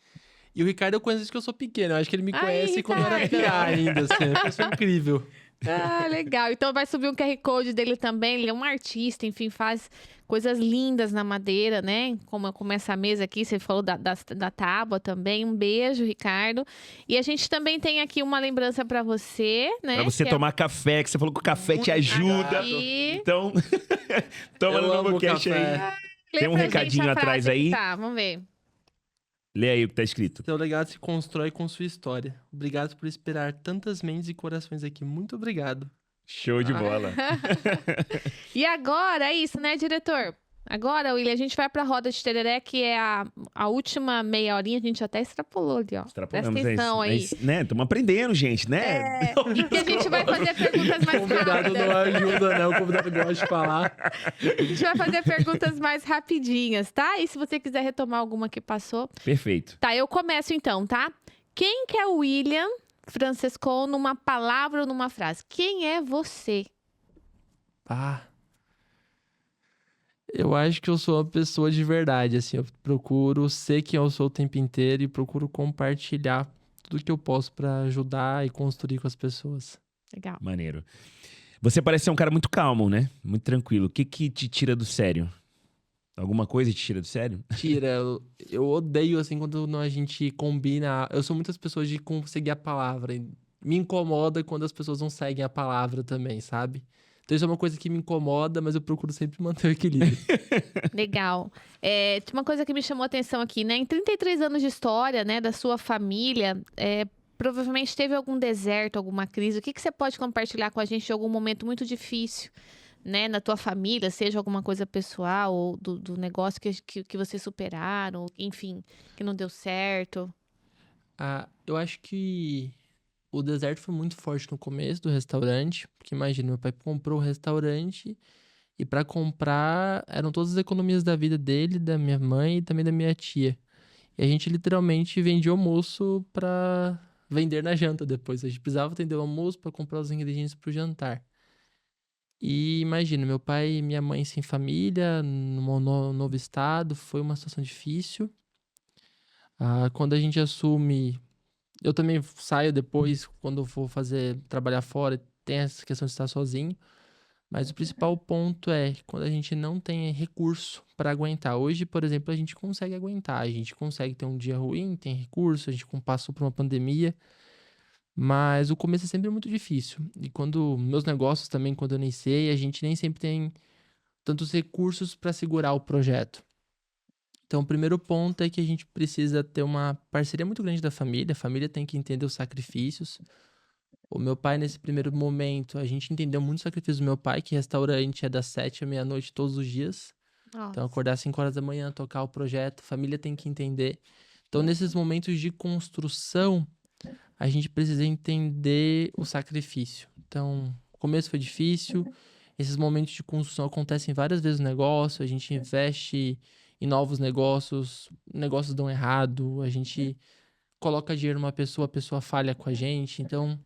[SPEAKER 3] E o Ricardo eu conheço desde que eu sou pequeno. Eu acho que ele me
[SPEAKER 2] Ai,
[SPEAKER 3] conhece quando eu era
[SPEAKER 2] Ricardo.
[SPEAKER 3] piá ainda, assim. É uma pessoa incrível.
[SPEAKER 2] Ah, legal. Então vai subir um QR Code dele também. Ele é um artista, enfim, faz coisas lindas na madeira, né? Como essa mesa aqui, você falou da tábua também. Um beijo, Ricardo. E a gente também tem aqui uma lembrança pra você, né?
[SPEAKER 1] Pra você
[SPEAKER 2] que
[SPEAKER 1] tomar café, que você falou que o café te ajuda.
[SPEAKER 2] E
[SPEAKER 1] Então, toma no
[SPEAKER 3] Eu amo
[SPEAKER 1] NovoCast aí.
[SPEAKER 3] café.
[SPEAKER 2] lê
[SPEAKER 1] Tem um
[SPEAKER 2] pra gente
[SPEAKER 1] recadinho
[SPEAKER 2] a
[SPEAKER 1] atrás
[SPEAKER 2] frase que
[SPEAKER 1] aí.
[SPEAKER 2] Tá, vamos ver.
[SPEAKER 1] Lê aí o que tá escrito.
[SPEAKER 3] Seu legado se constrói com sua história. Obrigado por inspirar tantas mentes e corações aqui. Muito obrigado.
[SPEAKER 1] Show de bola.
[SPEAKER 2] E agora é isso, né, diretor? Agora, William, a gente vai pra roda de tereré, que é a última meia horinha. A gente até extrapolou ali, ó.
[SPEAKER 1] Extrapolamos,
[SPEAKER 2] Presta atenção aí.
[SPEAKER 1] mas, né, estamos aprendendo, gente, né?
[SPEAKER 2] E que a gente vai fazer perguntas
[SPEAKER 3] O
[SPEAKER 2] mais
[SPEAKER 3] convidado não
[SPEAKER 2] rápidas.
[SPEAKER 3] ajuda, né? O convidado gosta de falar.
[SPEAKER 2] A gente vai fazer perguntas mais rapidinhas, tá? E se você quiser retomar alguma que passou.
[SPEAKER 1] Perfeito.
[SPEAKER 2] Tá, eu começo então, tá? Quem que é o William Francescon numa palavra ou numa frase? Quem é você?
[SPEAKER 3] Ah. Eu acho que eu sou uma pessoa de verdade, assim. Eu procuro ser quem eu sou o tempo inteiro e procuro compartilhar tudo que eu posso pra ajudar e construir com as pessoas.
[SPEAKER 2] Legal.
[SPEAKER 1] Maneiro. Você parece ser um cara muito calmo, né? Muito tranquilo. O que que te tira do sério? Alguma coisa te tira do sério?
[SPEAKER 3] Tira, eu odeio, assim, quando a gente combina. Eu sou muitas pessoas de conseguir a palavra. E me incomoda quando as pessoas não seguem a palavra também, sabe? Então isso é uma coisa que me incomoda, mas eu procuro sempre manter o equilíbrio.
[SPEAKER 2] Legal. Tinha uma coisa que me chamou a atenção aqui, né? Em 33 anos de história, né, da sua família, provavelmente teve algum deserto, alguma crise. O que você pode compartilhar com a gente de algum momento muito difícil, né, na tua família, seja alguma coisa pessoal ou do negócio que vocês superaram, enfim, que não deu certo?
[SPEAKER 3] Eu acho que o deserto foi muito forte no começo do restaurante, porque imagina, meu pai comprou o restaurante e pra comprar eram todas as economias da vida dele, da minha mãe e também da minha tia. E a gente literalmente vendia almoço pra vender na janta depois. A gente precisava atender o almoço pra comprar os ingredientes pro jantar. E imagina, meu pai e minha mãe sem família, num novo estado, foi uma situação difícil. Quando a gente assume, eu também saio depois, quando eu vou trabalhar fora, tem essa questão de estar sozinho. Mas o principal ponto é quando a gente não tem recurso para aguentar. Hoje, por exemplo, a gente consegue aguentar, a gente consegue ter um dia ruim, tem recurso, a gente passou por uma pandemia. Mas o começo é sempre muito difícil. E quando meus negócios também, quando eu iniciei, a gente nem sempre tem tantos recursos para segurar o projeto. Então, o primeiro ponto é que a gente precisa ter uma parceria muito grande da família. A família tem que entender os sacrifícios. O meu pai, nesse primeiro momento, a gente entendeu muito o sacrifício do meu pai, que restaurante é das 7 à meia-noite todos os dias. Então,
[SPEAKER 2] Nossa.
[SPEAKER 3] acordar às 5 horas da manhã, tocar o projeto, a família tem que entender. Então, nesses momentos de construção, a gente precisa entender o sacrifício. Então, o começo foi difícil, esses momentos de construção acontecem várias vezes no negócio, a gente investe em novos negócios dão errado, a gente coloca dinheiro numa pessoa, a pessoa falha com a gente, então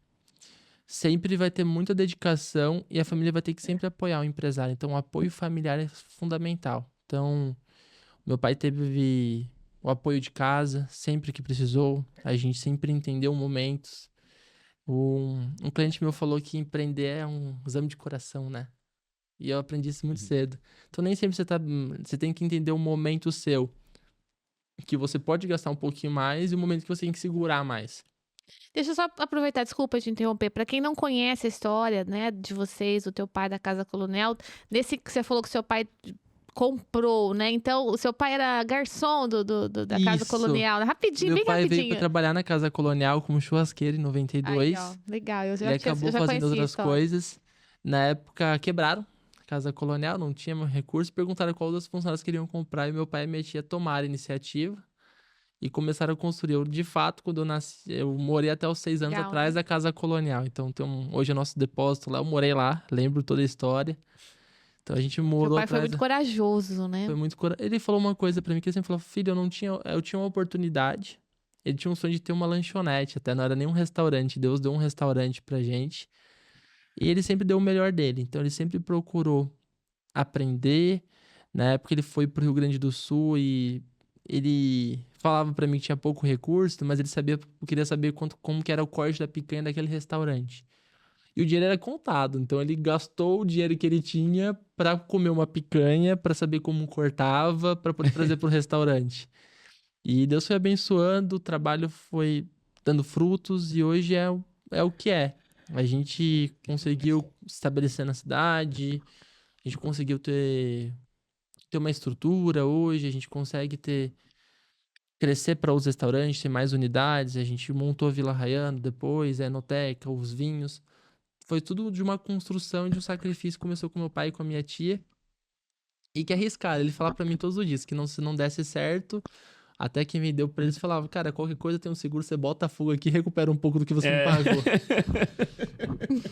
[SPEAKER 3] sempre vai ter muita dedicação e a família vai ter que sempre apoiar o empresário. Então, o apoio familiar é fundamental. Então, meu pai teve o apoio de casa sempre que precisou. A gente sempre entendeu momentos. Um cliente meu falou que empreender é um exame de coração, né? E eu aprendi isso muito cedo. Então, nem sempre você tem que entender o momento seu. Que você pode gastar um pouquinho mais e o momento que você tem que segurar mais.
[SPEAKER 2] Deixa eu só aproveitar, desculpa te interromper. Para quem não conhece a história, né, de vocês, do teu pai da Casa Colonial, nesse que você falou que seu pai comprou, né? Então, o seu pai era garçom da Casa
[SPEAKER 3] Isso.
[SPEAKER 2] Colonial. Rapidinho,
[SPEAKER 3] Meu
[SPEAKER 2] bem
[SPEAKER 3] pai veio
[SPEAKER 2] rapidinho.
[SPEAKER 3] pra trabalhar na Casa Colonial como churrasqueiro em 92.
[SPEAKER 2] Aí, ó, legal. Eu
[SPEAKER 3] Ele
[SPEAKER 2] já
[SPEAKER 3] acabou fazendo
[SPEAKER 2] conhecia a
[SPEAKER 3] outras
[SPEAKER 2] história.
[SPEAKER 3] coisas. Na época, quebraram a Casa Colonial, não tinha mais recurso. Perguntaram qual dos funcionários queriam comprar e meu pai e minha tia tomaram a iniciativa e começaram a construir. Eu, de fato, quando eu nasci, eu morei até os 6 anos
[SPEAKER 2] Legal,
[SPEAKER 3] atrás
[SPEAKER 2] né?
[SPEAKER 3] da Casa Colonial. Então, hoje é nosso depósito lá. Eu morei lá, lembro toda a história. Então, a gente
[SPEAKER 2] Seu
[SPEAKER 3] morou
[SPEAKER 2] pai foi
[SPEAKER 3] atrás.
[SPEAKER 2] muito corajoso, né?
[SPEAKER 3] Foi muito Ele falou uma coisa pra mim que ele sempre falou: filho, eu tinha uma oportunidade. Ele tinha um sonho de ter uma lanchonete, até não era nem um restaurante. Deus deu um restaurante pra gente. E ele sempre deu o melhor dele. Então ele sempre procurou aprender. Na época ele foi pro Rio Grande do Sul e ele falava pra mim que tinha pouco recurso, mas ele queria saber como que era o corte da picanha daquele restaurante. E o dinheiro era contado, então ele gastou o dinheiro que ele tinha pra comer uma picanha, pra saber como cortava, pra poder trazer pro restaurante. E Deus foi abençoando, o trabalho foi dando frutos e hoje é o que é. A gente conseguiu se estabelecer na cidade, a gente conseguiu ter uma estrutura hoje, a gente consegue crescer para os restaurantes, ter mais unidades, a gente montou a Vila Rayano depois, a Enoteca, os vinhos. Foi tudo de uma construção e de um sacrifício que começou com meu pai e com a minha tia. E que arriscaram. Ele falava pra mim todos os dias que se não desse certo, até quem vendeu pra eles falava, cara, qualquer coisa tem um seguro, você bota a fuga aqui e recupera um pouco do que você me pagou.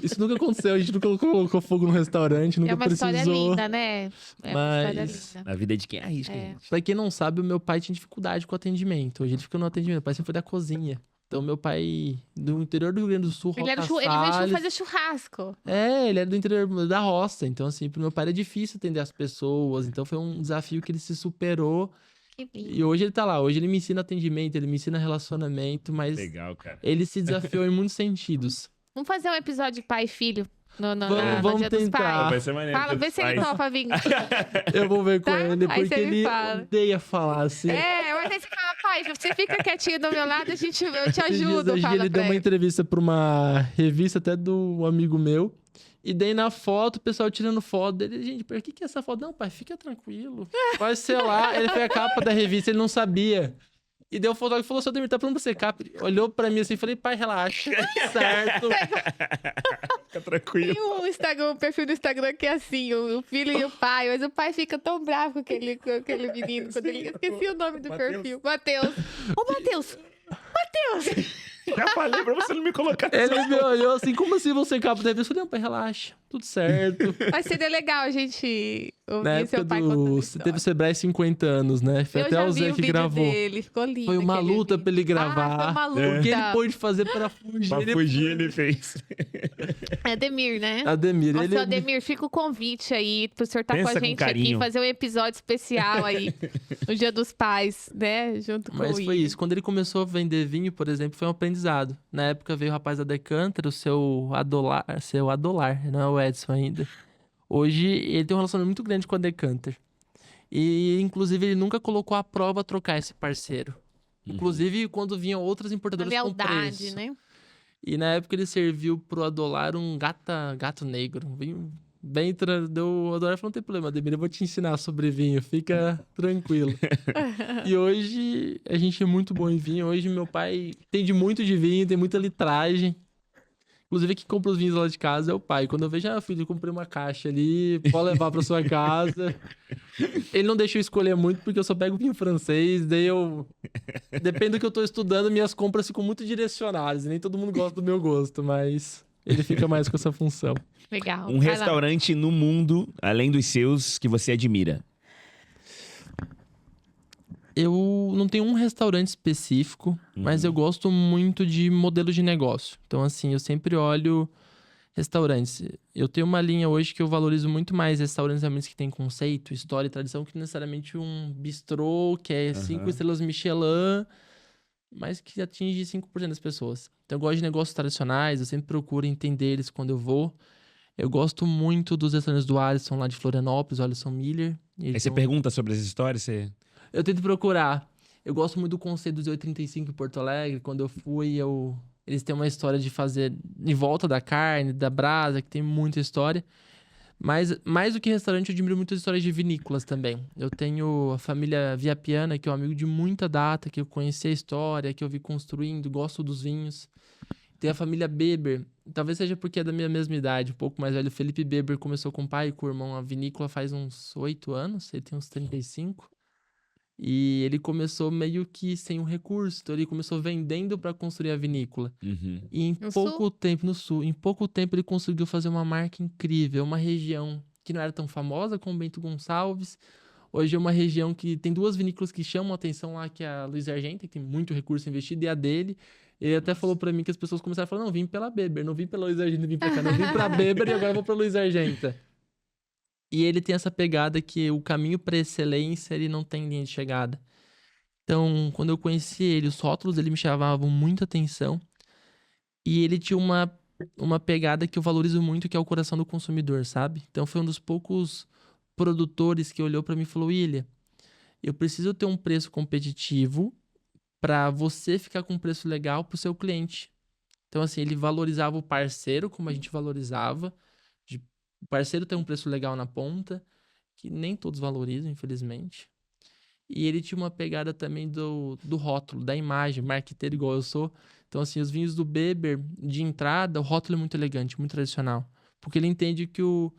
[SPEAKER 3] Isso nunca aconteceu, a gente nunca colocou fogo no restaurante, nunca
[SPEAKER 2] É uma
[SPEAKER 3] precisou.
[SPEAKER 2] história linda, né? É uma história linda.
[SPEAKER 1] A vida de quem arrisca, gente.
[SPEAKER 3] Pra quem não sabe, o meu pai tinha dificuldade com o atendimento. Hoje ele fica no atendimento, o pai sempre foi da cozinha. Então, meu pai, do interior do Rio Grande do Sul,
[SPEAKER 2] Ele
[SPEAKER 3] Roca
[SPEAKER 2] veio
[SPEAKER 3] Salles.
[SPEAKER 2] fazer churrasco.
[SPEAKER 3] Ele era do interior da roça. Então, assim, pro meu pai era difícil atender as pessoas. Então, foi um desafio que ele se superou.
[SPEAKER 2] Que lindo.
[SPEAKER 3] E hoje ele tá lá. Hoje ele me ensina atendimento, ele me ensina relacionamento, mas
[SPEAKER 1] Legal, cara.
[SPEAKER 3] ele se desafiou em muitos sentidos.
[SPEAKER 2] Vamos fazer um episódio de pai e filho no
[SPEAKER 3] Vamos
[SPEAKER 2] Dia dos
[SPEAKER 3] tentar.
[SPEAKER 2] Pais.
[SPEAKER 1] Vai ser maneiro.
[SPEAKER 2] Fala, vê se ele topa vir.
[SPEAKER 3] Eu vou ver com
[SPEAKER 2] Tá?
[SPEAKER 3] ele,
[SPEAKER 2] Aí
[SPEAKER 3] porque
[SPEAKER 2] você me
[SPEAKER 3] ele
[SPEAKER 2] fala.
[SPEAKER 3] odeia falar assim.
[SPEAKER 2] Mas aí você fala, pai, você fica quietinho do meu lado, eu te
[SPEAKER 3] Esses
[SPEAKER 2] ajudo.
[SPEAKER 3] dias,
[SPEAKER 2] Fala
[SPEAKER 3] ele deu
[SPEAKER 2] pra
[SPEAKER 3] uma
[SPEAKER 2] ele.
[SPEAKER 3] entrevista pra uma revista até do amigo meu. E daí na foto, o pessoal tirando foto dele. Gente, por que é essa foto? Não, pai, fica tranquilo. Vai ser lá. Ele foi a capa da revista, ele não sabia. E daí o fotógrafo falou, seu Demir, tá pronto pra você capa? Ele olhou pra mim assim e falei, pai, relaxa. Certo.
[SPEAKER 1] Fica tranquilo.
[SPEAKER 2] Tem um perfil do Instagram que é assim, o filho e o pai, mas o pai fica tão bravo com aquele menino. Quando ele... Esqueci o nome do
[SPEAKER 1] Mateus.
[SPEAKER 2] perfil. Matheus. Ô, Matheus! Matheus!
[SPEAKER 1] Já falei pra você não me colocar
[SPEAKER 3] Ele me olhou assim, como assim você capa da revista? Eu falei, não, pai, relaxa. Tudo certo.
[SPEAKER 2] Mas seria legal a gente
[SPEAKER 3] Na
[SPEAKER 2] ouvir
[SPEAKER 3] época
[SPEAKER 2] seu pai contando
[SPEAKER 3] do...
[SPEAKER 2] história.
[SPEAKER 3] Teve o Sebrae 50 anos, né? Foi
[SPEAKER 2] Eu
[SPEAKER 3] até
[SPEAKER 2] já
[SPEAKER 3] o
[SPEAKER 2] vi
[SPEAKER 3] Zé
[SPEAKER 2] o
[SPEAKER 3] que
[SPEAKER 2] vídeo
[SPEAKER 3] gravou.
[SPEAKER 2] dele, ficou lindo.
[SPEAKER 3] Foi uma
[SPEAKER 2] aquele
[SPEAKER 3] luta
[SPEAKER 2] vídeo.
[SPEAKER 3] pra ele
[SPEAKER 2] Foi
[SPEAKER 3] gravar.
[SPEAKER 2] uma luta.
[SPEAKER 3] O que ele pôde fazer pra fugir.
[SPEAKER 1] Pra fugir, ele fez.
[SPEAKER 2] Ademir, né?
[SPEAKER 3] Ademir,
[SPEAKER 2] Nossa,
[SPEAKER 3] ele...
[SPEAKER 2] Ademir, fica o convite aí pro senhor estar com
[SPEAKER 1] Pensa
[SPEAKER 2] a
[SPEAKER 1] com
[SPEAKER 2] gente aqui,
[SPEAKER 1] carinho.
[SPEAKER 2] fazer um episódio especial aí no Dia dos Pais, né? Junto com
[SPEAKER 3] Mas
[SPEAKER 2] o
[SPEAKER 3] foi
[SPEAKER 2] William.
[SPEAKER 3] isso. Quando ele começou a vender vinho, por exemplo, foi um aprendizado. Na época veio o rapaz da Decanter, o seu Adolar, não é o Edson ainda. Hoje ele tem um relacionamento muito grande com a Decanter. E, inclusive, ele nunca colocou à prova trocar esse parceiro. Inclusive, quando vinham outras
[SPEAKER 2] Uma
[SPEAKER 3] importadoras com
[SPEAKER 2] lealdade,
[SPEAKER 3] preço.
[SPEAKER 2] né?
[SPEAKER 3] E na época ele serviu pro Adolar um gato negro. Um vinho bem... O Adolar falou, não tem problema, Ademir, eu vou te ensinar sobre vinho. Fica tranquilo. E hoje a gente é muito bom em vinho. Hoje meu pai entende muito de vinho, tem muita litragem. Inclusive, quem compra os vinhos lá de casa é o pai. Quando eu vejo, filho, eu comprei uma caixa ali, pode levar pra sua casa. Ele não deixa eu escolher muito, porque eu só pego vinho francês, daí eu... Depende do que eu tô estudando, minhas compras ficam muito direcionadas. Nem todo mundo gosta do meu gosto, mas ele fica mais com essa função.
[SPEAKER 2] Legal.
[SPEAKER 1] Um
[SPEAKER 2] Vai lá.
[SPEAKER 1] restaurante no mundo, além dos seus, que você admira.
[SPEAKER 3] Eu não tenho um restaurante específico, mas eu gosto muito de modelos de negócio. Então, assim, eu sempre olho restaurantes. Eu tenho uma linha hoje que eu valorizo muito mais restaurantes realmente que tem conceito, história e tradição, que necessariamente um bistrô, que é 5 estrelas Michelin, mas que atinge 5% das pessoas. Então, eu gosto de negócios tradicionais, eu sempre procuro entender eles quando eu vou. Eu gosto muito dos restaurantes do Alisson, lá de Florianópolis, o Alisson Miller.
[SPEAKER 1] Aí você pergunta sobre as histórias, você...
[SPEAKER 3] Eu tento procurar. Eu gosto muito do conceito dos 835 em Porto Alegre. Quando eu fui, eles têm uma história de fazer em volta da carne, da brasa, que tem muita história. Mas, mais do que restaurante, eu admiro muitas histórias de vinícolas também. Eu tenho a família Viapiana, que é um amigo de muita data, que eu conheci a história, que eu vi construindo, gosto dos vinhos. Tem a família Beber, talvez seja porque é da minha mesma idade, um pouco mais velho. O Felipe Beber começou com o pai e com o irmão a vinícola faz uns 8 anos, ele tem uns 35. E ele começou meio que sem um recurso, então ele começou vendendo para construir a vinícola. E em
[SPEAKER 2] No
[SPEAKER 3] pouco tempo, no sul, em pouco tempo ele conseguiu fazer uma marca incrível, uma região que não era tão famosa como Bento Gonçalves. Hoje é uma região que tem 2 vinícolas que chamam a atenção lá, que é a Luiz Argenta, que tem muito recurso investido, e a dele. Ele até falou para mim que as pessoas começaram a falar, não, vim pela Beber, não vim pela Luiz Argenta, vim pra cá, não, vim pra Beber e agora vou pra Luiz Argenta. E ele tem essa pegada que o caminho para excelência, ele não tem linha de chegada. Então, quando eu conheci ele, os rótulos dele me chamavam muita atenção. E ele tinha uma uma pegada que eu valorizo muito, que é o coração do consumidor, sabe? Então foi um dos poucos produtores que olhou para mim e falou: William, eu preciso ter um preço competitivo para você ficar com um preço legal para o seu cliente. Então, assim, ele valorizava o parceiro como a gente valorizava, de o parceiro ter um preço legal na ponta, que nem todos valorizam, infelizmente. E ele tinha uma pegada também do rótulo, da imagem, marqueteiro igual eu sou. Então, assim, os vinhos do Beber, de entrada, o rótulo é muito elegante, muito tradicional. Porque ele entende que o...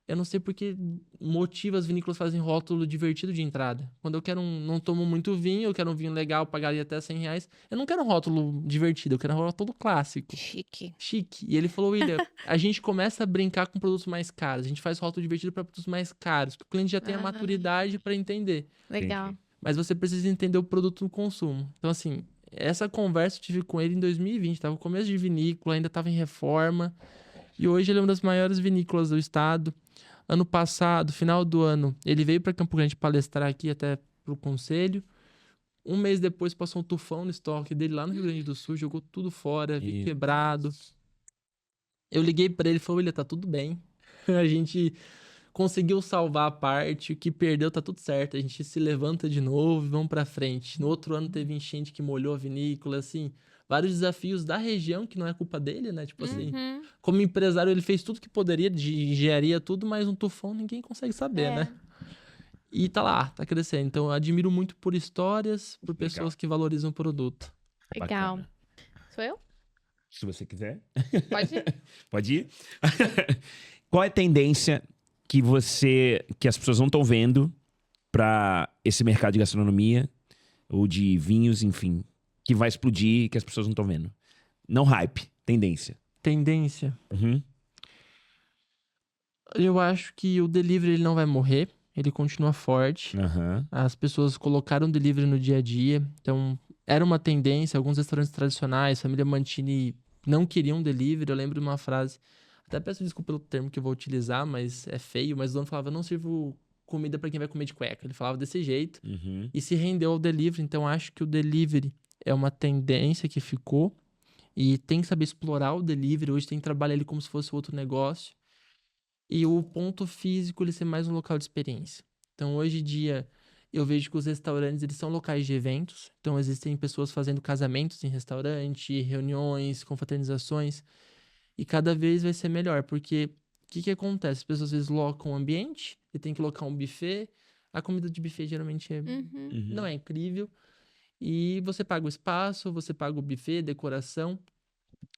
[SPEAKER 3] Eu não sei por que motivo as vinícolas fazem rótulo divertido de entrada. Quando eu quero não tomo muito vinho, eu quero um vinho legal, pagaria até R$ 100. Eu não quero um rótulo divertido, eu quero um rótulo clássico.
[SPEAKER 2] Chique.
[SPEAKER 3] Chique. E ele falou: William, a gente começa a brincar com produtos mais caros. A gente faz rótulo divertido para produtos mais caros, que o cliente já tem a maturidade para entender.
[SPEAKER 2] Legal.
[SPEAKER 1] Entendi.
[SPEAKER 3] Mas você precisa entender o produto no consumo. Então, assim, essa conversa eu tive com ele em 2020. Tava no começo de vinícola, ainda tava em reforma. E hoje ele é uma das maiores vinícolas do estado. Ano passado, final do ano, ele veio para Campo Grande palestrar aqui até pro conselho. Um mês depois passou um tufão no estoque dele lá no Rio Grande do Sul, jogou tudo fora,
[SPEAKER 1] E-
[SPEAKER 3] quebrado. Eu liguei para ele e falei: William, tá tudo bem. A gente conseguiu salvar a parte, o que perdeu tá tudo certo. A gente se levanta de novo e vamos pra frente. No outro ano teve enchente que molhou a vinícola, assim, vários desafios da região que não é culpa dele, né? Tipo assim,
[SPEAKER 2] Uhum.
[SPEAKER 3] como empresário ele fez tudo que poderia de engenharia, tudo, mas um tufão ninguém consegue saber,
[SPEAKER 2] É.
[SPEAKER 3] né? E tá lá, tá crescendo. Então eu admiro muito por histórias, por pessoas que valorizam o produto.
[SPEAKER 2] Legal.
[SPEAKER 1] Bacana.
[SPEAKER 2] Sou eu?
[SPEAKER 1] Se você quiser.
[SPEAKER 2] Pode ir.
[SPEAKER 1] Pode ir? Qual é a tendência que as pessoas não estão vendo para esse mercado de gastronomia ou de vinhos, enfim, que vai explodir, que as pessoas não estão vendo? Não hype, tendência.
[SPEAKER 3] Tendência.
[SPEAKER 1] Uhum.
[SPEAKER 3] Eu acho que o delivery ele não vai morrer, ele continua forte.
[SPEAKER 1] Aham.
[SPEAKER 3] As pessoas colocaram delivery no dia a dia, então era uma tendência. Alguns restaurantes tradicionais, família Mantini, não queriam delivery. Eu lembro de uma frase, até peço desculpa pelo termo que eu vou utilizar, mas é feio, mas o dono falava: eu não sirvo comida para quem vai comer de cueca. Ele falava desse jeito
[SPEAKER 1] Uhum.
[SPEAKER 3] e se rendeu ao delivery. Então acho que o delivery é uma tendência que ficou e tem que saber explorar o delivery. Hoje tem que trabalhar ele como se fosse outro negócio. E o ponto físico, ele ser mais um local de experiência. Então, hoje em dia, eu vejo que os restaurantes, eles são locais de eventos. Então, existem pessoas fazendo casamentos em restaurante, reuniões, confraternizações. E cada vez vai ser melhor, porque o que acontece? As pessoas, às vezes, locam o ambiente e tem que locar um buffet. A comida de buffet, geralmente,
[SPEAKER 2] Uhum.
[SPEAKER 3] não é incrível. E você paga o espaço, você paga o buffet, decoração.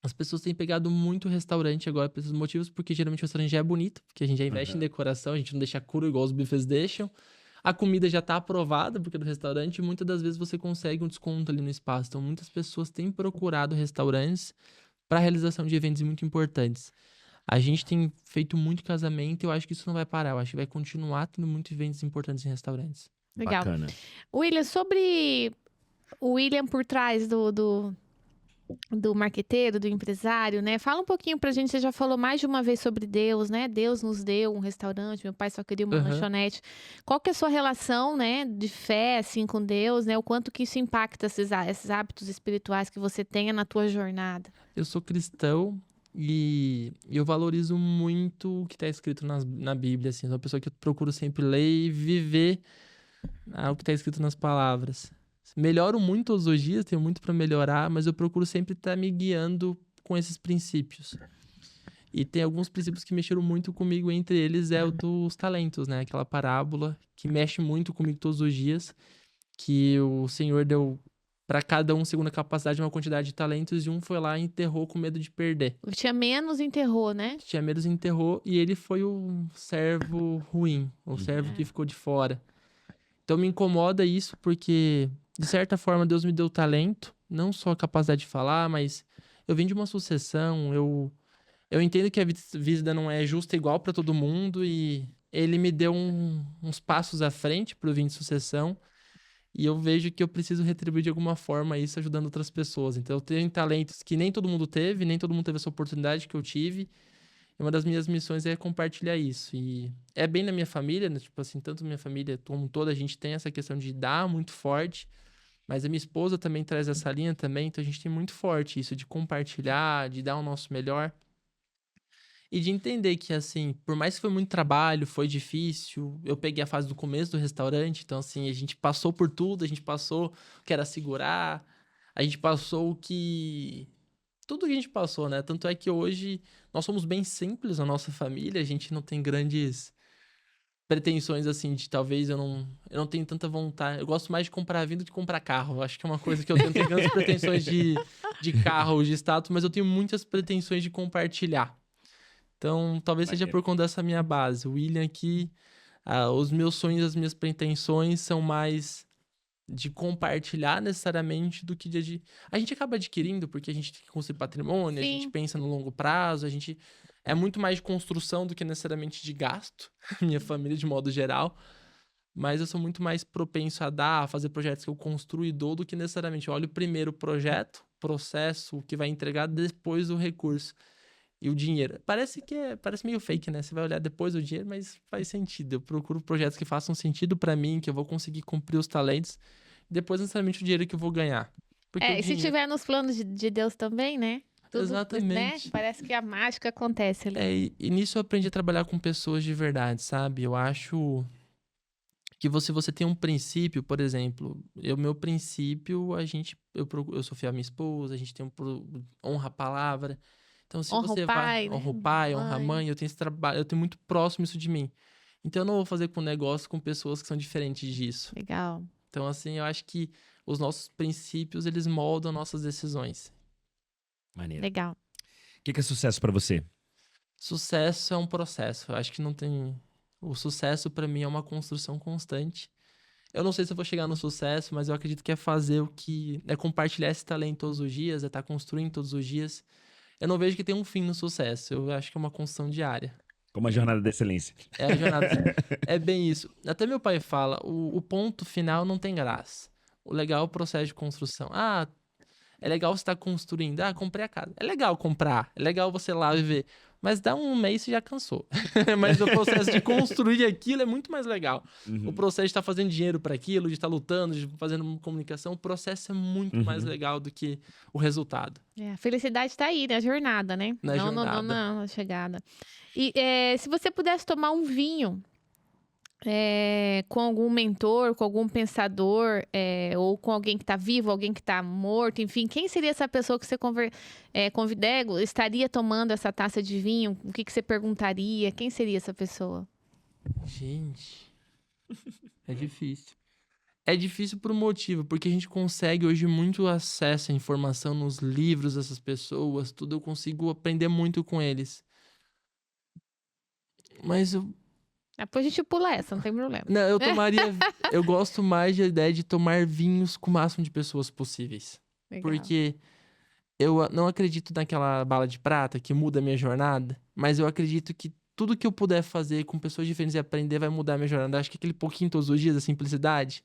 [SPEAKER 3] As pessoas têm pegado muito restaurante agora por esses motivos, porque geralmente o restaurante já é bonito, porque a gente já investe em decoração, a gente não deixa cru igual os buffets deixam. A comida já tá aprovada, porque é do restaurante, e muitas das vezes você consegue um desconto ali no espaço. Então, muitas pessoas têm procurado restaurantes para realização de eventos muito importantes. A gente tem feito muito casamento e eu acho que isso não vai parar. Eu acho que vai continuar tendo muitos eventos importantes em restaurantes.
[SPEAKER 2] Legal.
[SPEAKER 1] Bacana.
[SPEAKER 2] William, sobre o William por trás do marqueteiro, do empresário, né? Fala um pouquinho pra gente, você já falou mais de uma vez sobre Deus, né? Deus nos deu um restaurante, meu pai só queria uma
[SPEAKER 3] Aham.
[SPEAKER 2] lanchonete. Qual que é a sua relação, né, de fé, assim, com Deus, né? O quanto que isso impacta esses hábitos espirituais que você tenha na tua jornada?
[SPEAKER 3] Eu sou cristão e eu valorizo muito o que está escrito na Bíblia, assim. Sou uma pessoa que eu procuro sempre ler e viver o que está escrito nas palavras. Melhoro muito todos os dias, tenho muito para melhorar, mas eu procuro sempre estar me guiando com esses princípios. E tem alguns princípios que mexeram muito comigo, entre eles é o dos talentos, né? Aquela parábola que mexe muito comigo todos os dias, que o Senhor deu para cada um, segundo a capacidade, uma quantidade de talentos, e um foi lá e enterrou com medo de perder.
[SPEAKER 2] O que tinha menos enterrou, né?
[SPEAKER 3] Tinha medo, enterrou, e ele foi o servo ruim, o servo que ficou de fora. Então me incomoda isso porque, de certa forma, Deus me deu talento, não só a capacidade de falar, mas eu vim de uma sucessão, eu entendo que a vida não é justa igual para todo mundo e ele me deu uns passos à frente pro vir de sucessão e eu vejo que eu preciso retribuir de alguma forma isso ajudando outras pessoas. Então eu tenho talentos que nem todo mundo teve, nem todo mundo teve essa oportunidade que eu tive. E uma das minhas missões é compartilhar isso. E é bem na minha família, né? Tipo assim, tanto minha família como toda, a gente tem essa questão de dar muito forte. Mas a minha esposa também traz essa linha também. Então a gente tem muito forte isso de compartilhar, de dar o nosso melhor. E de entender que, assim, por mais que foi muito trabalho, foi difícil, eu peguei a fase do começo do restaurante, então, assim, a gente passou por tudo, a gente passou o que era segurar, a gente passou o que... Tudo que a gente passou, né? Tanto é que hoje nós somos bem simples na nossa família, a gente não tem grandes pretensões, assim, de talvez eu não tenho tanta vontade. Eu gosto mais de comprar vinho do que comprar carro. Eu acho que é uma coisa que eu tenho grandes pretensões de carro, de status, mas eu tenho muitas pretensões de compartilhar. Então, talvez seja por conta dessa minha base. O William aqui, os meus sonhos, as minhas pretensões são mais de compartilhar necessariamente do que de... A gente acaba adquirindo porque a gente tem que construir patrimônio, a gente
[SPEAKER 2] Sim.
[SPEAKER 3] pensa no longo prazo, a gente... É muito mais de construção do que necessariamente de gasto. Minha família, de modo geral. Mas eu sou muito mais propenso a dar, a fazer projetos que eu construo e dou do que necessariamente. Eu olho primeiro o projeto, processo, o que vai entregar, depois o recurso. E o dinheiro. Parece meio fake, né? Você vai olhar depois o dinheiro, mas faz sentido. Eu procuro projetos que façam sentido pra mim, que eu vou conseguir cumprir os talentos. Depois, necessariamente, o dinheiro que eu vou ganhar. Porque o
[SPEAKER 2] E se
[SPEAKER 3] dinheiro...
[SPEAKER 2] tiver nos planos de Deus também, né? Tudo,
[SPEAKER 3] Exatamente.
[SPEAKER 2] Né? Parece que a mágica acontece ali.
[SPEAKER 3] E nisso eu aprendi a trabalhar com pessoas de verdade, sabe? Eu acho que você tem um princípio, por exemplo, meu princípio, eu sou fiel à minha esposa, a gente tem honra a palavra. Então, se
[SPEAKER 2] Honra
[SPEAKER 3] você
[SPEAKER 2] o pai,
[SPEAKER 3] vai,
[SPEAKER 2] né?
[SPEAKER 3] honra o pai, honra a
[SPEAKER 2] Mãe.
[SPEAKER 3] mãe, eu tenho esse trabalho, eu tenho muito próximo isso de mim. Então, eu não vou fazer com negócio com pessoas que são diferentes disso.
[SPEAKER 2] Legal.
[SPEAKER 3] Então, assim, eu acho que os nossos princípios, eles moldam nossas decisões.
[SPEAKER 1] Maneiro.
[SPEAKER 2] Legal.
[SPEAKER 1] O que é sucesso pra você?
[SPEAKER 3] Sucesso é um processo. Eu acho que não tem... O sucesso, pra mim, é uma construção constante. Eu não sei se eu vou chegar no sucesso, mas eu acredito que é fazer o que... É compartilhar esse talento todos os dias, é estar construindo todos os dias. Eu não vejo que tem um fim no sucesso. Eu acho que é uma construção diária.
[SPEAKER 1] Como a jornada da excelência.
[SPEAKER 3] É a jornada. É bem isso. Até meu pai fala, o ponto final não tem graça. O legal é o processo de construção. Ah, é legal você estar construindo. Ah, comprei a casa. É legal comprar. É legal você ir lá viver. Mas dá um mês e já cansou. Mas o processo de construir aquilo é muito mais legal. O processo de estar fazendo dinheiro para aquilo, de estar lutando, de fazendo comunicação, o processo é muito mais legal do que o resultado.
[SPEAKER 2] A felicidade tá aí, na jornada, né?
[SPEAKER 3] Na
[SPEAKER 2] não,
[SPEAKER 3] jornada.
[SPEAKER 2] Não, na chegada. E se você pudesse tomar um vinho com algum mentor, com algum pensador, ou com alguém que tá vivo, alguém que tá morto, enfim, quem seria essa pessoa que você estaria tomando essa taça de vinho? O que você perguntaria? Quem seria essa pessoa?
[SPEAKER 3] Gente, é difícil. É difícil por um motivo, porque a gente consegue hoje muito acesso à informação nos livros dessas pessoas, tudo, eu consigo aprender muito com eles. Mas
[SPEAKER 2] Depois a gente pula essa, não tem problema.
[SPEAKER 3] não, eu tomaria... eu gosto mais da ideia de tomar vinhos com o máximo de pessoas possíveis.
[SPEAKER 2] Legal.
[SPEAKER 3] Porque eu não acredito naquela bala de prata que muda a minha jornada, mas eu acredito que tudo que eu puder fazer com pessoas diferentes e aprender vai mudar a minha jornada. Acho que aquele pouquinho todos os dias, a simplicidade.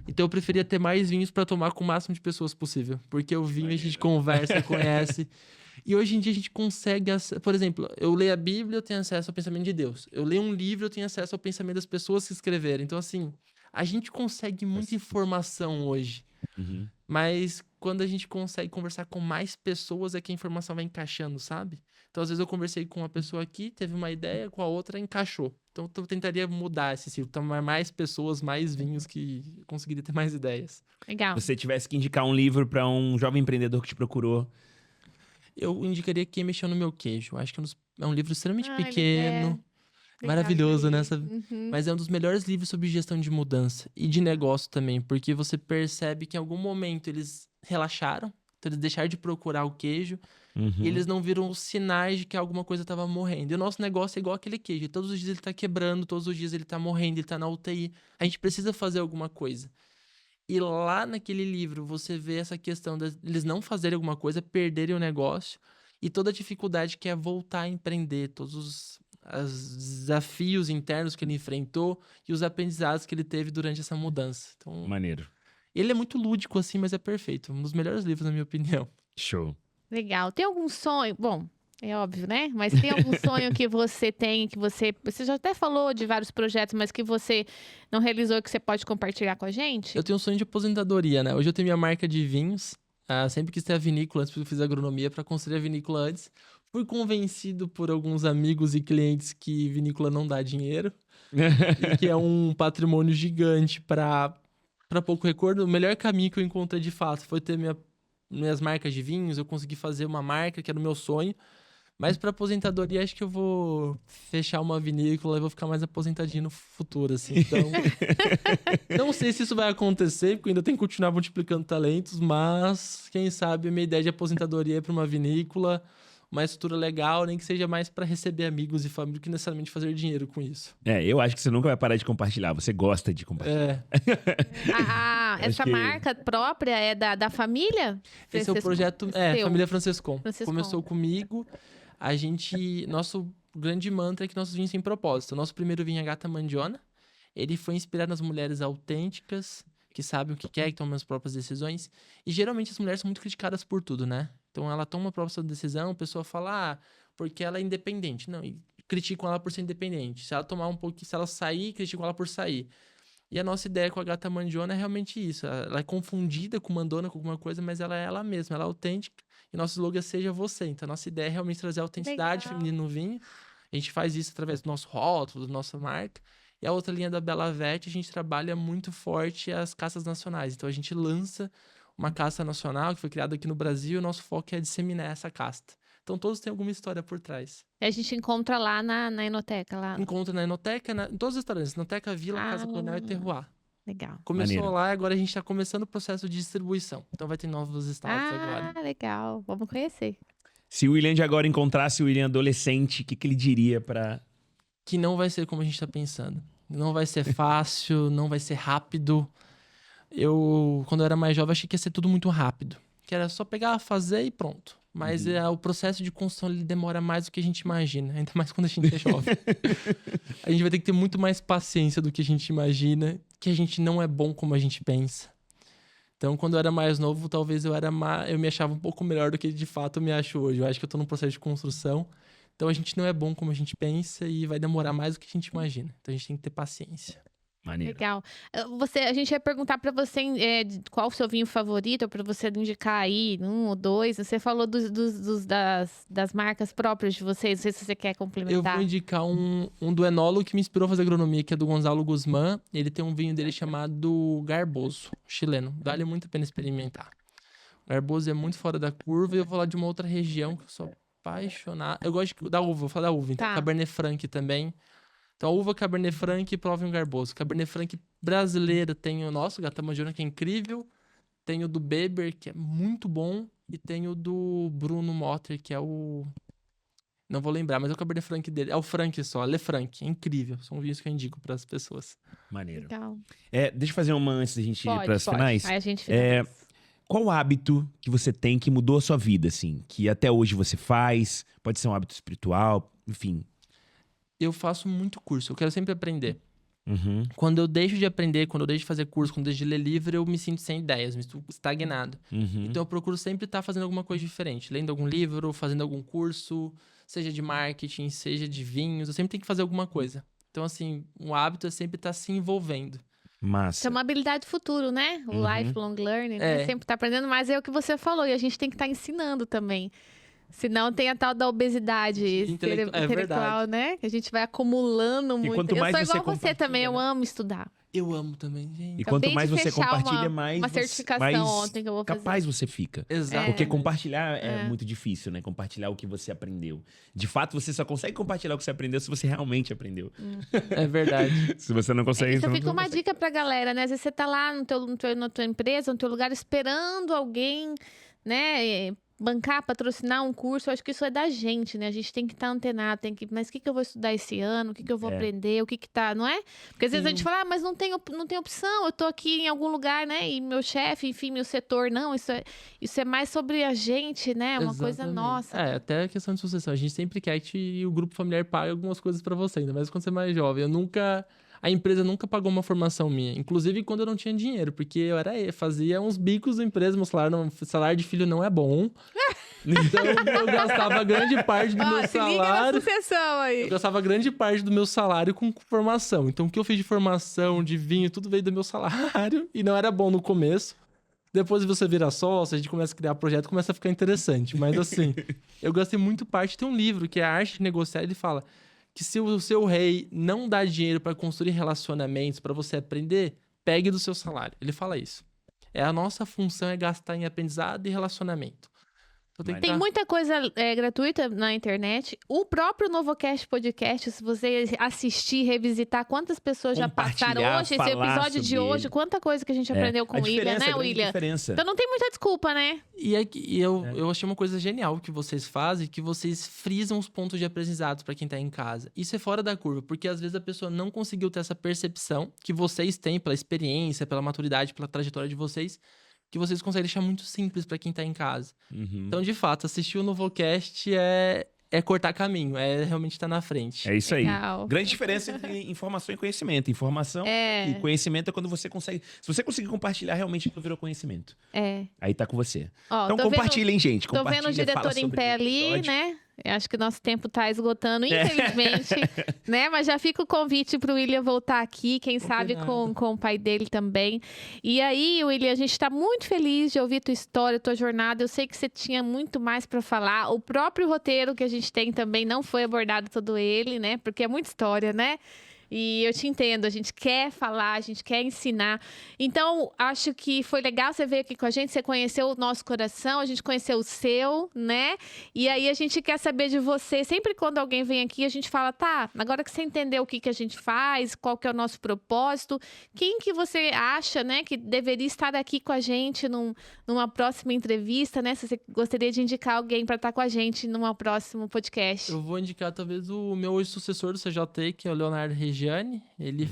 [SPEAKER 3] Então eu preferia ter mais vinhos pra tomar com o máximo de pessoas possível. Porque o vinho a gente conversa, conhece. E hoje em dia a gente consegue... Por exemplo, eu leio a Bíblia, eu tenho acesso ao pensamento de Deus. Eu leio um livro, eu tenho acesso ao pensamento das pessoas que escreveram. Então, assim, a gente consegue muita informação hoje. Mas quando a gente consegue conversar com mais pessoas é que a informação vai encaixando, sabe? Então, às vezes eu conversei com uma pessoa aqui, teve uma ideia, com a outra encaixou. Então, eu tentaria mudar esse ciclo, tomar mais pessoas, mais vinhos, que eu conseguiria ter mais ideias.
[SPEAKER 2] Legal.
[SPEAKER 1] Se você tivesse que indicar um livro pra um jovem empreendedor que te procurou,
[SPEAKER 3] Eu indicaria Quem Mexeu no Meu Queijo. Eu acho que é um livro extremamente
[SPEAKER 2] Ele
[SPEAKER 3] pequeno,
[SPEAKER 2] Legal,
[SPEAKER 3] maravilhoso, né?
[SPEAKER 2] entendi.
[SPEAKER 3] Mas é um dos melhores livros sobre gestão de mudança e de negócio também, porque você percebe que em algum momento eles relaxaram, então eles deixaram de procurar o queijo e eles não viram os sinais de que alguma coisa estava morrendo. E o nosso negócio é igual aquele queijo. Todos os dias ele tá quebrando, todos os dias ele tá morrendo, ele tá na UTI. A gente precisa fazer alguma coisa. E lá naquele livro você vê essa questão deles não fazerem alguma coisa, perderem o negócio e toda a dificuldade que é voltar a empreender, todos os desafios internos que ele enfrentou e os aprendizados que ele teve durante essa mudança. Então,
[SPEAKER 1] maneiro.
[SPEAKER 3] ele é muito lúdico assim, mas é perfeito. Um dos melhores livros, na minha opinião.
[SPEAKER 1] Show.
[SPEAKER 2] Legal. Tem algum sonho? Bom, é óbvio, né? Mas tem algum sonho que você tem, que você já até falou de vários projetos, mas que você não realizou, que você pode compartilhar com a gente?
[SPEAKER 3] Eu tenho um sonho de aposentadoria, né? Hoje eu tenho minha marca de vinhos. Sempre quis ter a vinícola antes, porque eu fiz agronomia para construir a vinícola antes. Fui convencido por alguns amigos e clientes que vinícola não dá dinheiro. E que é um patrimônio gigante para pouco recurso. O melhor caminho que eu encontrei de fato foi ter minhas marcas de vinhos. Eu consegui fazer uma marca que era o meu sonho. Mas para aposentadoria, acho que eu vou fechar uma vinícola e vou ficar mais aposentadinho no futuro, assim. Então, não sei se isso vai acontecer, porque eu ainda tenho que continuar multiplicando talentos, mas quem sabe a minha ideia de aposentadoria é para uma vinícola, uma estrutura legal, nem que seja mais para receber amigos e família, que necessariamente fazer dinheiro com isso.
[SPEAKER 1] Eu acho que você nunca vai parar de compartilhar. Você gosta de compartilhar.
[SPEAKER 2] Essa marca própria é da família?
[SPEAKER 3] Esse é o projeto... Família Francescon. Começou comigo. Nosso grande mantra é que nossos vinhos têm propósito. O nosso primeiro vinho é Gata Mandiona. Ele foi inspirado nas mulheres autênticas, que sabem o que quer, que tomam as próprias decisões. E geralmente as mulheres são muito criticadas por tudo, né? Então ela toma a própria decisão, a pessoa fala, porque ela é independente. Não, e criticam ela por ser independente. Se ela tomar um pouquinho, se ela sair, criticam ela por sair. E a nossa ideia com a Gata Mandiona é realmente isso. Ela é confundida com Mandona, com alguma coisa, mas ela é ela mesma, ela é autêntica. E nosso slogan é Seja Você. Então a nossa ideia é realmente trazer a autenticidade feminina no vinho. A gente faz isso através do nosso rótulo, da nossa marca. E a outra linha da Bela Vete, a gente trabalha muito forte as castas nacionais. Então a gente lança uma casta nacional que foi criada aqui no Brasil e o nosso foco é disseminar essa casta. Então todos têm alguma história por trás.
[SPEAKER 2] E a gente encontra lá na Enoteca?
[SPEAKER 3] Encontra na Enoteca, em todos os restaurantes. Enoteca, Vila, Casa Coronel e Terroir.
[SPEAKER 2] Legal.
[SPEAKER 3] Começou
[SPEAKER 1] Maneiro.
[SPEAKER 3] lá e agora a gente está começando o processo de distribuição. Então vai ter novos estados agora.
[SPEAKER 2] Legal. Vamos conhecer.
[SPEAKER 1] Se o William de agora encontrasse o William adolescente, o que ele diria pra...
[SPEAKER 3] Que não vai ser como a gente está pensando. Não vai ser fácil, não vai ser rápido. Quando eu era mais jovem, achei que ia ser tudo muito rápido. Que era só pegar, fazer e pronto. Mas o processo de construção ele demora mais do que a gente imagina. Ainda mais quando a gente é jovem. A gente vai ter que ter muito mais paciência do que a gente imagina. Que a gente não é bom como a gente pensa. Então, quando eu era mais novo, talvez eu me achava um pouco melhor do que de fato eu me acho hoje. Eu acho que eu tô num processo de construção. Então, a gente não é bom como a gente pensa e vai demorar mais do que a gente imagina. Então, a gente tem que ter paciência.
[SPEAKER 1] Maneiro.
[SPEAKER 2] Legal. A gente vai perguntar pra você qual o seu vinho favorito, para você indicar aí um ou dois. Você falou das marcas próprias de vocês. Não sei se você quer
[SPEAKER 3] Eu
[SPEAKER 2] complementar.
[SPEAKER 3] vou indicar um do enólogo que me inspirou a fazer agronomia, que é do Gonzalo Guzmán. Ele tem um vinho dele chamado Garboso, chileno. Vale muito a pena experimentar. O Garboso é muito fora da curva e eu vou lá de uma outra região que eu sou apaixonado. Eu gosto da uva, vou falar da uva. Então, Cabernet Franc também. Então, a uva Cabernet Franc, prova um Garboso. Cabernet Franc brasileira tem o nosso, Gata Mandiona, que é incrível. Tem o do Beber, que é muito bom. E tem o do Bruno Motter, que é o... Não vou lembrar, mas é o Cabernet Franc dele. É o Franc só, Le Franc. É incrível. São vinhos que eu indico para as pessoas.
[SPEAKER 1] Maneiro.
[SPEAKER 2] Legal.
[SPEAKER 1] Deixa eu fazer uma antes da gente ir para as finais.
[SPEAKER 2] Aí a gente finaliza.
[SPEAKER 1] Qual hábito que você tem que mudou a sua vida, assim? Que até hoje você faz? Pode ser um hábito espiritual, enfim.
[SPEAKER 3] Eu faço muito curso, eu quero sempre aprender.
[SPEAKER 1] Uhum.
[SPEAKER 3] Quando eu deixo de aprender, quando eu deixo de fazer curso, quando eu deixo de ler livro, eu me sinto sem ideias, me sinto estagnado.
[SPEAKER 1] Uhum.
[SPEAKER 3] Então eu procuro sempre estar fazendo alguma coisa diferente. Lendo algum livro, fazendo algum curso, seja de marketing, seja de vinhos. Eu sempre tenho que fazer alguma coisa. Então, assim, um hábito é sempre estar se envolvendo.
[SPEAKER 1] Massa.
[SPEAKER 2] Isso é uma habilidade do futuro, né? O lifelong learning, né? Sempre tá aprendendo mais. É o que você falou. E a gente tem que estar ensinando também. Senão tem a tal da obesidade intelectual, né? Que a gente vai acumulando muito.
[SPEAKER 1] quanto mais
[SPEAKER 2] eu sou
[SPEAKER 1] você
[SPEAKER 2] igual você também, eu amo estudar.
[SPEAKER 3] Eu amo também, gente.
[SPEAKER 1] E quanto mais você compartilha,
[SPEAKER 2] uma certificação
[SPEAKER 1] mais
[SPEAKER 2] ontem que eu vou fazer.
[SPEAKER 1] capaz você fica.
[SPEAKER 3] Exato.
[SPEAKER 1] Porque compartilhar é muito difícil, né? Compartilhar o que você aprendeu. De fato, você só consegue compartilhar o que você aprendeu se você realmente aprendeu.
[SPEAKER 3] É verdade.
[SPEAKER 1] Se você não consegue...
[SPEAKER 2] Isso
[SPEAKER 1] você
[SPEAKER 2] fica
[SPEAKER 1] não
[SPEAKER 2] uma
[SPEAKER 1] consegue.
[SPEAKER 2] dica pra galera, né? Às vezes você tá lá na tua empresa, no teu lugar, esperando alguém, né? Bancar, patrocinar um curso, eu acho que isso é da gente, né? A gente tem que estar antenado, mas o que eu vou estudar esse ano? O que eu vou aprender? O que tá, não é? Porque às vezes a gente fala, mas não tem opção, eu tô aqui em algum lugar, né? E meu chefe, enfim, meu setor, não, isso é mais sobre a gente, né? Uma coisa nossa.
[SPEAKER 3] Até a questão de sucessão. A gente sempre quer que o grupo familiar pague algumas coisas pra você, ainda mais quando você é mais jovem. A empresa nunca pagou uma formação minha, inclusive quando eu não tinha dinheiro, porque fazia uns bicos da empresa, meu salário de filho não é bom. Então eu gastava grande parte do meu
[SPEAKER 2] Se liga na
[SPEAKER 3] salário.
[SPEAKER 2] sucessão aí.
[SPEAKER 3] Eu gastava grande parte do meu salário com formação. Então o que eu fiz de formação, de vinho, tudo veio do meu salário e não era bom no começo. Depois você vira sócio, a gente começa a criar projeto, começa a ficar interessante. Mas assim, eu gostei muito parte. Tem um livro que é A Arte de Negociar, ele fala que se o seu rei não dá dinheiro para construir relacionamentos, para você aprender, pegue do seu salário. Ele fala isso. A nossa função é gastar em aprendizado e relacionamento. Então,
[SPEAKER 2] Tem muita coisa gratuita na internet. O próprio Novocast Podcast, se você assistir, revisitar, quantas pessoas já passaram hoje, esse episódio de hoje, quanta coisa que a gente aprendeu com o William, né, William?
[SPEAKER 1] Diferença.
[SPEAKER 2] Então não tem muita desculpa, né?
[SPEAKER 3] E eu achei uma coisa genial que vocês fazem, que vocês frisam os pontos de aprendizado para quem tá em casa. Isso é fora da curva, porque às vezes a pessoa não conseguiu ter essa percepção que vocês têm pela experiência, pela maturidade, pela trajetória de vocês, que vocês conseguem deixar muito simples para quem tá em casa. Então, de fato, assistir o Novocast é cortar caminho, é realmente estar na frente.
[SPEAKER 1] É isso aí.
[SPEAKER 2] Legal.
[SPEAKER 1] Grande diferença entre informação e conhecimento. Informação e conhecimento é quando você consegue... Se você conseguir compartilhar, realmente virou conhecimento. Aí tá com você.
[SPEAKER 2] Ó,
[SPEAKER 1] então compartilhem, gente.
[SPEAKER 2] Tô vendo o diretor em pé ali, né? Eu acho que o nosso tempo tá esgotando, infelizmente, né? Mas já fica o convite pro William voltar aqui, quem sabe com o pai dele também. E aí, William, a gente tá muito feliz de ouvir tua história, tua jornada. Eu sei que você tinha muito mais para falar. O próprio roteiro que a gente tem também não foi abordado todo ele, né? Porque é muita história, né? E eu te entendo, a gente quer falar, a gente quer ensinar. Então, acho que foi legal você vir aqui com a gente, você conheceu o nosso coração, a gente conheceu o seu, né? E aí a gente quer saber de você. Sempre quando alguém vem aqui, a gente fala, tá, agora que você entendeu o que a gente faz, qual que é o nosso propósito, quem que você acha, né, que deveria estar aqui com a gente numa próxima entrevista, né? Se você gostaria de indicar alguém para estar com a gente num próximo podcast.
[SPEAKER 3] Eu vou indicar talvez o meu hoje sucessor do CJT, que é o Leonardo Regiani. Ele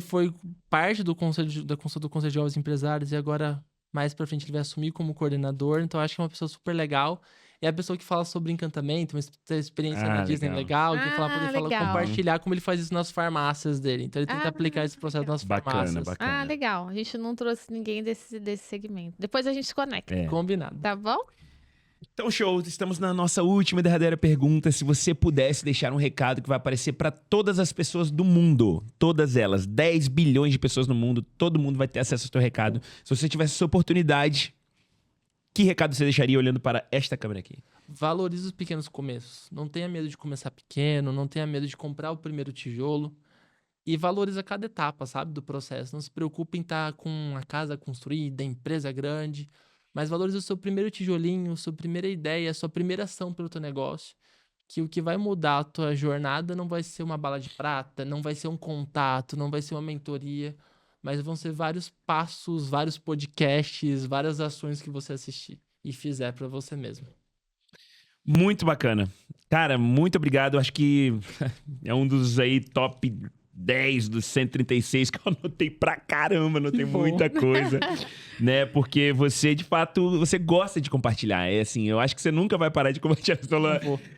[SPEAKER 3] foi parte do conselho de jovens empresários e agora, mais pra frente, ele vai assumir como coordenador. Então, eu acho que é uma pessoa super legal. É a pessoa que fala sobre encantamento, uma experiência na Disney legal, que compartilhar como ele faz isso nas farmácias dele. Então, ele tenta aplicar esse processo nas farmácias.
[SPEAKER 1] Bacana.
[SPEAKER 2] Legal. A gente não trouxe ninguém desse segmento. Depois a gente se conecta.
[SPEAKER 3] Combinado.
[SPEAKER 2] Tá bom?
[SPEAKER 1] Então, show. Estamos na nossa última e derradeira pergunta. Se você pudesse deixar um recado que vai aparecer para todas as pessoas do mundo, todas elas, 10 bilhões de pessoas no mundo, todo mundo vai ter acesso ao seu recado. Se você tivesse essa oportunidade, que recado você deixaria olhando para esta câmera aqui?
[SPEAKER 3] Valorize os pequenos começos. Não tenha medo de começar pequeno, não tenha medo de comprar o primeiro tijolo. E valoriza cada etapa, sabe, do processo. Não se preocupe em estar com a casa construída, a empresa grande, mas valorize o seu primeiro tijolinho, a sua primeira ideia, a sua primeira ação pelo teu negócio. Que o que vai mudar a tua jornada não vai ser uma bala de prata, não vai ser um contato, não vai ser uma mentoria, mas vão ser vários passos, vários podcasts, várias ações que você assistir e fizer para você mesmo.
[SPEAKER 1] Muito bacana. Cara, muito obrigado. Acho que é um dos aí top 10 dos 136 que eu anotei pra caramba, anotei muita coisa, né? Porque você, de fato, você gosta de compartilhar. É assim, eu acho que você nunca vai parar de compartilhar.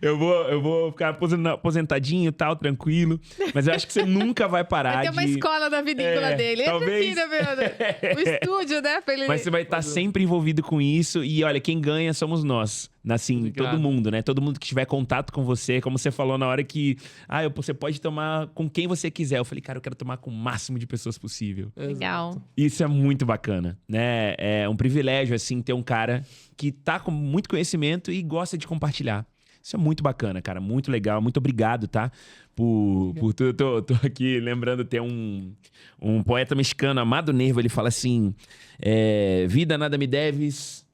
[SPEAKER 1] Eu vou ficar aposentadinho e tal, tranquilo. Mas eu acho que você nunca vai parar
[SPEAKER 2] vai ter uma escola na vinícola dele.
[SPEAKER 1] Talvez...
[SPEAKER 2] O estúdio, né?
[SPEAKER 1] Mas você vai estar sempre envolvido com isso. E olha, quem ganha somos nós. Assim,
[SPEAKER 3] Obrigado.
[SPEAKER 1] Todo mundo, né? Todo mundo que tiver contato com você, como você falou na hora que... você pode tomar com quem você quiser. Eu falei, cara, eu quero tomar com o máximo de pessoas possível.
[SPEAKER 2] Legal.
[SPEAKER 1] Isso é muito bacana, né? É um privilégio, assim, ter um cara que tá com muito conhecimento e gosta de compartilhar. Isso é muito bacana, cara. Muito legal. Muito obrigado, tá? Tô aqui lembrando, tem um poeta mexicano, Amado Nervo, ele fala assim... vida nada me deves,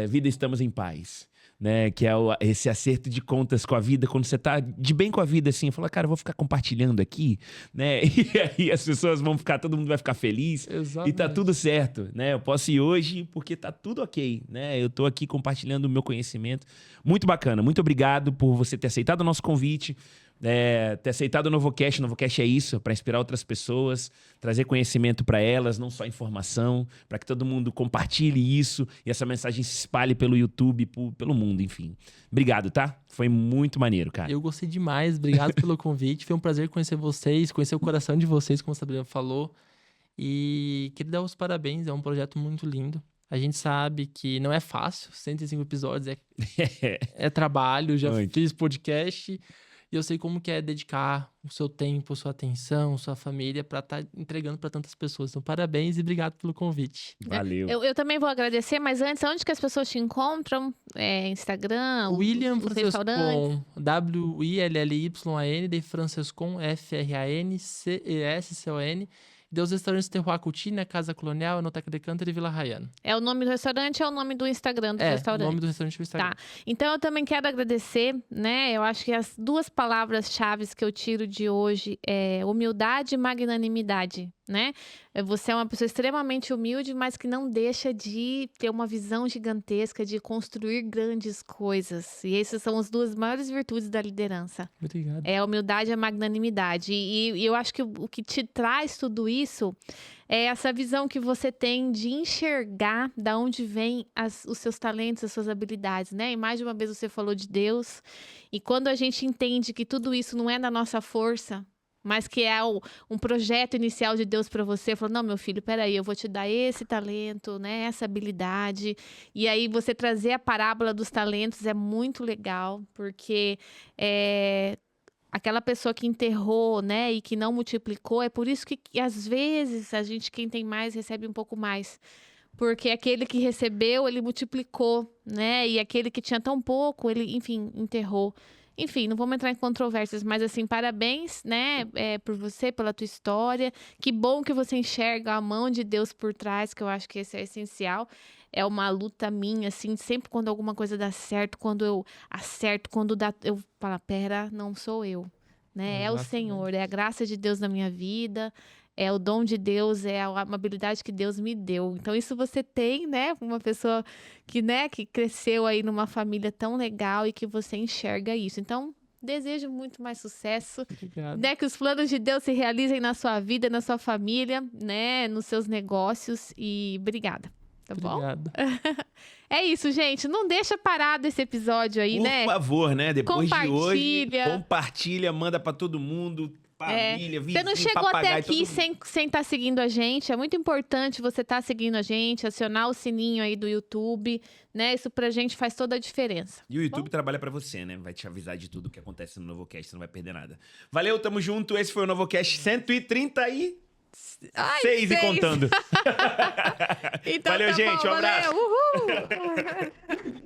[SPEAKER 1] vida estamos em paz. Né, que é esse acerto de contas com a vida, quando você tá de bem com a vida, assim, fala, cara, eu vou ficar compartilhando aqui, né, e aí as pessoas vão ficar, todo mundo vai ficar feliz.
[SPEAKER 3] Exatamente.
[SPEAKER 1] E tá tudo certo, né, eu posso ir hoje porque tá tudo ok, né, eu tô aqui compartilhando o meu conhecimento. Muito bacana, muito obrigado por você ter aceitado o nosso convite, ter aceitado o Novocast. O Novocast é isso, para inspirar outras pessoas, trazer conhecimento para elas, não só informação, para que todo mundo compartilhe isso e essa mensagem se espalhe pelo YouTube, pelo mundo, enfim. Obrigado, tá? Foi muito maneiro, cara.
[SPEAKER 3] Eu gostei demais, obrigado pelo convite. Foi um prazer conhecer vocês, conhecer o coração de vocês, como a Sabrina falou. E queria dar os parabéns, é um projeto muito lindo. A gente sabe que não é fácil, 105 episódios é trabalho, já fiz podcast. E eu sei como que é dedicar o seu tempo, sua atenção, sua família para estar entregando para tantas pessoas. Então, parabéns e obrigado pelo convite.
[SPEAKER 1] Valeu.
[SPEAKER 2] Eu também vou agradecer, mas antes, onde que as pessoas te encontram? Instagram,
[SPEAKER 3] William
[SPEAKER 2] os restaurantes?
[SPEAKER 3] Francescon, WILLYAN, de Francescon, FRANCESCON. Deus Restaurantes Terroir Coutinho, Casa Colonial, Enoteca de Canter e Vila Rayana.
[SPEAKER 2] É o nome do restaurante, é o nome do Instagram do restaurante.
[SPEAKER 3] O nome do restaurante é o Instagram.
[SPEAKER 2] Tá. Então eu também quero agradecer, né? Eu acho que as 2 palavras-chave que eu tiro de hoje é humildade e magnanimidade, né? Você é uma pessoa extremamente humilde, mas que não deixa de ter uma visão gigantesca, de construir grandes coisas. E essas são as 2 maiores virtudes da liderança.
[SPEAKER 3] Obrigado.
[SPEAKER 2] É a humildade e a magnanimidade. E eu acho que o que te traz tudo isso é essa visão que você tem de enxergar da onde vêm os seus talentos, as suas habilidades, né? E mais de uma vez você falou de Deus. E quando a gente entende que tudo isso não é da nossa força, mas que é um projeto inicial de Deus para você, falou, não, meu filho, peraí, eu vou te dar esse talento, né, essa habilidade. E aí você trazer a parábola dos talentos é muito legal, porque aquela pessoa que enterrou, né, e que não multiplicou, é por isso que às vezes quem tem mais, recebe um pouco mais. Porque aquele que recebeu, ele multiplicou, né, e aquele que tinha tão pouco, ele, enfim, enterrou. Enfim, não vamos entrar em controvérsias, mas assim, parabéns, né, por você, pela tua história. Que bom que você enxerga a mão de Deus por trás, que eu acho que esse é essencial. É uma luta minha, assim, sempre quando alguma coisa dá certo, quando eu acerto, quando dá, eu falo, pera, não sou eu, né? É o Senhor, é a graça de Deus na minha vida, é o dom de Deus, é a amabilidade que Deus me deu. Então, isso você tem, né? Uma pessoa que, né, que cresceu aí numa família tão legal e que você enxerga isso. Então, desejo muito mais sucesso, né? Que os planos de Deus se realizem na sua vida, na sua família, né? Nos seus negócios. E obrigada. Tá bom?
[SPEAKER 3] Obrigado.
[SPEAKER 2] É isso, gente. Não deixa parado esse episódio aí, né?
[SPEAKER 1] Por favor, né? Depois de hoje,
[SPEAKER 2] Compartilha.
[SPEAKER 1] compartilha, manda pra todo mundo. Família, vizinho,
[SPEAKER 2] Você não chegou até
[SPEAKER 1] papagaio,
[SPEAKER 2] aqui
[SPEAKER 1] todo mundo.
[SPEAKER 2] sem estar seguindo a gente. É muito importante você estar seguindo a gente, acionar o sininho aí do YouTube, né? Isso pra gente faz toda a diferença.
[SPEAKER 1] E o YouTube trabalha pra você, né? Vai te avisar de tudo que acontece no Novocast, você não vai perder nada. Valeu, tamo junto. Esse foi o Novocast 136 e contando.
[SPEAKER 2] Então,
[SPEAKER 1] Valeu,
[SPEAKER 2] tá
[SPEAKER 1] gente.
[SPEAKER 2] bom,
[SPEAKER 1] Um abraço.
[SPEAKER 2] valeu. Uhul.